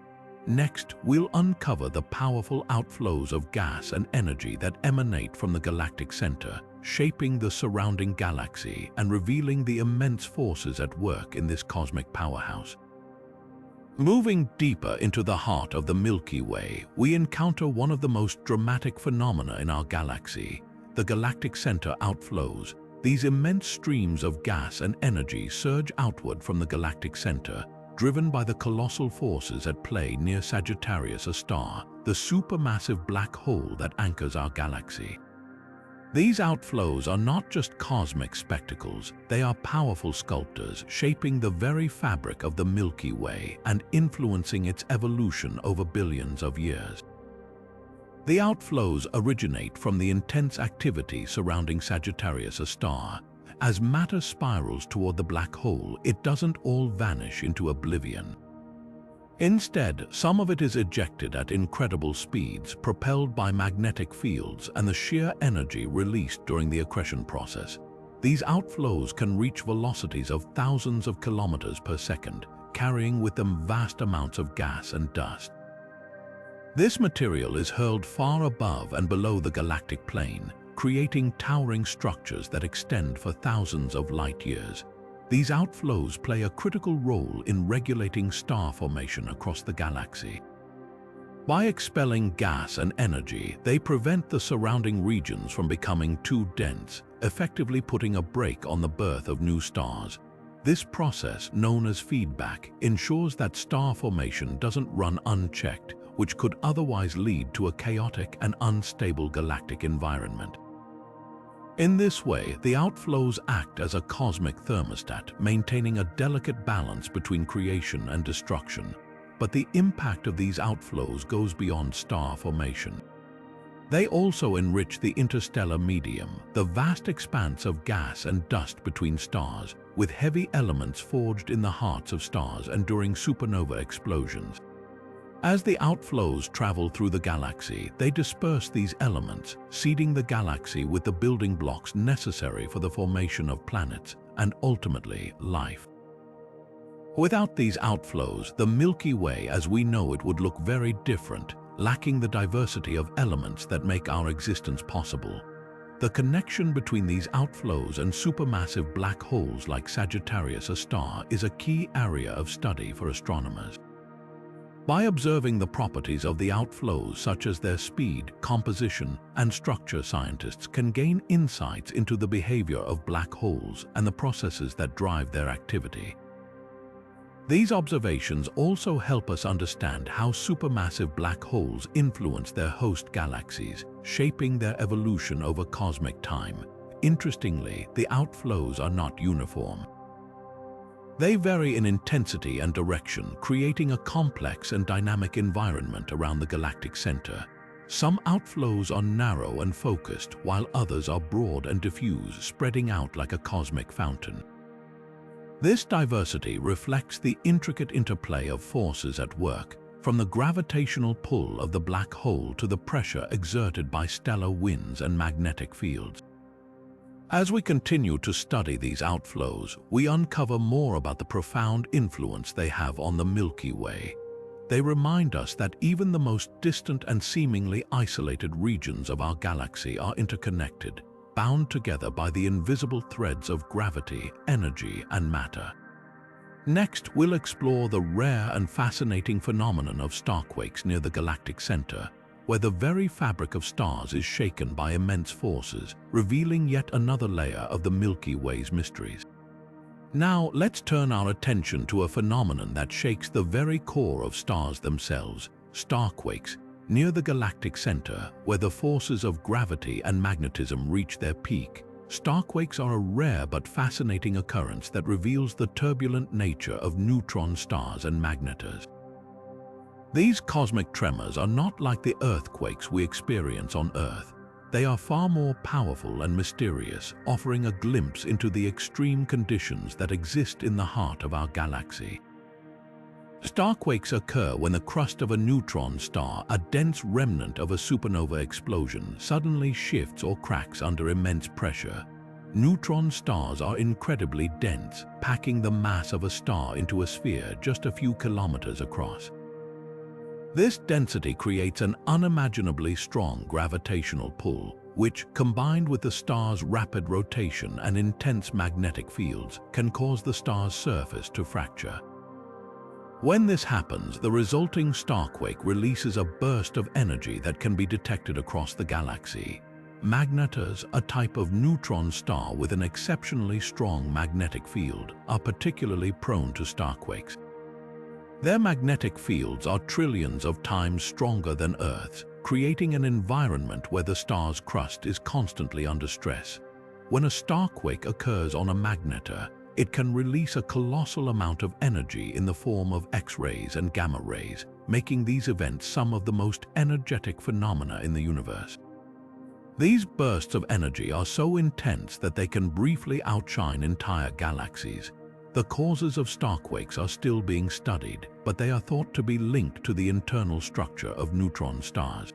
Next, we'll uncover the powerful outflows of gas and energy that emanate from the galactic center, shaping the surrounding galaxy and revealing the immense forces at work in this cosmic powerhouse. Moving deeper into the heart of the Milky Way, we encounter one of the most dramatic phenomena in our galaxy, the galactic center outflows. These immense streams of gas and energy surge outward from the galactic center, driven by the colossal forces at play near Sagittarius A star, the supermassive black hole that anchors our galaxy. These outflows are not just cosmic spectacles, they are powerful sculptors shaping the very fabric of the Milky Way and influencing its evolution over billions of years. The outflows originate from the intense activity surrounding Sagittarius A star. As matter spirals toward the black hole, it doesn't all vanish into oblivion. Instead, some of it is ejected at incredible speeds, propelled by magnetic fields and the sheer energy released during the accretion process. These outflows can reach velocities of thousands of kilometers per second, carrying with them vast amounts of gas and dust. This material is hurled far above and below the galactic plane, creating towering structures that extend for thousands of light years. These outflows play a critical role in regulating star formation across the galaxy. By expelling gas and energy, they prevent the surrounding regions from becoming too dense, effectively putting a brake on the birth of new stars. This process, known as feedback, ensures that star formation doesn't run unchecked, which could otherwise lead to a chaotic and unstable galactic environment. In this way, the outflows act as a cosmic thermostat, maintaining a delicate balance between creation and destruction. But the impact of these outflows goes beyond star formation. They also enrich the interstellar medium, the vast expanse of gas and dust between stars, with heavy elements forged in the hearts of stars and during supernova explosions. As the outflows travel through the galaxy, they disperse these elements, seeding the galaxy with the building blocks necessary for the formation of planets and ultimately life. Without these outflows, the Milky Way as we know it would look very different, lacking the diversity of elements that make our existence possible. The connection between these outflows and supermassive black holes like Sagittarius A star is a key area of study for astronomers. By observing the properties of the outflows such as their speed, composition, and structure, scientists can gain insights into the behavior of black holes and the processes that drive their activity. These observations also help us understand how supermassive black holes influence their host galaxies, shaping their evolution over cosmic time. Interestingly, the outflows are not uniform. They vary in intensity and direction, creating a complex and dynamic environment around the galactic center. Some outflows are narrow and focused, while others are broad and diffuse, spreading out like a cosmic fountain. This diversity reflects the intricate interplay of forces at work, from the gravitational pull of the black hole to the pressure exerted by stellar winds and magnetic fields. As we continue to study these outflows, we uncover more about the profound influence they have on the Milky Way. They remind us that even the most distant and seemingly isolated regions of our galaxy are interconnected, bound together by the invisible threads of gravity, energy, and matter. Next, we'll explore the rare and fascinating phenomenon of starquakes near the galactic center, where the very fabric of stars is shaken by immense forces, revealing yet another layer of the Milky Way's mysteries. Now, let's turn our attention to a phenomenon that shakes the very core of stars themselves, starquakes, near the galactic center, where the forces of gravity and magnetism reach their peak. Starquakes are a rare but fascinating occurrence that reveals the turbulent nature of neutron stars and magnetars. These cosmic tremors are not like the earthquakes we experience on Earth. They are far more powerful and mysterious, offering a glimpse into the extreme conditions that exist in the heart of our galaxy. Starquakes occur when the crust of a neutron star, a dense remnant of a supernova explosion, suddenly shifts or cracks under immense pressure. Neutron stars are incredibly dense, packing the mass of a star into a sphere just a few kilometers across. This density creates an unimaginably strong gravitational pull, which, combined with the star's rapid rotation and intense magnetic fields, can cause the star's surface to fracture. When this happens, the resulting starquake releases a burst of energy that can be detected across the galaxy. Magnetars, a type of neutron star with an exceptionally strong magnetic field, are particularly prone to starquakes. Their magnetic fields are trillions of times stronger than Earth's, creating an environment where the star's crust is constantly under stress. When a starquake occurs on a magnetar, it can release a colossal amount of energy in the form of X-rays and gamma rays, making these events some of the most energetic phenomena in the universe. These bursts of energy are so intense that they can briefly outshine entire galaxies. The causes of starquakes are still being studied, but they are thought to be linked to the internal structure of neutron stars.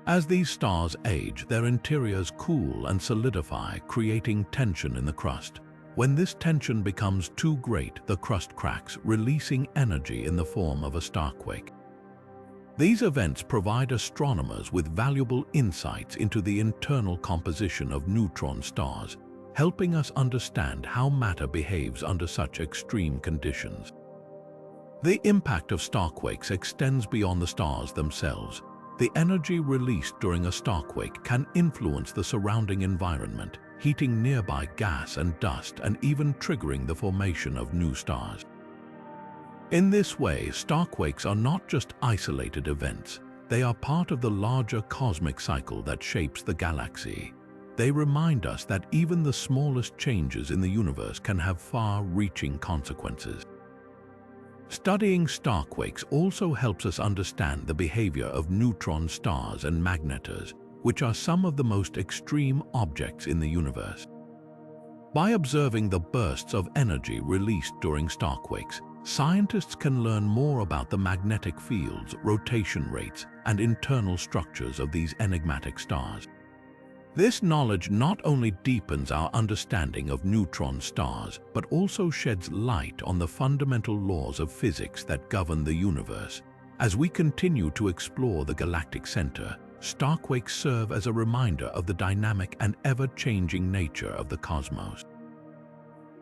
As these stars age, their interiors cool and solidify, creating tension in the crust. When this tension becomes too great, the crust cracks, releasing energy in the form of a starquake. These events provide astronomers with valuable insights into the internal composition of neutron stars, helping us understand how matter behaves under such extreme conditions. The impact of starquakes extends beyond the stars themselves. The energy released during a starquake can influence the surrounding environment, heating nearby gas and dust and even triggering the formation of new stars. In this way, starquakes are not just isolated events. They are part of the larger cosmic cycle that shapes the galaxy. They remind us that even the smallest changes in the universe can have far-reaching consequences. Studying starquakes also helps us understand the behavior of neutron stars and magnetars, which are some of the most extreme objects in the universe. By observing the bursts of energy released during starquakes, scientists can learn more about the magnetic fields, rotation rates, and internal structures of these enigmatic stars. This knowledge not only deepens our understanding of neutron stars, but also sheds light on the fundamental laws of physics that govern the universe. As we continue to explore the galactic center, starquakes serve as a reminder of the dynamic and ever-changing nature of the cosmos.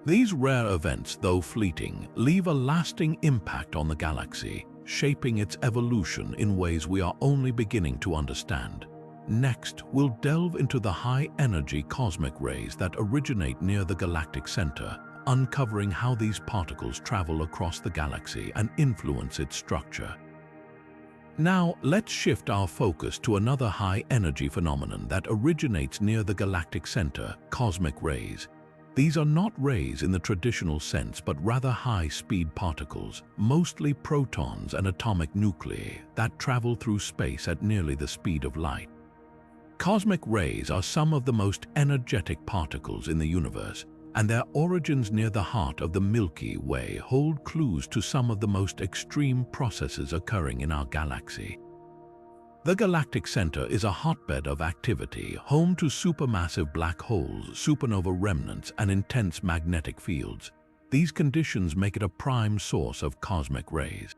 These rare events, though fleeting, leave a lasting impact on the galaxy, shaping its evolution in ways we are only beginning to understand. Next, we'll delve into the high-energy cosmic rays that originate near the galactic center, uncovering how these particles travel across the galaxy and influence its structure. Now, let's shift our focus to another high-energy phenomenon that originates near the galactic center, cosmic rays. These are not rays in the traditional sense, but rather high-speed particles, mostly protons and atomic nuclei, that travel through space at nearly the speed of light. Cosmic rays are some of the most energetic particles in the universe, and their origins near the heart of the Milky Way hold clues to some of the most extreme processes occurring in our galaxy. The galactic center is a hotbed of activity, home to supermassive black holes, supernova remnants, and intense magnetic fields. These conditions make it a prime source of cosmic rays.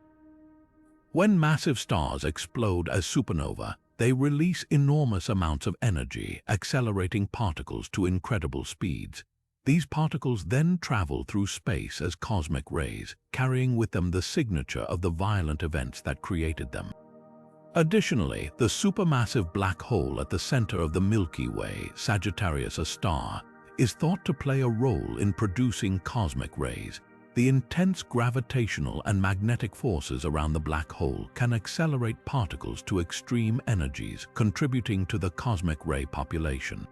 When massive stars explode as supernova, they release enormous amounts of energy, accelerating particles to incredible speeds. These particles then travel through space as cosmic rays, carrying with them the signature of the violent events that created them. Additionally, the supermassive black hole at the center of the Milky Way, Sagittarius A star, is thought to play a role in producing cosmic rays. The intense gravitational and magnetic forces around the black hole can accelerate particles to extreme energies, contributing to the cosmic ray population.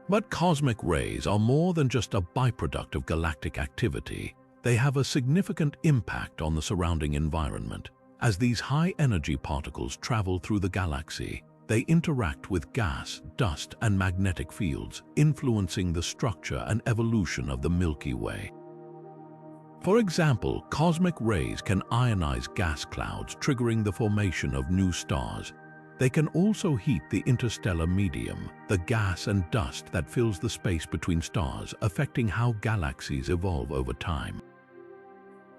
But cosmic rays are more than just a byproduct of galactic activity. They have a significant impact on the surrounding environment. As these high-energy particles travel through the galaxy, they interact with gas, dust, and magnetic fields, influencing the structure and evolution of the Milky Way. For example, cosmic rays can ionize gas clouds, triggering the formation of new stars. They can also heat the interstellar medium, the gas and dust that fills the space between stars, affecting how galaxies evolve over time.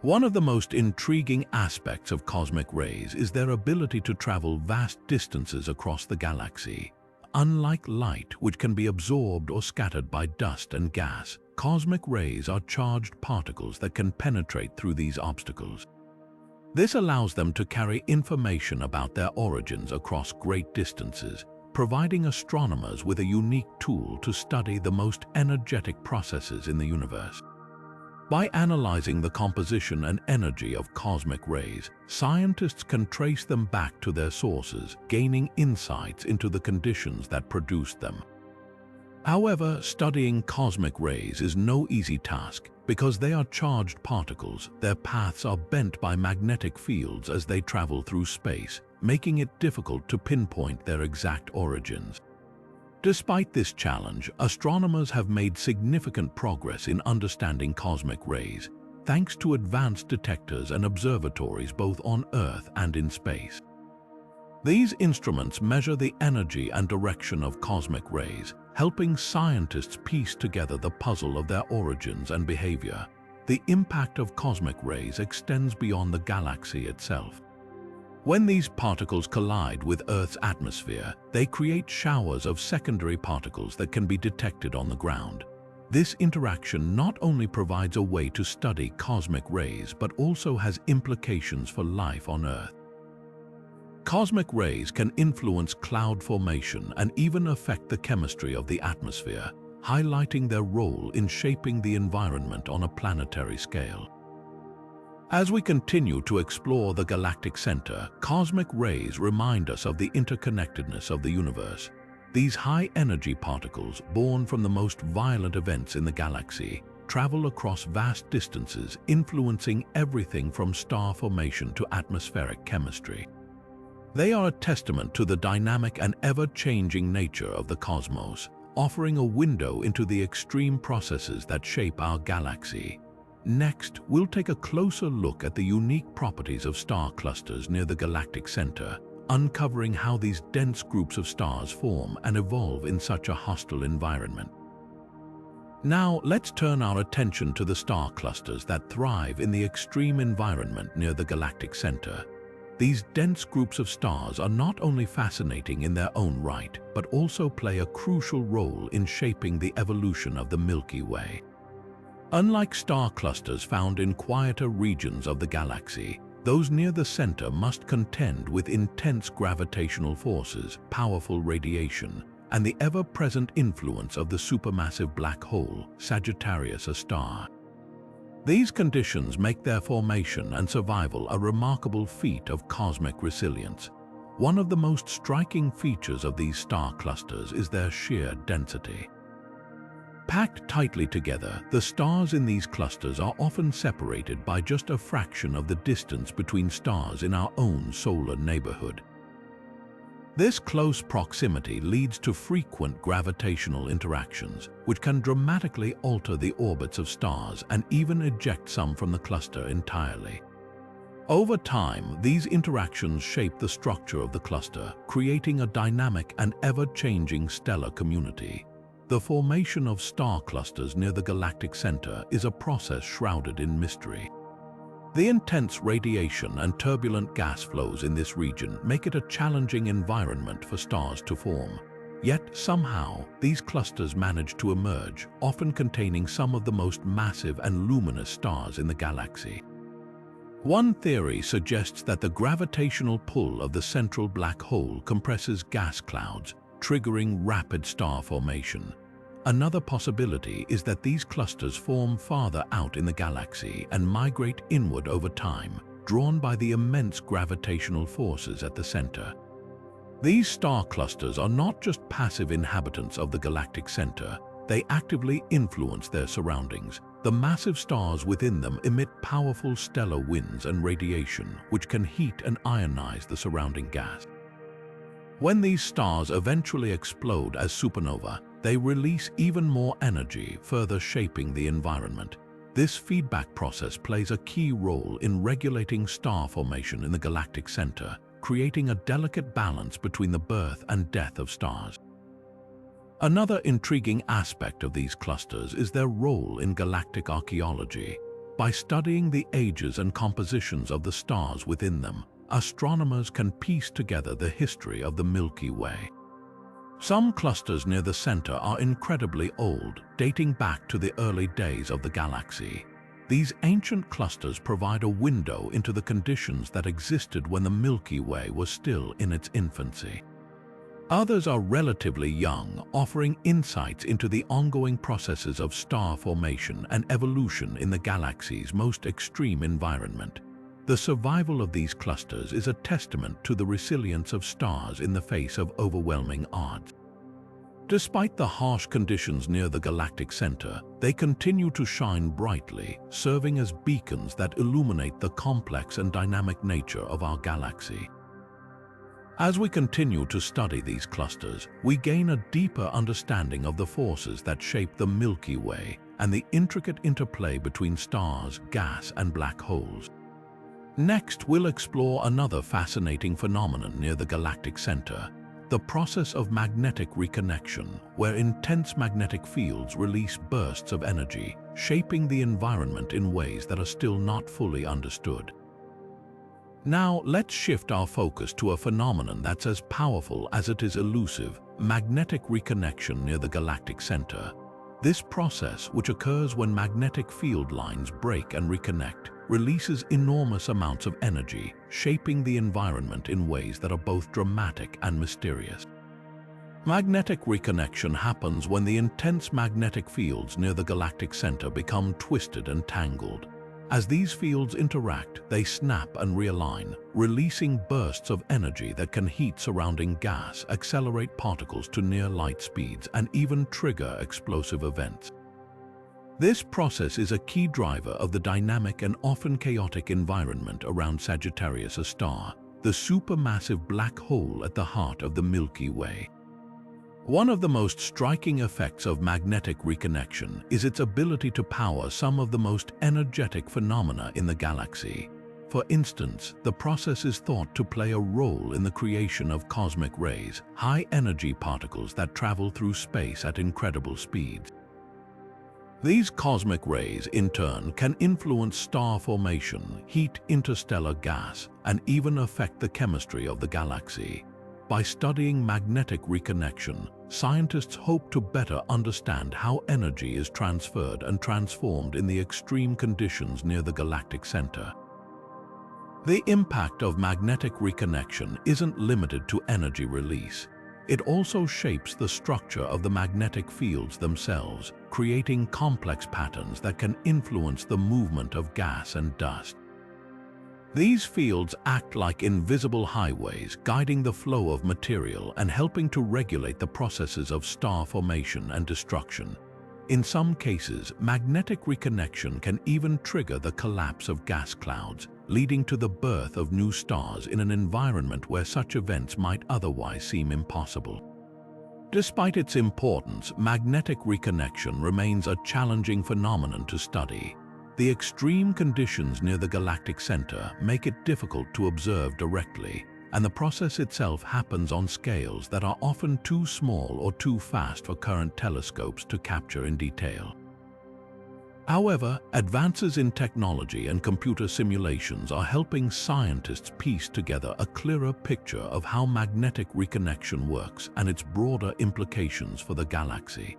One of the most intriguing aspects of cosmic rays is their ability to travel vast distances across the galaxy. Unlike light, which can be absorbed or scattered by dust and gas, cosmic rays are charged particles that can penetrate through these obstacles. This allows them to carry information about their origins across great distances, providing astronomers with a unique tool to study the most energetic processes in the universe. By analyzing the composition and energy of cosmic rays, scientists can trace them back to their sources, gaining insights into the conditions that produced them. However, studying cosmic rays is no easy task. Because they are charged particles, their paths are bent by magnetic fields as they travel through space, making it difficult to pinpoint their exact origins. Despite this challenge, astronomers have made significant progress in understanding cosmic rays, thanks to advanced detectors and observatories both on Earth and in space. These instruments measure the energy and direction of cosmic rays, helping scientists piece together the puzzle of their origins and behavior. The impact of cosmic rays extends beyond the galaxy itself. When these particles collide with Earth's atmosphere, they create showers of secondary particles that can be detected on the ground. This interaction not only provides a way to study cosmic rays, but also has implications for life on Earth. Cosmic rays can influence cloud formation and even affect the chemistry of the atmosphere, highlighting their role in shaping the environment on a planetary scale. As we continue to explore the galactic center, cosmic rays remind us of the interconnectedness of the universe. These high-energy particles, born from the most violent events in the galaxy, travel across vast distances, influencing everything from star formation to atmospheric chemistry. They are a testament to the dynamic and ever-changing nature of the cosmos, offering a window into the extreme processes that shape our galaxy. Next, we'll take a closer look at the unique properties of star clusters near the galactic center, uncovering how these dense groups of stars form and evolve in such a hostile environment. Now, let's turn our attention to the star clusters that thrive in the extreme environment near the galactic center. These dense groups of stars are not only fascinating in their own right, but also play a crucial role in shaping the evolution of the Milky Way. Unlike star clusters found in quieter regions of the galaxy, those near the center must contend with intense gravitational forces, powerful radiation, and the ever-present influence of the supermassive black hole, Sagittarius A. These conditions make their formation and survival a remarkable feat of cosmic resilience. One of the most striking features of these star clusters is their sheer density. Packed tightly together, the stars in these clusters are often separated by just a fraction of the distance between stars in our own solar neighborhood. This close proximity leads to frequent gravitational interactions, which can dramatically alter the orbits of stars and even eject some from the cluster entirely. Over time, these interactions shape the structure of the cluster, creating a dynamic and ever-changing stellar community. The formation of star clusters near the galactic center is a process shrouded in mystery. The intense radiation and turbulent gas flows in this region make it a challenging environment for stars to form. Yet, somehow, these clusters manage to emerge, often containing some of the most massive and luminous stars in the galaxy. One theory suggests that the gravitational pull of the central black hole compresses gas clouds, triggering rapid star formation. Another possibility is that these clusters form farther out in the galaxy and migrate inward over time, drawn by the immense gravitational forces at the center. These star clusters are not just passive inhabitants of the galactic center, they actively influence their surroundings. The massive stars within them emit powerful stellar winds and radiation, which can heat and ionize the surrounding gas. When these stars eventually explode as supernova, they release even more energy, further shaping the environment. This feedback process plays a key role in regulating star formation in the galactic center, creating a delicate balance between the birth and death of stars. Another intriguing aspect of these clusters is their role in galactic archaeology. By studying the ages and compositions of the stars within them, astronomers can piece together the history of the Milky Way. Some clusters near the center are incredibly old, dating back to the early days of the galaxy. These ancient clusters provide a window into the conditions that existed when the Milky Way was still in its infancy. Others are relatively young, offering insights into the ongoing processes of star formation and evolution in the galaxy's most extreme environment. The survival of these clusters is a testament to the resilience of stars in the face of overwhelming odds. Despite the harsh conditions near the galactic center, they continue to shine brightly, serving as beacons that illuminate the complex and dynamic nature of our galaxy. As we continue to study these clusters, we gain a deeper understanding of the forces that shape the Milky Way and the intricate interplay between stars, gas, and black holes. Next, we'll explore another fascinating phenomenon near the galactic center, the process of magnetic reconnection, where intense magnetic fields release bursts of energy, shaping the environment in ways that are still not fully understood. Now, let's shift our focus to a phenomenon that's as powerful as it is elusive: magnetic reconnection near the galactic center. This process, which occurs when magnetic field lines break and reconnect, releases enormous amounts of energy, shaping the environment in ways that are both dramatic and mysterious. Magnetic reconnection happens when the intense magnetic fields near the galactic center become twisted and tangled. As these fields interact, they snap and realign, releasing bursts of energy that can heat surrounding gas, accelerate particles to near light speeds, and even trigger explosive events. This process is a key driver of the dynamic and often chaotic environment around Sagittarius A star, the supermassive black hole at the heart of the Milky Way. One of the most striking effects of magnetic reconnection is its ability to power some of the most energetic phenomena in the galaxy. For instance, the process is thought to play a role in the creation of cosmic rays, high-energy particles that travel through space at incredible speeds. These cosmic rays, in turn, can influence star formation, heat interstellar gas, and even affect the chemistry of the galaxy. By studying magnetic reconnection, scientists hope to better understand how energy is transferred and transformed in the extreme conditions near the galactic center. The impact of magnetic reconnection isn't limited to energy release. It also shapes the structure of the magnetic fields themselves, creating complex patterns that can influence the movement of gas and dust. These fields act like invisible highways, guiding the flow of material and helping to regulate the processes of star formation and destruction. In some cases, magnetic reconnection can even trigger the collapse of gas clouds, leading to the birth of new stars in an environment where such events might otherwise seem impossible. Despite its importance, magnetic reconnection remains a challenging phenomenon to study. The extreme conditions near the galactic center make it difficult to observe directly, and the process itself happens on scales that are often too small or too fast for current telescopes to capture in detail. However, advances in technology and computer simulations are helping scientists piece together a clearer picture of how magnetic reconnection works and its broader implications for the galaxy.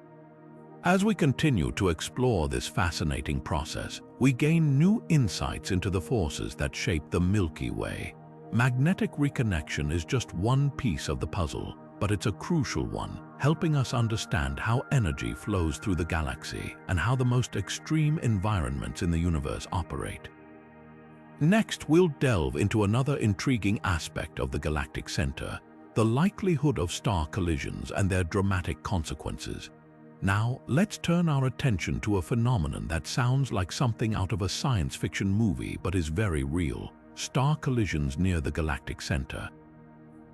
As we continue to explore this fascinating process, we gain new insights into the forces that shape the Milky Way. Magnetic reconnection is just one piece of the puzzle, but it's a crucial one, helping us understand how energy flows through the galaxy and how the most extreme environments in the universe operate. Next, we'll delve into another intriguing aspect of the galactic center, the likelihood of star collisions and their dramatic consequences. Now, let's turn our attention to a phenomenon that sounds like something out of a science fiction movie but is very real: star collisions near the galactic center.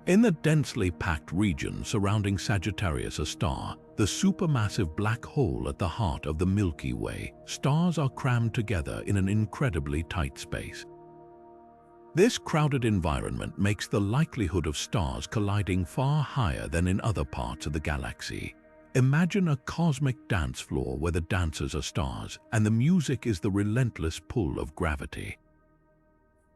In the densely packed region surrounding Sagittarius A, the supermassive black hole at the heart of the Milky Way, stars are crammed together in an incredibly tight space. This crowded environment makes the likelihood of stars colliding far higher than in other parts of the galaxy. Imagine a cosmic dance floor where the dancers are stars and the music is the relentless pull of gravity.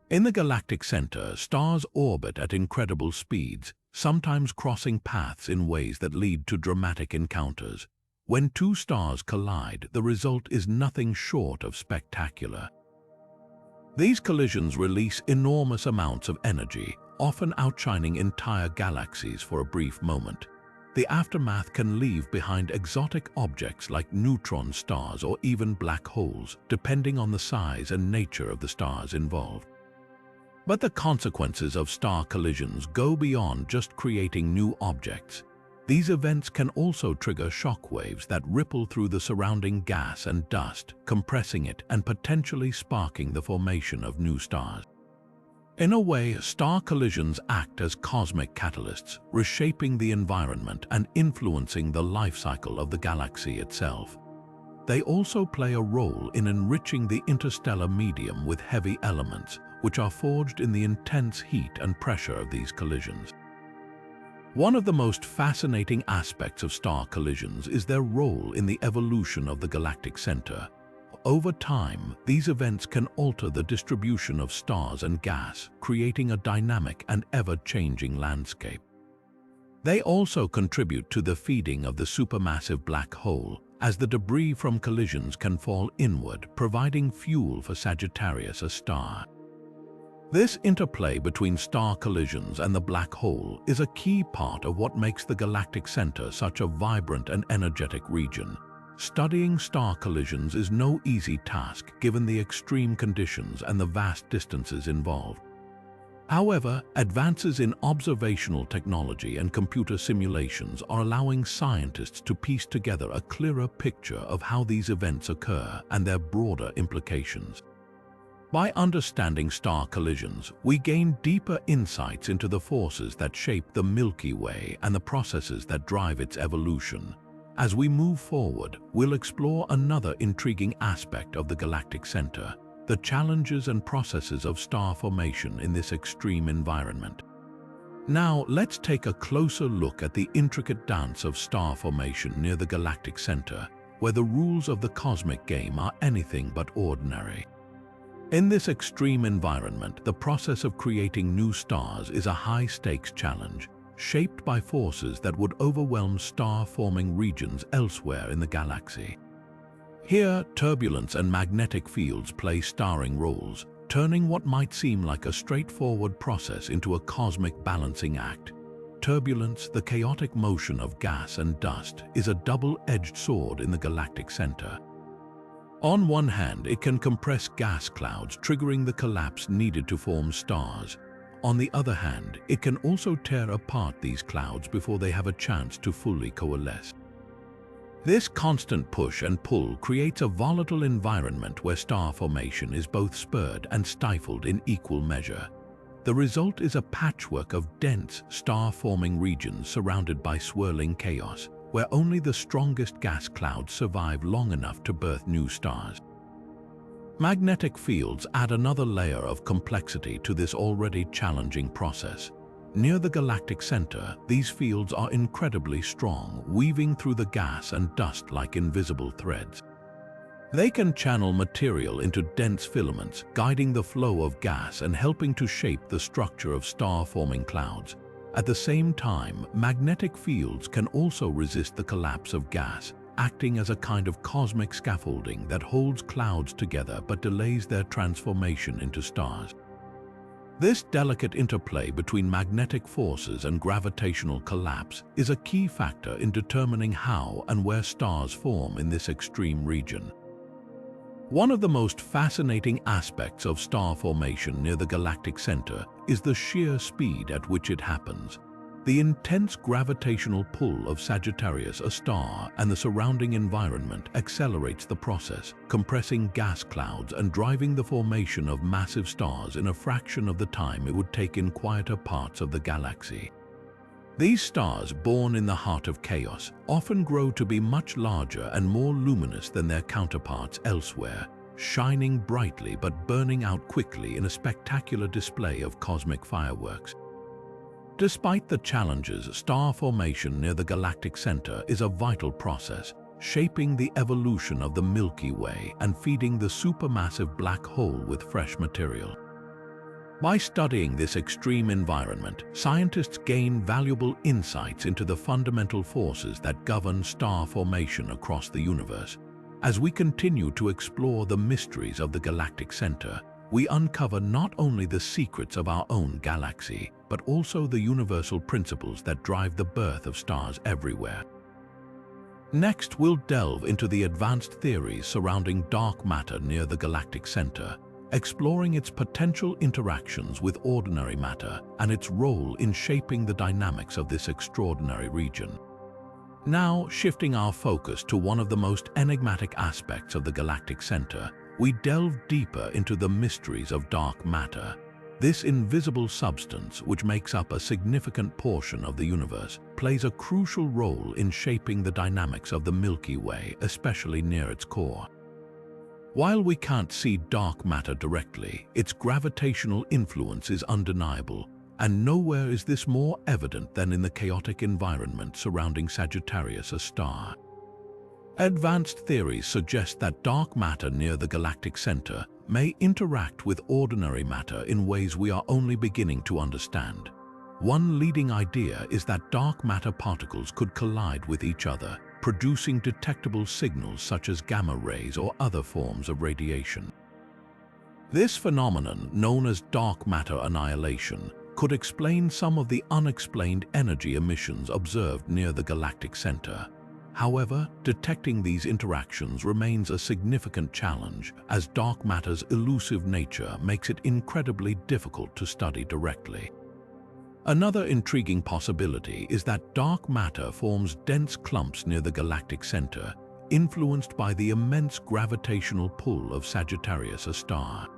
In the galactic center, stars orbit at incredible speeds, sometimes crossing paths in ways that lead to dramatic encounters. When two stars collide, the result is nothing short of spectacular. These collisions release enormous amounts of energy, often outshining entire galaxies for a brief moment. The aftermath can leave behind exotic objects like neutron stars or even black holes, depending on the size and nature of the stars involved. But the consequences of star collisions go beyond just creating new objects. These events can also trigger shockwaves that ripple through the surrounding gas and dust, compressing it and potentially sparking the formation of new stars. In a way, star collisions act as cosmic catalysts, reshaping the environment and influencing the life cycle of the galaxy itself. They also play a role in enriching the interstellar medium with heavy elements, which are forged in the intense heat and pressure of these collisions. One of the most fascinating aspects of star collisions is their role in the evolution of the galactic center. Over time, these events can alter the distribution of stars and gas, creating a dynamic and ever-changing landscape. They also contribute to the feeding of the supermassive black hole, as the debris from collisions can fall inward, providing fuel for Sagittarius A. This interplay between star collisions and the black hole is a key part of what makes the galactic center such a vibrant and energetic region. Studying star collisions is no easy task given the extreme conditions and the vast distances involved. However, advances in observational technology and computer simulations are allowing scientists to piece together a clearer picture of how these events occur and their broader implications. By understanding star collisions, we gain deeper insights into the forces that shape the Milky Way and the processes that drive its evolution. As we move forward, we'll explore another intriguing aspect of the galactic center: the challenges and processes of star formation in this extreme environment. Now, let's take a closer look at the intricate dance of star formation near the galactic center, where the rules of the cosmic game are anything but ordinary. In this extreme environment, the process of creating new stars is a high-stakes challenge, shaped by forces that would overwhelm star-forming regions elsewhere in the galaxy. Here, turbulence and magnetic fields play starring roles, turning what might seem like a straightforward process into a cosmic balancing act. Turbulence, the chaotic motion of gas and dust, is a double-edged sword in the galactic center. On one hand, it can compress gas clouds, triggering the collapse needed to form stars. On the other hand, it can also tear apart these clouds before they have a chance to fully coalesce. This constant push and pull creates a volatile environment where star formation is both spurred and stifled in equal measure. The result is a patchwork of dense, star-forming regions surrounded by swirling chaos, where only the strongest gas clouds survive long enough to birth new stars. Magnetic fields add another layer of complexity to this already challenging process. Near the galactic center, these fields are incredibly strong, weaving through the gas and dust like invisible threads. They can channel material into dense filaments, guiding the flow of gas and helping to shape the structure of star-forming clouds. At the same time, magnetic fields can also resist the collapse of gas, acting as a kind of cosmic scaffolding that holds clouds together but delays their transformation into stars. This delicate interplay between magnetic forces and gravitational collapse is a key factor in determining how and where stars form in this extreme region. One of the most fascinating aspects of star formation near the galactic center is the sheer speed at which it happens. The intense gravitational pull of Sagittarius A and the surrounding environment accelerates the process, compressing gas clouds and driving the formation of massive stars in a fraction of the time it would take in quieter parts of the galaxy. These stars, born in the heart of chaos, often grow to be much larger and more luminous than their counterparts elsewhere, shining brightly but burning out quickly in a spectacular display of cosmic fireworks. Despite the challenges, star formation near the galactic center is a vital process, shaping the evolution of the Milky Way and feeding the supermassive black hole with fresh material. By studying this extreme environment, scientists gain valuable insights into the fundamental forces that govern star formation across the universe. As we continue to explore the mysteries of the galactic center, we uncover not only the secrets of our own galaxy, but also the universal principles that drive the birth of stars everywhere. Next, we'll delve into the advanced theories surrounding dark matter near the galactic center, exploring its potential interactions with ordinary matter and its role in shaping the dynamics of this extraordinary region. Now, shifting our focus to one of the most enigmatic aspects of the galactic center, we delve deeper into the mysteries of dark matter. This invisible substance, which makes up a significant portion of the universe, plays a crucial role in shaping the dynamics of the Milky Way, especially near its core. While we can't see dark matter directly, its gravitational influence is undeniable, and nowhere is this more evident than in the chaotic environment surrounding Sagittarius A star. Advanced theories suggest that dark matter near the galactic center may interact with ordinary matter in ways we are only beginning to understand. One leading idea is that dark matter particles could collide with each other, producing detectable signals such as gamma rays or other forms of radiation. This phenomenon, known as dark matter annihilation, could explain some of the unexplained energy emissions observed near the galactic center. However, detecting these interactions remains a significant challenge, as dark matter's elusive nature makes it incredibly difficult to study directly. Another intriguing possibility is that dark matter forms dense clumps near the galactic center, influenced by the immense gravitational pull of Sagittarius A star.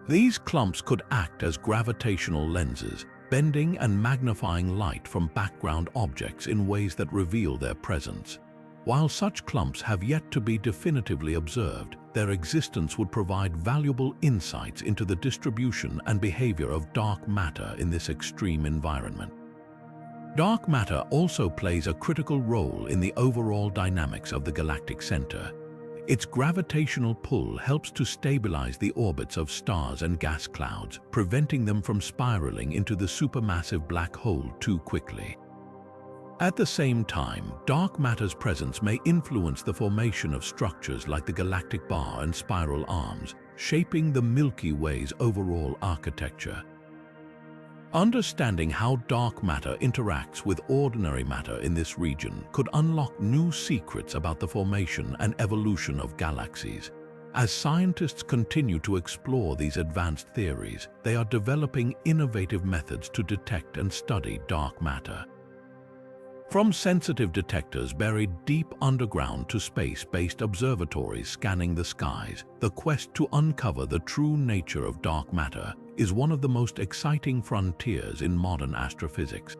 These clumps could act as gravitational lenses, bending and magnifying light from background objects in ways that reveal their presence. While such clumps have yet to be definitively observed, their existence would provide valuable insights into the distribution and behavior of dark matter in this extreme environment. Dark matter also plays a critical role in the overall dynamics of the galactic center. Its gravitational pull helps to stabilize the orbits of stars and gas clouds, preventing them from spiraling into the supermassive black hole too quickly. At the same time, dark matter's presence may influence the formation of structures like the galactic bar and spiral arms, shaping the Milky Way's overall architecture. Understanding how dark matter interacts with ordinary matter in this region could unlock new secrets about the formation and evolution of galaxies. As scientists continue to explore these advanced theories, they are developing innovative methods to detect and study dark matter. From sensitive detectors buried deep underground to space-based observatories scanning the skies, the quest to uncover the true nature of dark matter is one of the most exciting frontiers in modern astrophysics.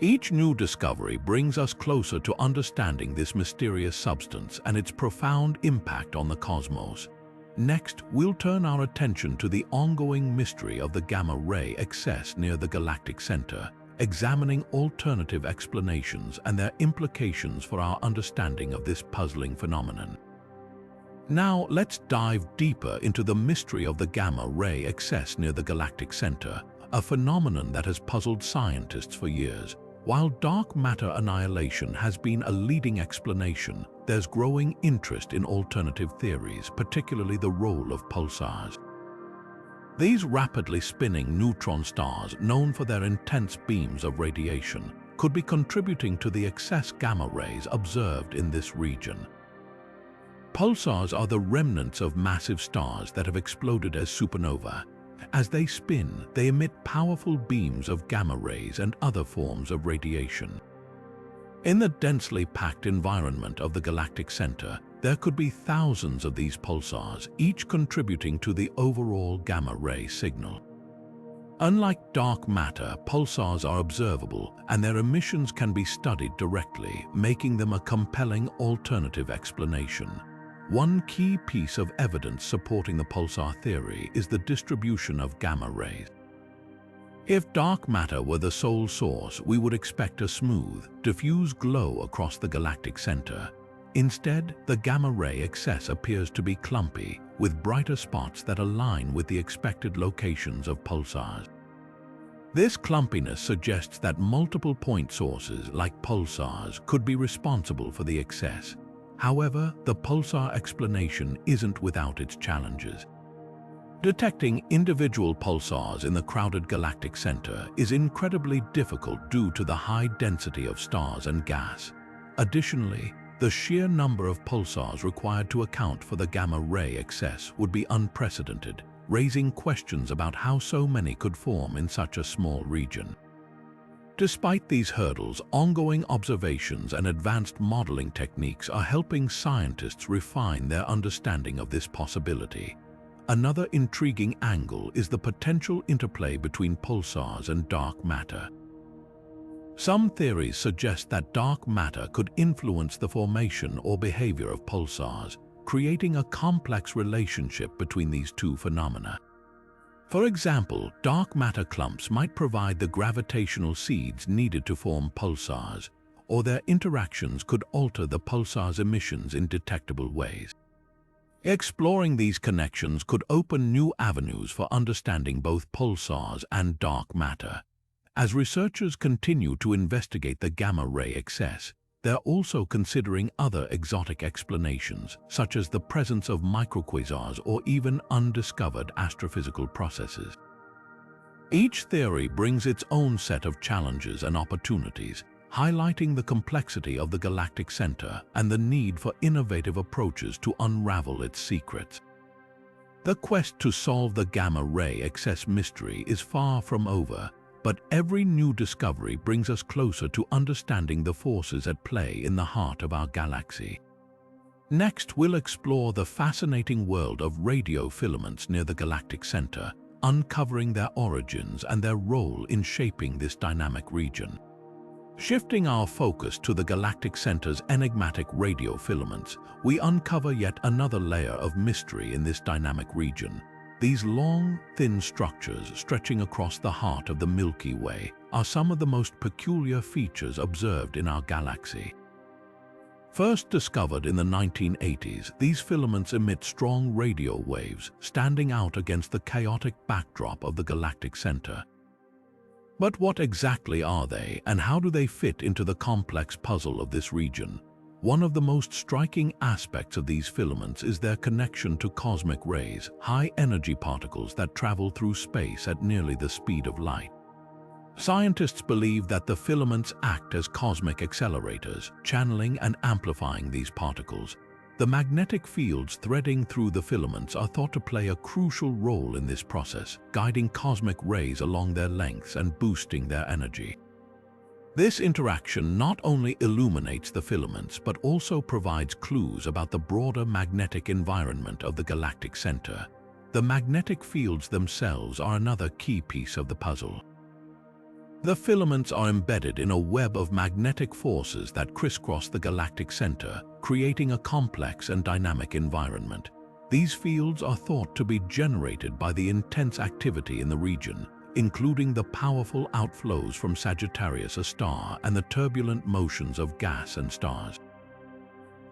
Each new discovery brings us closer to understanding this mysterious substance and its profound impact on the cosmos. Next, we'll turn our attention to the ongoing mystery of the gamma-ray excess near the galactic center, examining alternative explanations and their implications for our understanding of this puzzling phenomenon. Now, let's dive deeper into the mystery of the gamma-ray excess near the galactic center, a phenomenon that has puzzled scientists for years. While dark matter annihilation has been a leading explanation, there's growing interest in alternative theories, particularly the role of pulsars. These rapidly spinning neutron stars, known for their intense beams of radiation, could be contributing to the excess gamma rays observed in this region. Pulsars are the remnants of massive stars that have exploded as supernova. As they spin, they emit powerful beams of gamma rays and other forms of radiation. In the densely packed environment of the galactic center, there could be thousands of these pulsars, each contributing to the overall gamma-ray signal. Unlike dark matter, pulsars are observable and their emissions can be studied directly, making them a compelling alternative explanation. One key piece of evidence supporting the pulsar theory is the distribution of gamma rays. If dark matter were the sole source, we would expect a smooth, diffuse glow across the galactic center. Instead, the gamma ray excess appears to be clumpy, with brighter spots that align with the expected locations of pulsars. This clumpiness suggests that multiple point sources, like pulsars, could be responsible for the excess. However, the pulsar explanation isn't without its challenges. Detecting individual pulsars in the crowded galactic center is incredibly difficult due to the high density of stars and gas. Additionally, the sheer number of pulsars required to account for the gamma ray excess would be unprecedented, raising questions about how so many could form in such a small region. Despite these hurdles, ongoing observations and advanced modeling techniques are helping scientists refine their understanding of this possibility. Another intriguing angle is the potential interplay between pulsars and dark matter. Some theories suggest that dark matter could influence the formation or behavior of pulsars, creating a complex relationship between these two phenomena. For example, dark matter clumps might provide the gravitational seeds needed to form pulsars, or their interactions could alter the pulsar's emissions in detectable ways. Exploring these connections could open new avenues for understanding both pulsars and dark matter. As researchers continue to investigate the gamma ray excess, they're also considering other exotic explanations, such as the presence of microquasars or even undiscovered astrophysical processes. Each theory brings its own set of challenges and opportunities, highlighting the complexity of the galactic center and the need for innovative approaches to unravel its secrets. The quest to solve the gamma ray excess mystery is far from over, but every new discovery brings us closer to understanding the forces at play in the heart of our galaxy. Next, we'll explore the fascinating world of radio filaments near the galactic center, uncovering their origins and their role in shaping this dynamic region. Shifting our focus to the galactic center's enigmatic radio filaments, we uncover yet another layer of mystery in this dynamic region. These long, thin structures stretching across the heart of the Milky Way are some of the most peculiar features observed in our galaxy. First discovered in the 1980s, these filaments emit strong radio waves, standing out against the chaotic backdrop of the galactic center. But what exactly are they, and how do they fit into the complex puzzle of this region? One of the most striking aspects of these filaments is their connection to cosmic rays, high-energy particles that travel through space at nearly the speed of light. Scientists believe that the filaments act as cosmic accelerators, channeling and amplifying these particles. The magnetic fields threading through the filaments are thought to play a crucial role in this process, guiding cosmic rays along their lengths and boosting their energy. This interaction not only illuminates the filaments but also provides clues about the broader magnetic environment of the galactic center. The magnetic fields themselves are another key piece of the puzzle. The filaments are embedded in a web of magnetic forces that crisscross the galactic center, creating a complex and dynamic environment. These fields are thought to be generated by the intense activity in the region, including the powerful outflows from Sagittarius A and the turbulent motions of gas and stars.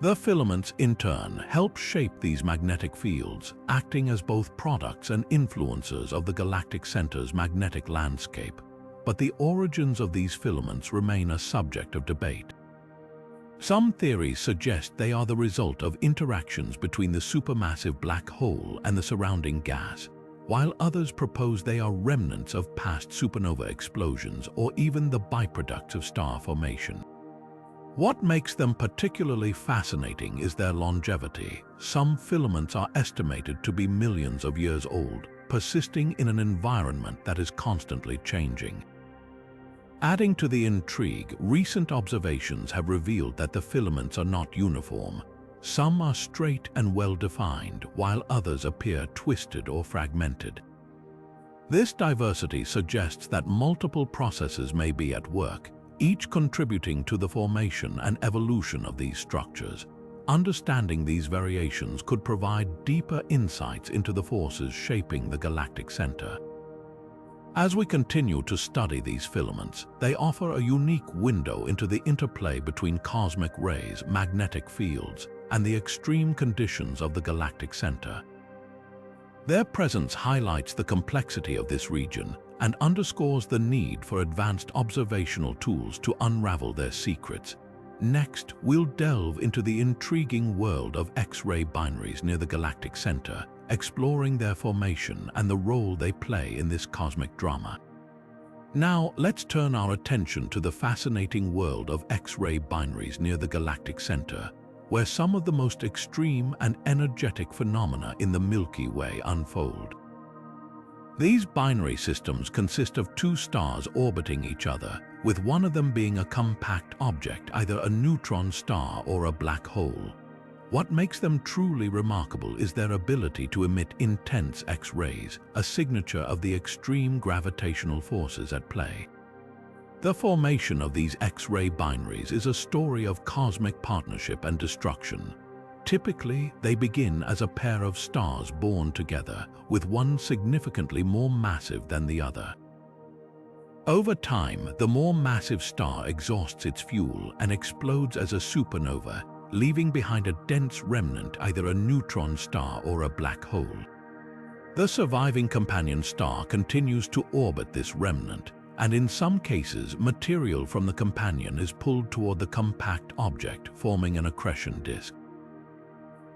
The filaments, in turn, help shape these magnetic fields, acting as both products and influencers of the galactic center's magnetic landscape. But the origins of these filaments remain a subject of debate. Some theories suggest they are the result of interactions between the supermassive black hole and the surrounding gas, while others propose they are remnants of past supernova explosions or even the byproducts of star formation. What makes them particularly fascinating is their longevity. Some filaments are estimated to be millions of years old, persisting in an environment that is constantly changing. Adding to the intrigue, recent observations have revealed that the filaments are not uniform. Some are straight and well-defined, while others appear twisted or fragmented. This diversity suggests that multiple processes may be at work, each contributing to the formation and evolution of these structures. Understanding these variations could provide deeper insights into the forces shaping the galactic center. As we continue to study these filaments, they offer a unique window into the interplay between cosmic rays, magnetic fields, and the extreme conditions of the galactic center. Their presence highlights the complexity of this region and underscores the need for advanced observational tools to unravel their secrets. Next, we'll delve into the intriguing world of X-ray binaries near the galactic center, exploring their formation and the role they play in this cosmic drama. Now, let's turn our attention to the fascinating world of X-ray binaries near the galactic center, where some of the most extreme and energetic phenomena in the Milky Way unfold. These binary systems consist of two stars orbiting each other, with one of them being a compact object, either a neutron star or a black hole. What makes them truly remarkable is their ability to emit intense X-rays, a signature of the extreme gravitational forces at play. The formation of these X-ray binaries is a story of cosmic partnership and destruction. Typically, they begin as a pair of stars born together, with one significantly more massive than the other. Over time, the more massive star exhausts its fuel and explodes as a supernova, leaving behind a dense remnant, either a neutron star or a black hole. The surviving companion star continues to orbit this remnant, and in some cases, material from the companion is pulled toward the compact object, forming an accretion disk.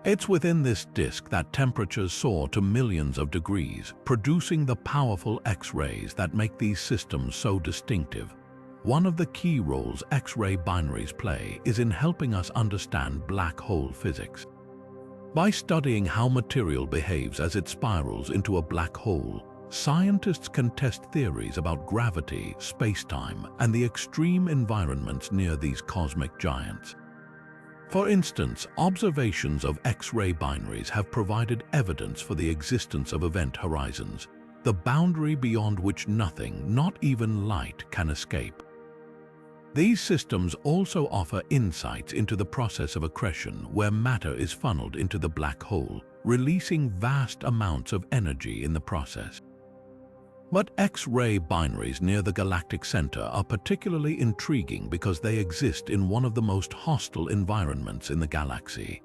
It's within this disk that temperatures soar to millions of degrees, producing the powerful X-rays that make these systems so distinctive. One of the key roles X-ray binaries play is in helping us understand black hole physics. By studying how material behaves as it spirals into a black hole, scientists can test theories about gravity, space-time, and the extreme environments near these cosmic giants. For instance, observations of X-ray binaries have provided evidence for the existence of event horizons, the boundary beyond which nothing, not even light, can escape. These systems also offer insights into the process of accretion, where matter is funneled into the black hole, releasing vast amounts of energy in the process. But X-ray binaries near the galactic center are particularly intriguing because they exist in one of the most hostile environments in the galaxy.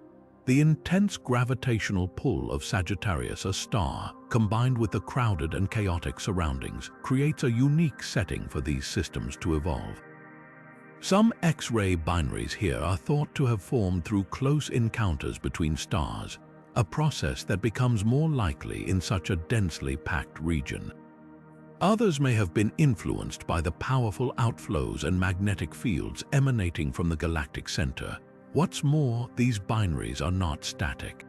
The intense gravitational pull of Sagittarius A star, combined with the crowded and chaotic surroundings, creates a unique setting for these systems to evolve. Some X-ray binaries here are thought to have formed through close encounters between stars, a process that becomes more likely in such a densely packed region. Others may have been influenced by the powerful outflows and magnetic fields emanating from the galactic center. What's more, these binaries are not static.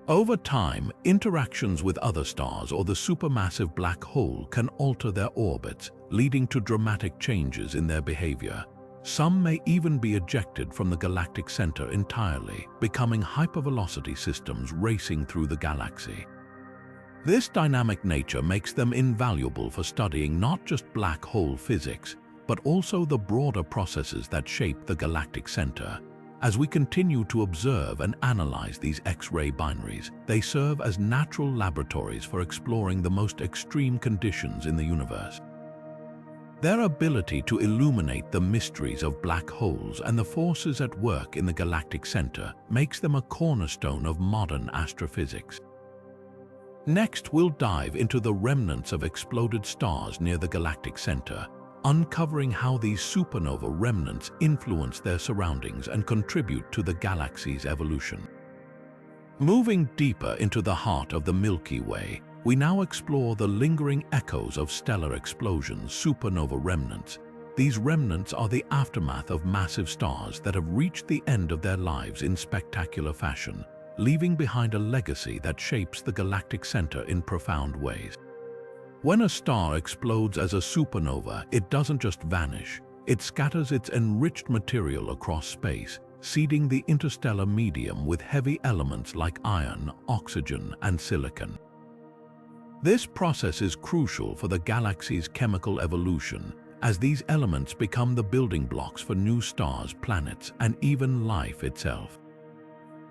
Over time, interactions with other stars or the supermassive black hole can alter their orbits, leading to dramatic changes in their behavior. Some may even be ejected from the galactic center entirely, becoming hypervelocity systems racing through the galaxy. This dynamic nature makes them invaluable for studying not just black hole physics, but also the broader processes that shape the galactic center. As we continue to observe and analyze these X-ray binaries, they serve as natural laboratories for exploring the most extreme conditions in the universe. Their ability to illuminate the mysteries of black holes and the forces at work in the galactic center makes them a cornerstone of modern astrophysics. Next, we'll dive into the remnants of exploded stars near the galactic center, uncovering how these supernova remnants influence their surroundings and contribute to the galaxy's evolution. Moving deeper into the heart of the Milky Way, we now explore the lingering echoes of stellar explosions, supernova remnants. These remnants are the aftermath of massive stars that have reached the end of their lives in spectacular fashion, leaving behind a legacy that shapes the galactic center in profound ways. When a star explodes as a supernova, it doesn't just vanish. It scatters its enriched material across space, seeding the interstellar medium with heavy elements like iron, oxygen, and silicon. This process is crucial for the galaxy's chemical evolution, as these elements become the building blocks for new stars, planets, and even life itself.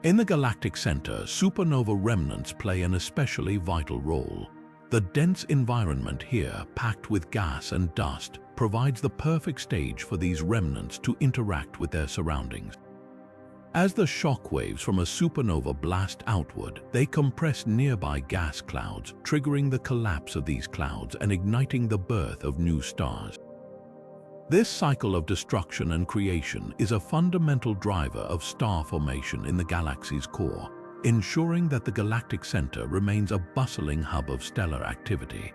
In the galactic center, supernova remnants play an especially vital role. The dense environment here, packed with gas and dust, provides the perfect stage for these remnants to interact with their surroundings. As the shock waves from a supernova blast outward, they compress nearby gas clouds, triggering the collapse of these clouds and igniting the birth of new stars. This cycle of destruction and creation is a fundamental driver of star formation in the galaxy's core, ensuring that the galactic center remains a bustling hub of stellar activity.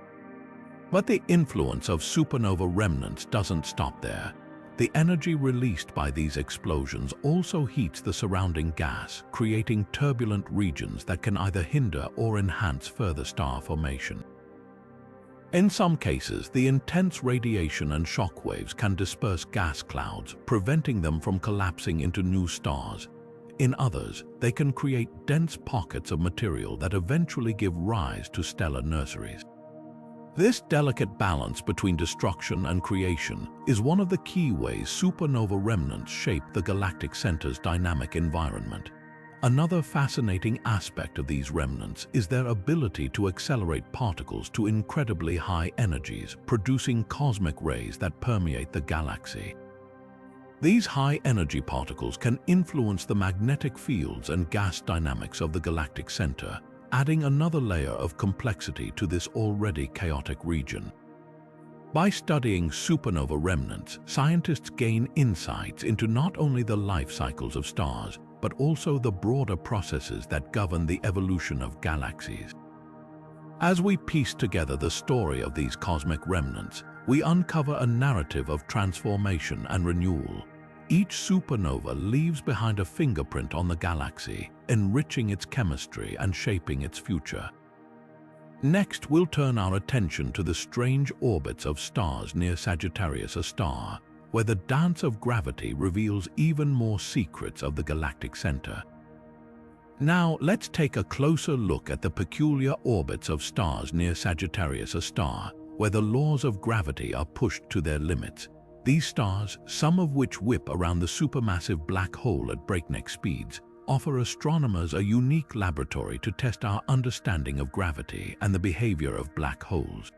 But the influence of supernova remnants doesn't stop there. The energy released by these explosions also heats the surrounding gas, creating turbulent regions that can either hinder or enhance further star formation. In some cases, the intense radiation and shock waves can disperse gas clouds, preventing them from collapsing into new stars. In others, they can create dense pockets of material that eventually give rise to stellar nurseries. This delicate balance between destruction and creation is one of the key ways supernova remnants shape the galactic center's dynamic environment. Another fascinating aspect of these remnants is their ability to accelerate particles to incredibly high energies, producing cosmic rays that permeate the galaxy. These high-energy particles can influence the magnetic fields and gas dynamics of the galactic center, adding another layer of complexity to this already chaotic region. By studying supernova remnants, scientists gain insights into not only the life cycles of stars, but also the broader processes that govern the evolution of galaxies. As we piece together the story of these cosmic remnants, we uncover a narrative of transformation and renewal. Each supernova leaves behind a fingerprint on the galaxy, enriching its chemistry and shaping its future. Next, we'll turn our attention to the strange orbits of stars near Sagittarius A, where the dance of gravity reveals even more secrets of the galactic center. Now, let's take a closer look at the peculiar orbits of stars near Sagittarius A, where the laws of gravity are pushed to their limits. These stars, some of which whip around the supermassive black hole at breakneck speeds, offer astronomers a unique laboratory to test our understanding of gravity and the behavior of black holes.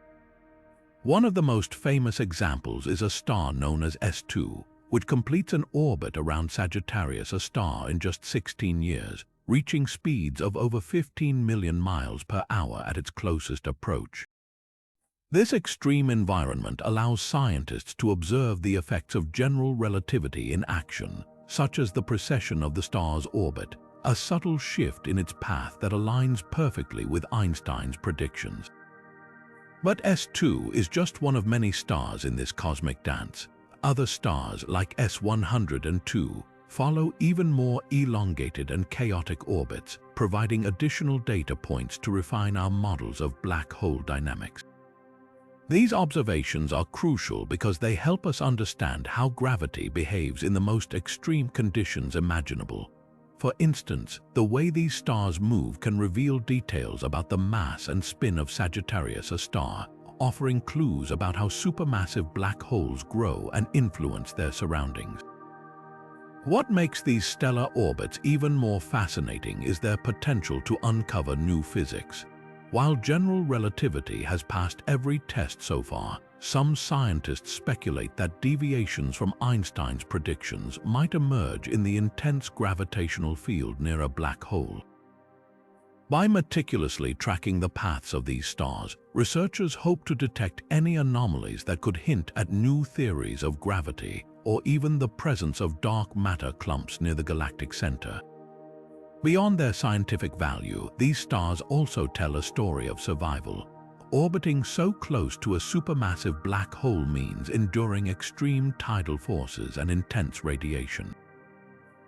One of the most famous examples is a star known as S2, which completes an orbit around Sagittarius A in just 16 years, reaching speeds of over 15 million miles per hour at its closest approach. This extreme environment allows scientists to observe the effects of general relativity in action, such as the precession of the star's orbit, a subtle shift in its path that aligns perfectly with Einstein's predictions. But S2 is just one of many stars in this cosmic dance. Other stars, like S102, follow even more elongated and chaotic orbits, providing additional data points to refine our models of black hole dynamics. These observations are crucial because they help us understand how gravity behaves in the most extreme conditions imaginable. For instance, the way these stars move can reveal details about the mass and spin of Sagittarius A, offering clues about how supermassive black holes grow and influence their surroundings. What makes these stellar orbits even more fascinating is their potential to uncover new physics. While general relativity has passed every test so far, some scientists speculate that deviations from Einstein's predictions might emerge in the intense gravitational field near a black hole. By meticulously tracking the paths of these stars, researchers hope to detect any anomalies that could hint at new theories of gravity or even the presence of dark matter clumps near the galactic center. Beyond their scientific value, these stars also tell a story of survival. Orbiting so close to a supermassive black hole means enduring extreme tidal forces and intense radiation.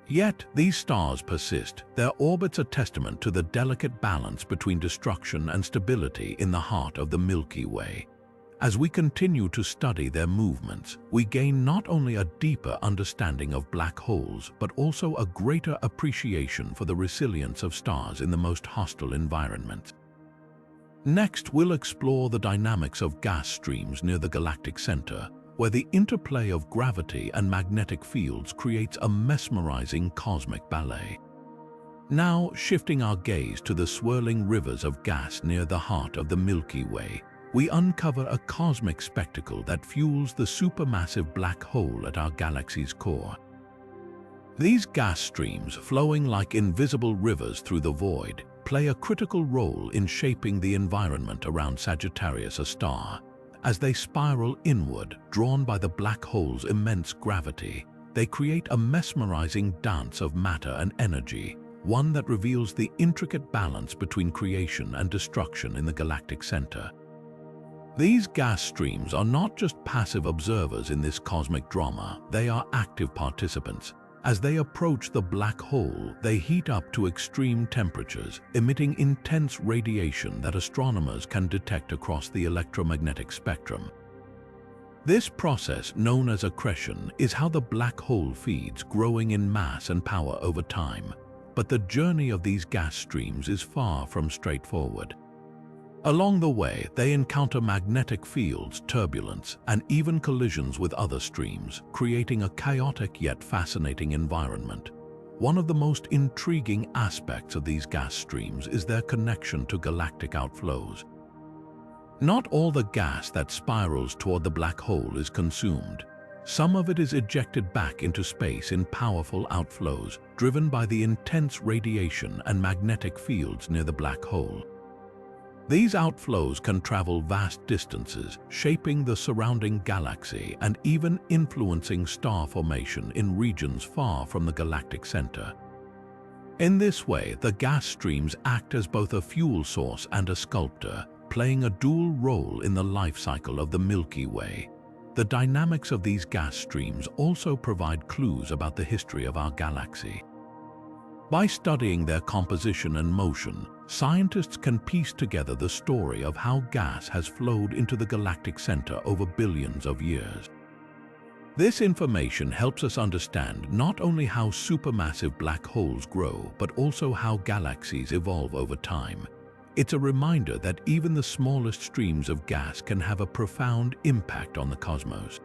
Yet, these stars persist. Their orbits are testament to the delicate balance between destruction and stability in the heart of the Milky Way. As we continue to study their movements, we gain not only a deeper understanding of black holes, but also a greater appreciation for the resilience of stars in the most hostile environments. Next, we'll explore the dynamics of gas streams near the galactic center, where the interplay of gravity and magnetic fields creates a mesmerizing cosmic ballet. Now, shifting our gaze to the swirling rivers of gas near the heart of the Milky Way, we uncover a cosmic spectacle that fuels the supermassive black hole at our galaxy's core. These gas streams, flowing like invisible rivers through the void, play a critical role in shaping the environment around Sagittarius A. As they spiral inward, drawn by the black hole's immense gravity, they create a mesmerizing dance of matter and energy, one that reveals the intricate balance between creation and destruction in the galactic center. These gas streams are not just passive observers in this cosmic drama, they are active participants. As they approach the black hole, they heat up to extreme temperatures, emitting intense radiation that astronomers can detect across the electromagnetic spectrum. This process, known as accretion, is how the black hole feeds, growing in mass and power over time. But the journey of these gas streams is far from straightforward. Along the way, they encounter magnetic fields, turbulence, and even collisions with other streams, creating a chaotic yet fascinating environment. One of the most intriguing aspects of these gas streams is their connection to galactic outflows. Not all the gas that spirals toward the black hole is consumed. Some of it is ejected back into space in powerful outflows, driven by the intense radiation and magnetic fields near the black hole. These outflows can travel vast distances, shaping the surrounding galaxy and even influencing star formation in regions far from the galactic center. In this way, the gas streams act as both a fuel source and a sculptor, playing a dual role in the life cycle of the Milky Way. The dynamics of these gas streams also provide clues about the history of our galaxy. By studying their composition and motion, scientists can piece together the story of how gas has flowed into the galactic center over billions of years. This information helps us understand not only how supermassive black holes grow, but also how galaxies evolve over time. It's a reminder that even the smallest streams of gas can have a profound impact on the cosmos.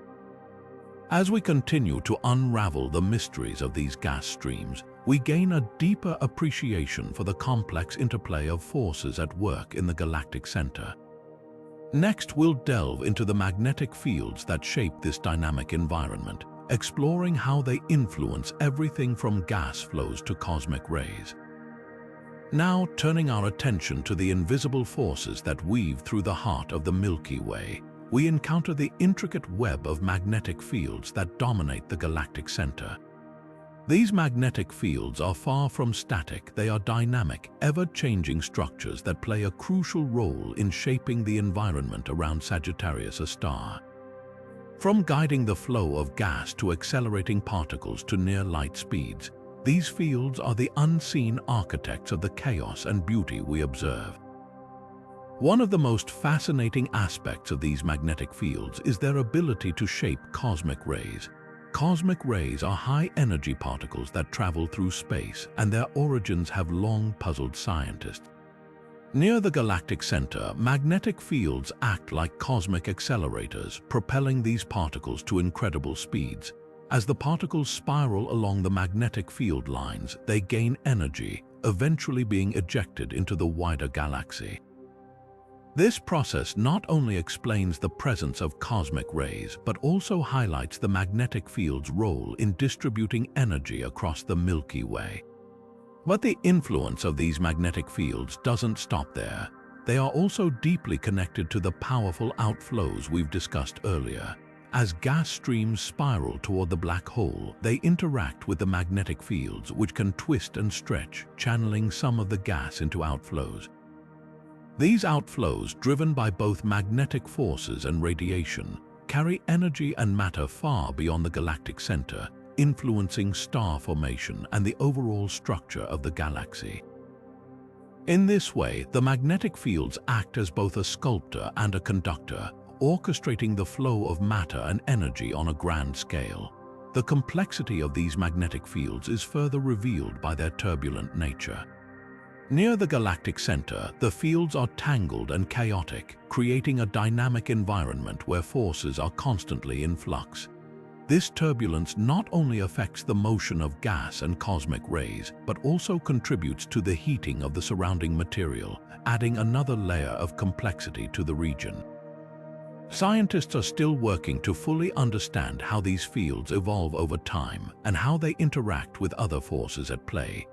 As we continue to unravel the mysteries of these gas streams, we gain a deeper appreciation for the complex interplay of forces at work in the galactic center. Next, we'll delve into the magnetic fields that shape this dynamic environment, exploring how they influence everything from gas flows to cosmic rays. Now, turning our attention to the invisible forces that weave through the heart of the Milky Way, we encounter the intricate web of magnetic fields that dominate the galactic center. These magnetic fields are far from static, they are dynamic, ever-changing structures that play a crucial role in shaping the environment around Sagittarius A. From guiding the flow of gas to accelerating particles to near-light speeds, these fields are the unseen architects of the chaos and beauty we observe. One of the most fascinating aspects of these magnetic fields is their ability to shape cosmic rays. Cosmic rays are high-energy particles that travel through space, and their origins have long puzzled scientists. Near the galactic center, magnetic fields act like cosmic accelerators, propelling these particles to incredible speeds. As the particles spiral along the magnetic field lines, they gain energy, eventually being ejected into the wider galaxy. This process not only explains the presence of cosmic rays, but also highlights the magnetic field's role in distributing energy across the Milky Way. But the influence of these magnetic fields doesn't stop there. They are also deeply connected to the powerful outflows we've discussed earlier. As gas streams spiral toward the black hole, they interact with the magnetic fields, which can twist and stretch, channeling some of the gas into outflows. These outflows, driven by both magnetic forces and radiation, carry energy and matter far beyond the galactic center, influencing star formation and the overall structure of the galaxy. In this way, the magnetic fields act as both a sculptor and a conductor, orchestrating the flow of matter and energy on a grand scale. The complexity of these magnetic fields is further revealed by their turbulent nature. Near the galactic center, the fields are tangled and chaotic, creating a dynamic environment where forces are constantly in flux. This turbulence not only affects the motion of gas and cosmic rays, but also contributes to the heating of the surrounding material, adding another layer of complexity to the region. Scientists are still working to fully understand how these fields evolve over time and how they interact with other forces at play.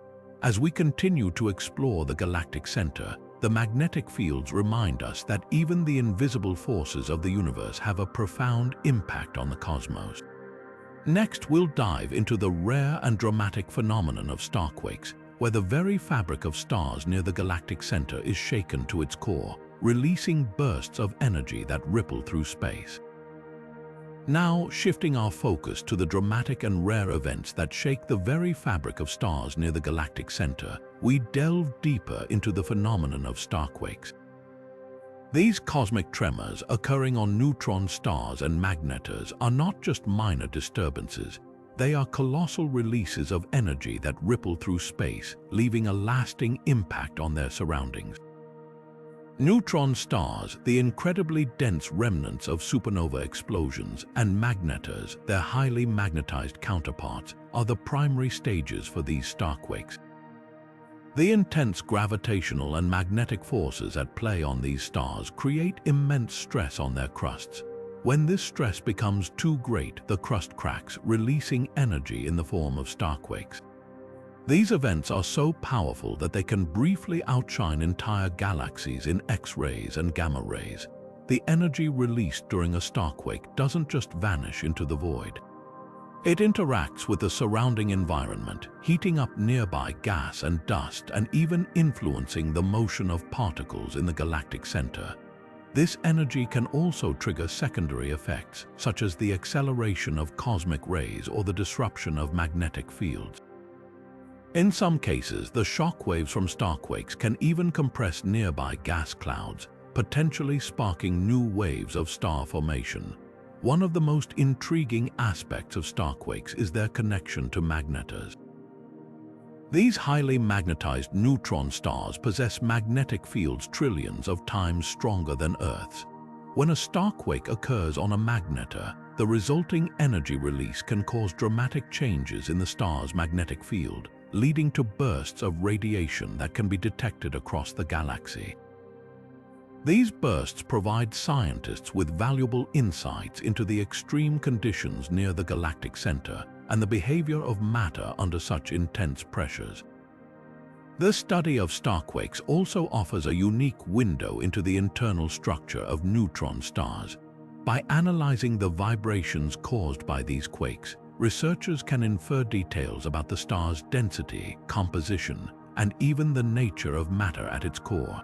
As we continue to explore the galactic center, the magnetic fields remind us that even the invisible forces of the universe have a profound impact on the cosmos. Next, we'll dive into the rare and dramatic phenomenon of starquakes, where the very fabric of stars near the galactic center is shaken to its core, releasing bursts of energy that ripple through space. Now, shifting our focus to the dramatic and rare events that shake the very fabric of stars near the galactic center, we delve deeper into the phenomenon of starquakes. These cosmic tremors occurring on neutron stars and magnetars are not just minor disturbances. They are colossal releases of energy that ripple through space, leaving a lasting impact on their surroundings. Neutron stars, the incredibly dense remnants of supernova explosions, and magnetars, their highly magnetized counterparts, are the primary stages for these starquakes. The intense gravitational and magnetic forces at play on these stars create immense stress on their crusts. When this stress becomes too great, the crust cracks, releasing energy in the form of starquakes. These events are so powerful that they can briefly outshine entire galaxies in X-rays and gamma rays. The energy released during a starquake doesn't just vanish into the void. It interacts with the surrounding environment, heating up nearby gas and dust and even influencing the motion of particles in the galactic center. This energy can also trigger secondary effects, such as the acceleration of cosmic rays or the disruption of magnetic fields. In some cases, the shock waves from starquakes can even compress nearby gas clouds, potentially sparking new waves of star formation. One of the most intriguing aspects of starquakes is their connection to magnetars. These highly magnetized neutron stars possess magnetic fields trillions of times stronger than Earth's. When a starquake occurs on a magnetar, the resulting energy release can cause dramatic changes in the star's magnetic field, leading to bursts of radiation that can be detected across the galaxy. These bursts provide scientists with valuable insights into the extreme conditions near the galactic center and the behavior of matter under such intense pressures. The study of starquakes also offers a unique window into the internal structure of neutron stars. By analyzing the vibrations caused by these quakes, researchers can infer details about the star's density, composition, and even the nature of matter at its core.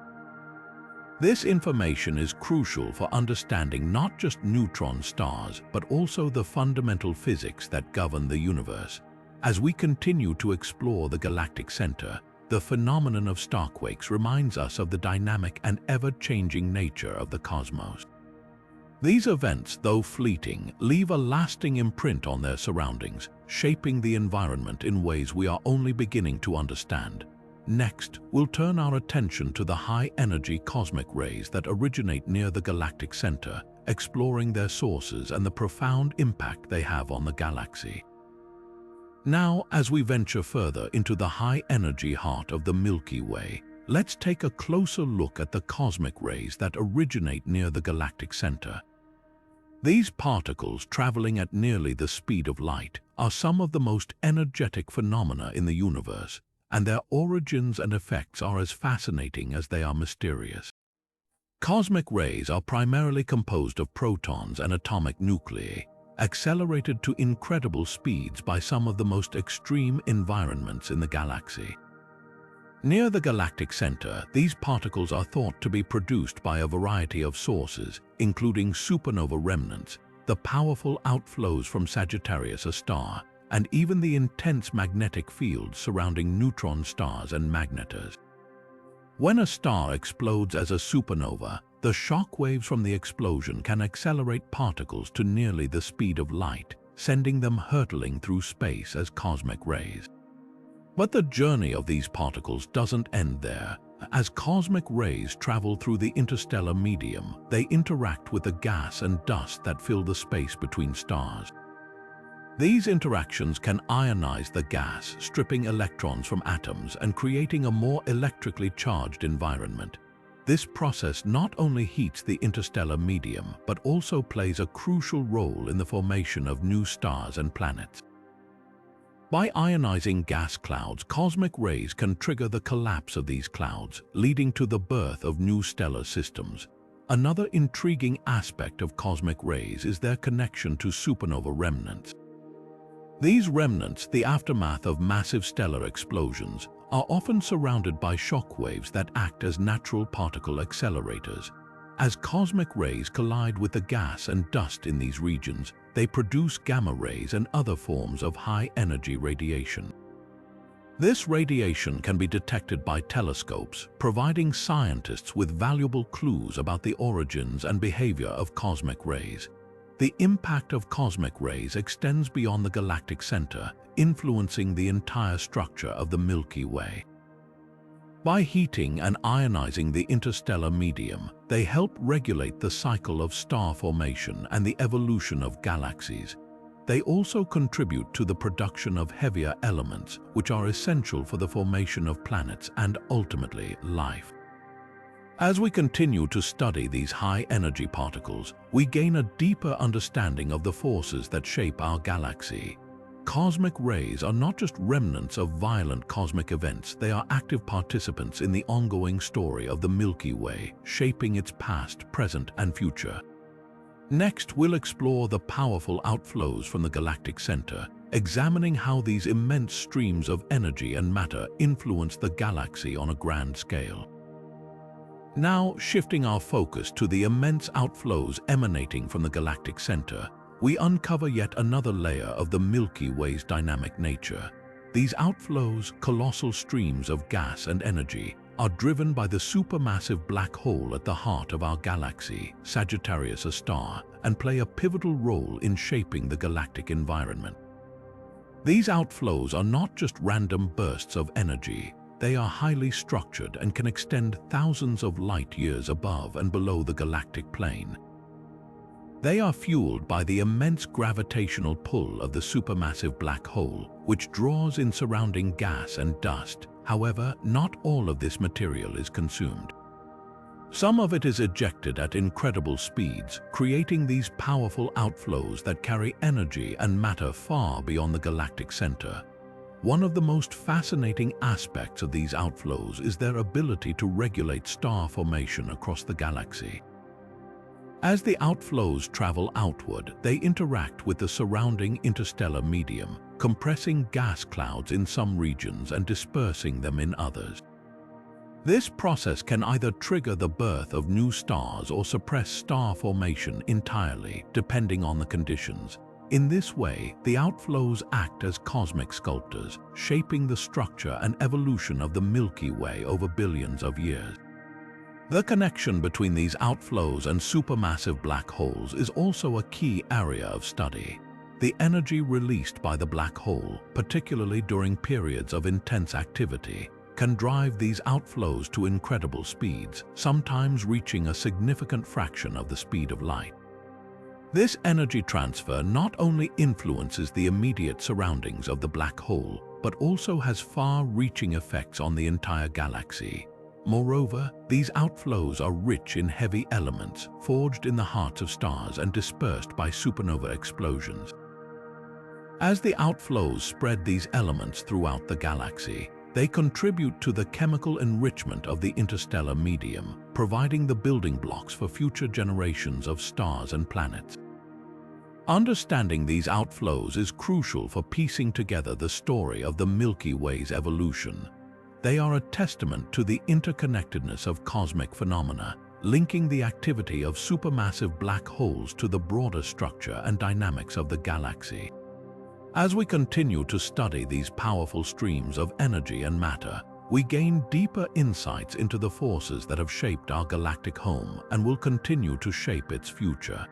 This information is crucial for understanding not just neutron stars, but also the fundamental physics that govern the universe. As we continue to explore the galactic center, the phenomenon of starquakes reminds us of the dynamic and ever-changing nature of the cosmos. These events, though fleeting, leave a lasting imprint on their surroundings, shaping the environment in ways we are only beginning to understand. Next, we'll turn our attention to the high-energy cosmic rays that originate near the galactic center, exploring their sources and the profound impact they have on the galaxy. Now, as we venture further into the high-energy heart of the Milky Way, let's take a closer look at the cosmic rays that originate near the galactic center. These particles, traveling at nearly the speed of light, are some of the most energetic phenomena in the universe, and their origins and effects are as fascinating as they are mysterious. Cosmic rays are primarily composed of protons and atomic nuclei, accelerated to incredible speeds by some of the most extreme environments in the galaxy. Near the galactic center, these particles are thought to be produced by a variety of sources, including supernova remnants, the powerful outflows from Sagittarius A star, and even the intense magnetic fields surrounding neutron stars and magnetars. When a star explodes as a supernova, the shock waves from the explosion can accelerate particles to nearly the speed of light, sending them hurtling through space as cosmic rays. But the journey of these particles doesn't end there. As cosmic rays travel through the interstellar medium, they interact with the gas and dust that fill the space between stars. These interactions can ionize the gas, stripping electrons from atoms and creating a more electrically charged environment. This process not only heats the interstellar medium, but also plays a crucial role in the formation of new stars and planets. By ionizing gas clouds, cosmic rays can trigger the collapse of these clouds, leading to the birth of new stellar systems. Another intriguing aspect of cosmic rays is their connection to supernova remnants. These remnants, the aftermath of massive stellar explosions, are often surrounded by shock waves that act as natural particle accelerators. As cosmic rays collide with the gas and dust in these regions, they produce gamma rays and other forms of high-energy radiation. This radiation can be detected by telescopes, providing scientists with valuable clues about the origins and behavior of cosmic rays. The impact of cosmic rays extends beyond the galactic center, influencing the entire structure of the Milky Way. By heating and ionizing the interstellar medium, they help regulate the cycle of star formation and the evolution of galaxies. They also contribute to the production of heavier elements, which are essential for the formation of planets and ultimately life. As we continue to study these high-energy particles, we gain a deeper understanding of the forces that shape our galaxy. Cosmic rays are not just remnants of violent cosmic events, they are active participants in the ongoing story of the Milky Way, shaping its past, present, and future. Next, we'll explore the powerful outflows from the galactic center, examining how these immense streams of energy and matter influence the galaxy on a grand scale. Now, shifting our focus to the immense outflows emanating from the galactic center, we uncover yet another layer of the Milky Way's dynamic nature. These outflows, colossal streams of gas and energy, are driven by the supermassive black hole at the heart of our galaxy, Sagittarius A star, and play a pivotal role in shaping the galactic environment. These outflows are not just random bursts of energy. They are highly structured and can extend thousands of light years above and below the galactic plane. They are fueled by the immense gravitational pull of the supermassive black hole, which draws in surrounding gas and dust. However, not all of this material is consumed. Some of it is ejected at incredible speeds, creating these powerful outflows that carry energy and matter far beyond the galactic center. One of the most fascinating aspects of these outflows is their ability to regulate star formation across the galaxy. As the outflows travel outward, they interact with the surrounding interstellar medium, compressing gas clouds in some regions and dispersing them in others. This process can either trigger the birth of new stars or suppress star formation entirely, depending on the conditions. In this way, the outflows act as cosmic sculptors, shaping the structure and evolution of the Milky Way over billions of years. The connection between these outflows and supermassive black holes is also a key area of study. The energy released by the black hole, particularly during periods of intense activity, can drive these outflows to incredible speeds, sometimes reaching a significant fraction of the speed of light. This energy transfer not only influences the immediate surroundings of the black hole, but also has far-reaching effects on the entire galaxy. Moreover, these outflows are rich in heavy elements, forged in the hearts of stars and dispersed by supernova explosions. As the outflows spread these elements throughout the galaxy, they contribute to the chemical enrichment of the interstellar medium, providing the building blocks for future generations of stars and planets. Understanding these outflows is crucial for piecing together the story of the Milky Way's evolution. They are a testament to the interconnectedness of cosmic phenomena, linking the activity of supermassive black holes to the broader structure and dynamics of the galaxy. As we continue to study these powerful streams of energy and matter, we gain deeper insights into the forces that have shaped our galactic home and will continue to shape its future.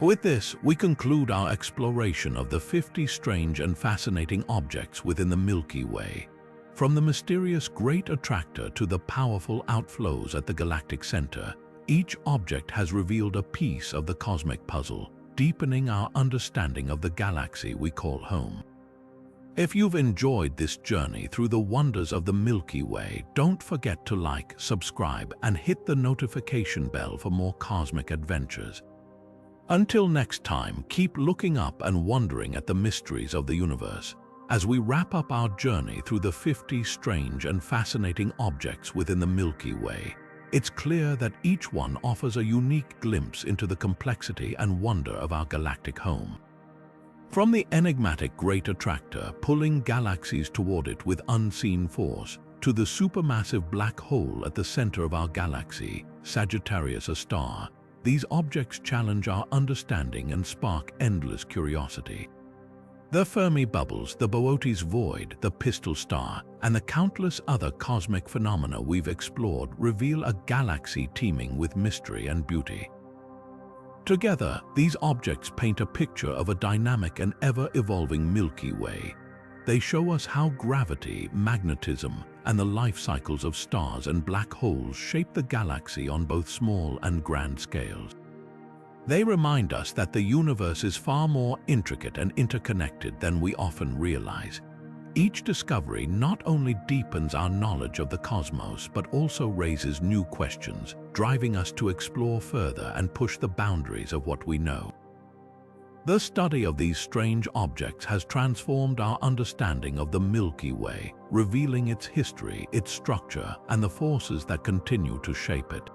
With this, we conclude our exploration of the 50 strange and fascinating objects within the Milky Way. From the mysterious Great Attractor to the powerful outflows at the galactic center, each object has revealed a piece of the cosmic puzzle, deepening our understanding of the galaxy we call home. If you've enjoyed this journey through the wonders of the Milky Way, don't forget to like, subscribe, and hit the notification bell for more cosmic adventures. Until next time, keep looking up and wondering at the mysteries of the universe. As we wrap up our journey through the 50 strange and fascinating objects within the Milky Way, it's clear that each one offers a unique glimpse into the complexity and wonder of our galactic home. From the enigmatic Great Attractor pulling galaxies toward it with unseen force, to the supermassive black hole at the center of our galaxy, Sagittarius A, these objects challenge our understanding and spark endless curiosity. The Fermi Bubbles, the Boötes Void, the Pistol Star, and the countless other cosmic phenomena we've explored reveal a galaxy teeming with mystery and beauty. Together, these objects paint a picture of a dynamic and ever-evolving Milky Way. They show us how gravity, magnetism, and the life cycles of stars and black holes shape the galaxy on both small and grand scales. They remind us that the universe is far more intricate and interconnected than we often realize. Each discovery not only deepens our knowledge of the cosmos but also raises new questions, driving us to explore further and push the boundaries of what we know. The study of these strange objects has transformed our understanding of the Milky Way, revealing its history, its structure, and the forces that continue to shape it.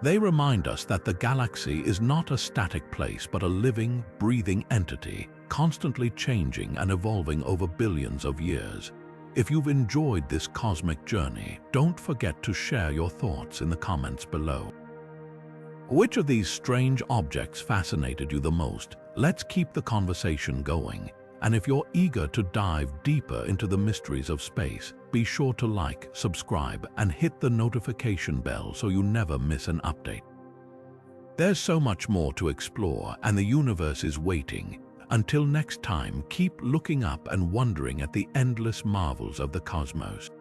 They remind us that the galaxy is not a static place but a living, breathing entity, constantly changing and evolving over billions of years. If you've enjoyed this cosmic journey, don't forget to share your thoughts in the comments below. Which of these strange objects fascinated you the most? Let's keep the conversation going. And if you're eager to dive deeper into the mysteries of space, be sure to like, subscribe, and hit the notification bell so you never miss an update. There's so much more to explore, and the universe is waiting. Until next time, keep looking up and wondering at the endless marvels of the cosmos.